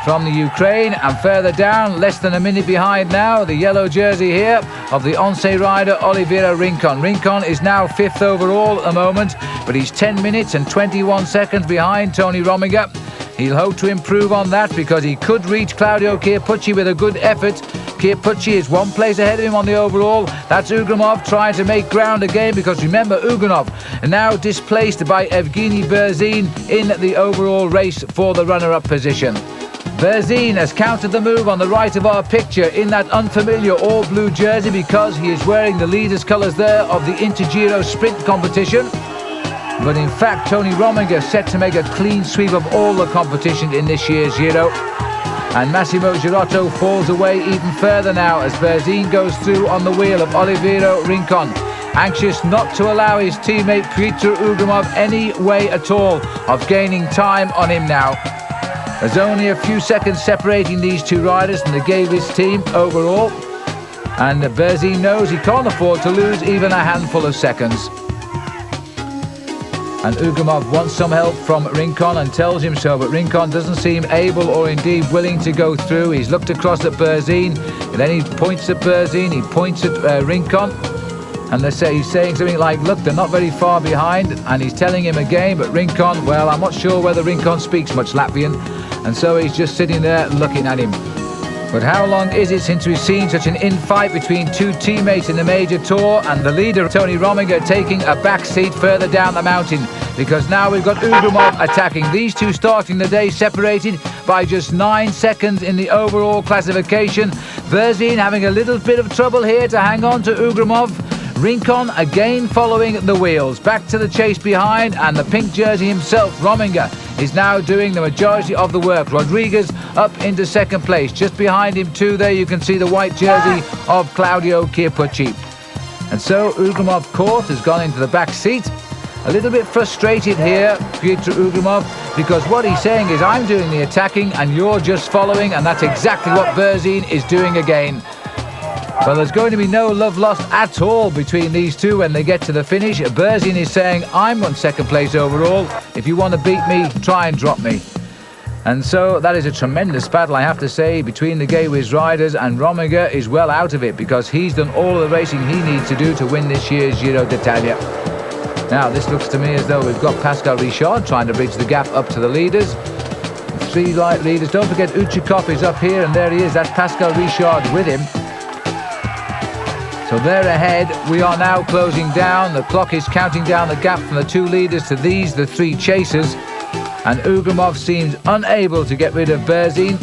from the Ukraine. And further down, less than a minute behind now, the yellow jersey here of the Once rider, Oliveira Rincon. Rincon is now 5th overall at the moment, but he's 10 minutes and 21 seconds behind Tony Rominger. He'll hope to improve on that because he could reach Claudio Chiappucci with a good effort. Chiappucci is 1 place ahead of him on the overall. That's Ugramov trying to make ground again because remember, Ugramov now displaced by Evgeny Berzin in the overall race for the runner-up position. Berzin has countered the move on the right of our picture in that unfamiliar all-blue jersey because he is wearing the leader's colours there of the Inter-Giro sprint competition. But in fact, Tony Rominger set to make a clean sweep of all the competition in this year's Giro. And Massimo Girotto falls away even further now as Berzin goes through on the wheel of Oliveira Rincon, anxious not to allow his teammate Petr Ugramov any way at all of gaining time on him now. There's only a few seconds separating these two riders from the Gavis team overall. And Berzin knows he can't afford to lose even a handful of seconds. And Ugramov wants some help from Rincon and tells him so, but Rincon doesn't seem able or indeed willing to go through. He's looked across at Berzin, and then he points at Berzin, he points at Rincon, and he's saying something like, look, they're not very far behind, and he's telling him again, but Rincon, well, I'm not sure whether Rincon speaks much Latvian, and so he's just sitting there looking at him. But how long is it since we've seen such an infight between two teammates in the major tour, and the leader, Tony Rominger, taking a back seat further down the mountain? Because now we've got Ugramov attacking. These two starting the day separated by just 9 seconds in the overall classification. Berzin having a little bit of trouble here to hang on to Ugramov. Rincon again following the wheels. Back to the chase behind, and the pink jersey himself, Rominger, is now doing the majority of the work. Rodriguez up into 2nd place. Just behind him too there you can see the white jersey of Claudio Chiappucci. And so Ugramov caught, has gone into the back seat. A little bit frustrated here, Petr Ugramov, because what he's saying is, I'm doing the attacking and you're just following, and that's exactly what Berzin is doing again. Well, there's going to be no love lost at all between these two when they get to the finish. Berzin is saying, I'm on 2nd place overall. If you want to beat me, try and drop me. And so that is a tremendous battle, I have to say, between the Gavis riders, and Rominger is well out of it because he's done all of the racing he needs to do to win this year's Giro d'Italia. Now, this looks to me as though we've got Pascal Richard trying to bridge the gap up to the leaders. 3 light leaders. Don't forget Uchikov is up here, and there he is. That's Pascal Richard with him. So they're ahead. We are now closing down. The clock is counting down the gap from the 2 leaders to these, the 3 chasers. And Ugramov seems unable to get rid of Berzin.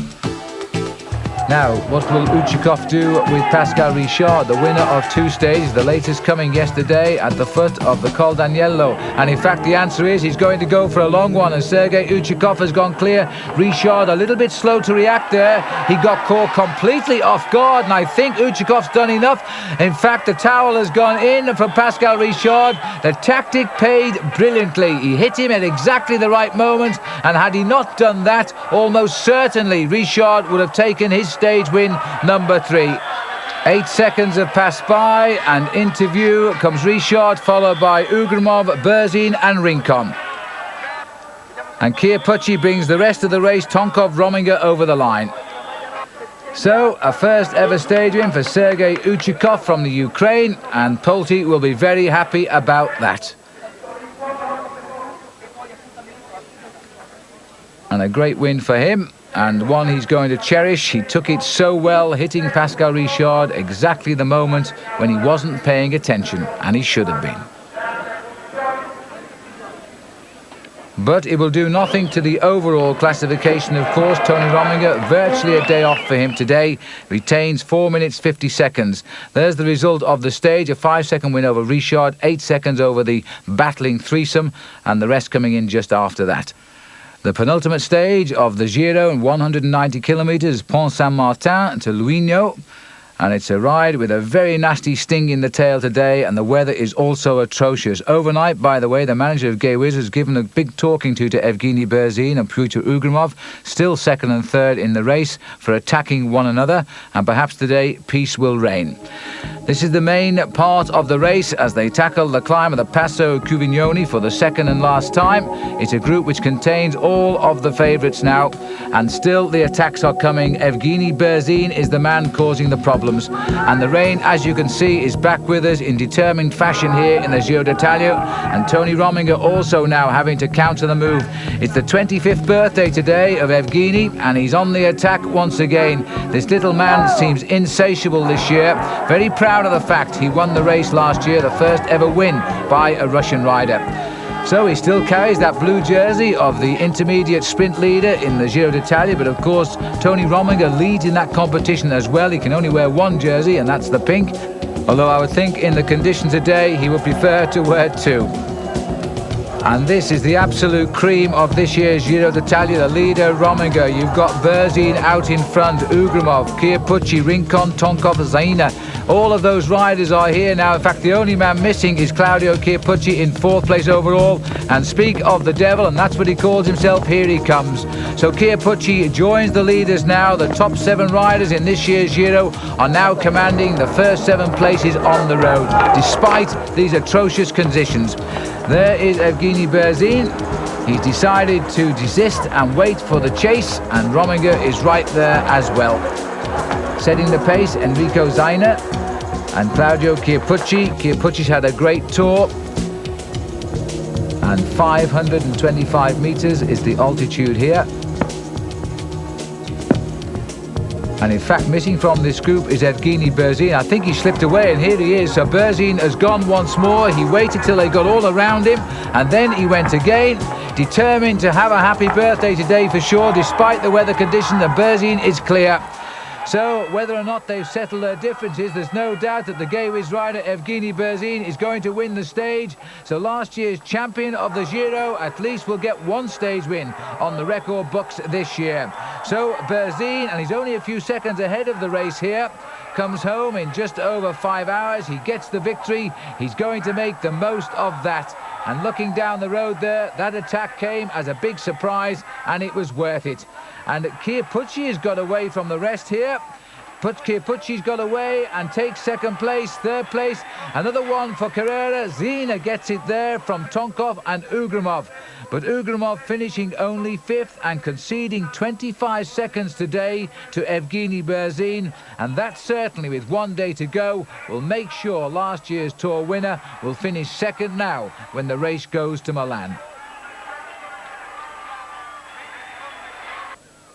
Now, what will Uchikov do with Pascal Richard, the winner of 2 stages, the latest coming yesterday at the foot of the Col d'Agnello? And in fact, the answer is he's going to go for a long one, and Sergei Uchikov has gone clear. Richard a little bit slow to react there. He got caught completely off guard, and I think Uchikov's done enough. In fact, the towel has gone in from Pascal Richard. The tactic paid brilliantly. He hit him at exactly the right moment, and had he not done that, almost certainly Richard would have taken his stage win number 3. 8 seconds have passed by, and into view comes Richard, followed by Ugramov, Berzin and Rincon. And Chiappucci brings the rest of the race, Tonkov, Rominger, over the line. So, a first ever stage win for Sergei Uchikov from the Ukraine, and Polti will be very happy about that. And a great win for him, and one he's going to cherish. He took it so well, hitting Pascal Richard exactly the moment when he wasn't paying attention, and he should have been. But it will do nothing to the overall classification, of course. Tony Rominger, virtually a day off for him today, retains 4 minutes 50 seconds. There's the result of the stage, a 5-second win over Richard, 8 seconds over the battling threesome, and the rest coming in just after that. The penultimate stage of the Giro, 190 kilometres, Pont Saint-Martin to Luigno. And it's a ride with a very nasty sting in the tail today, and the weather is also atrocious. Overnight, by the way, the manager of Gay Wiz has given a big talking to Evgeny Berzin and Pyotr Ugrimov, still second and third in the race, for attacking one another, and perhaps today peace will reign. This is the main part of the race as they tackle the climb of the Passo Cuvignoni for the second and last time. It's a group which contains all of the favourites now, and still the attacks are coming. Evgeny Berzin is the man causing the problems, and the rain, as you can see, is back with us in determined fashion here in the Giro d'Italia, and Tony Rominger also now having to counter the move. It's the 25th birthday today of Evgeny, and he's on the attack once again. This little man seems insatiable this year, very proud of the fact he won the race last year, the first ever win by a Russian rider. So he still carries that blue jersey of the intermediate sprint leader in the Giro d'Italia, but of course Tony Rominger leads in that competition as well. He can only wear one jersey, and that's the pink, although I would think in the conditions today he would prefer to wear two. And this is the absolute cream of this year's Giro d'Italia, the leader Rominger. You've got Berzin out in front, Ugrimov, Chiappucci, Rincon, Tonkov, Zaina. All of those riders are here now. In fact, the only man missing is Claudio Chiappucci in 4th place overall. And speak of the devil, and that's what he calls himself, here he comes. So Chiappucci joins the leaders now. The top 7 riders in this year's Giro are now commanding the first 7 places on the road, despite these atrocious conditions. There is Evgeny Berzin. He's decided to desist and wait for the chase, and Rominger is right there as well. Setting the pace, Enrico Zaina and Claudio Chiappucci. Chiappucci's had a great tour, and 525 metres is the altitude here. And in fact, missing from this group is Evgeny Berzin. I think he slipped away, and here he is. So Berzin has gone once more. He waited till they got all around him, and then he went again, determined to have a happy birthday today for sure, despite the weather conditions. And Berzin is clear. So whether or not they've settled their differences, there's no doubt that the Gay Wiz rider Evgeny Berzin is going to win the stage. So last year's champion of the Giro at least will get one stage win on the record books this year. So Berzin, and he's only a few seconds ahead of the race here, comes home in just over 5 hours. He gets the victory. He's going to make the most of that. And looking down the road there, that attack came as a big surprise, and it was worth it. And Chiappucci has got away from the rest here. Chiappucci's got away and takes 2nd place, 3rd place. Another one for Carrera. Zina gets it there from Tonkov and Ugrimov. But Ugrimov finishing only 5th and conceding 25 seconds today to Evgeny Berzin. And that certainly, with 1 day to go, will make sure last year's Tour winner will finish 2nd now when the race goes to Milan.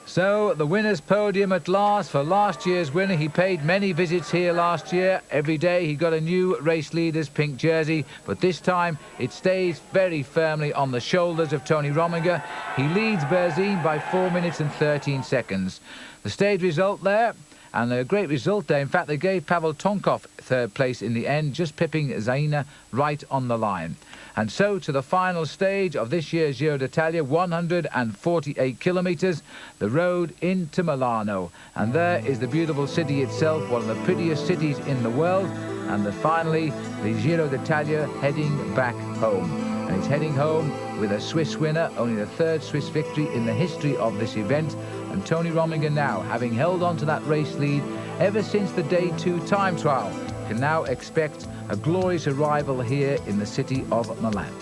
So the winner's podium at last for last year's winner. He paid many visits here last year. Every day he got a new race leader's pink jersey, but this time it stays very firmly on the shoulders of Tony Rominger. He leads Berzin by 4 minutes and 13 seconds. The stage result there, and a great result there. In fact, they gave Pavel Tonkov 3rd place in the end, just pipping Zaina right on the line. And so to the final stage of this year's Giro d'Italia, 148 kilometres, the road into Milano. And there is the beautiful city itself, one of the prettiest cities in the world. And finally, the Giro d'Italia heading back home. And he's heading home with a Swiss winner, only the 3rd Swiss victory in the history of this event. And Tony Rominger now, having held on to that race lead ever since the Day 2 time trial, can now expect a glorious arrival here in the city of Milan.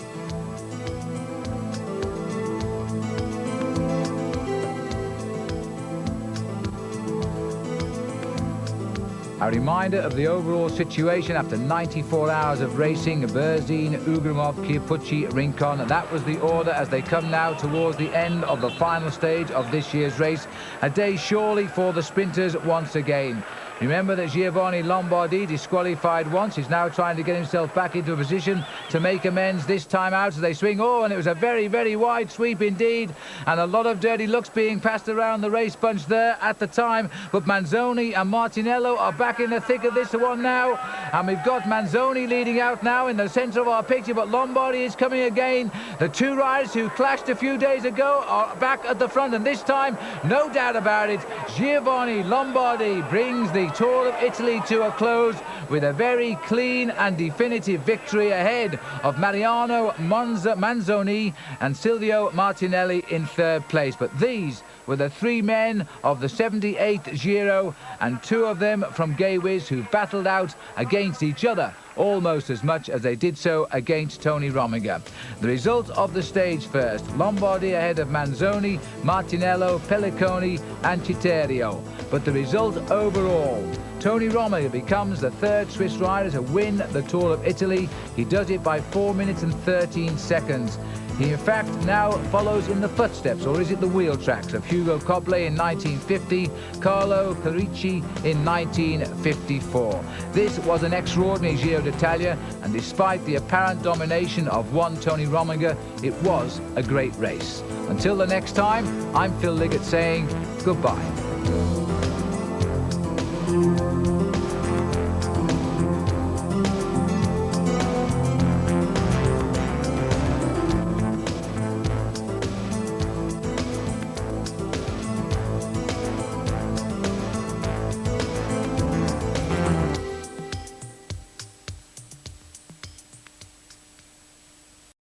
A reminder of the overall situation after 94 hours of racing: Berzin, Ugrimov, Chiappucci, Rincon. And that was the order as they come now towards the end of the final stage of this year's race. A day surely for the sprinters once again. Remember that Giovanni Lombardi, disqualified once, is now trying to get himself back into a position to make amends this time out as they swing. Oh, and it was a very, very wide sweep indeed, and a lot of dirty looks being passed around the race bunch there at the time. But Manzoni and Martinello are back in the thick of this one now, and we've got Manzoni leading out now in the centre of our picture, but Lombardi is coming again. The two riders who clashed a few days ago are back at the front, and this time, no doubt about it, Giovanni Lombardi brings the Tour of Italy to a close with a very clean and definitive victory ahead of Mariano Manzoni and Silvio Martinelli in third place. But these were the three men of the 78th Giro, and two of them from Gay Wiz who battled out against each other almost as much as they did so against Tony Rominger. The result of the stage first: Lombardi ahead of Manzoni, Martinello, Pelliconi and Citerio. But the result overall: Tony Rominger becomes the third Swiss rider to win the Tour of Italy. He does it by 4 minutes and 13 seconds. He in fact now follows in the footsteps, or is it the wheel tracks, of Hugo Coble in 1950, Carlo Carici in 1954. This was an extraordinary Giro d'Italia, and despite the apparent domination of one Tony Rominger, it was a great race. Until the next time, I'm Phil Liggett saying goodbye.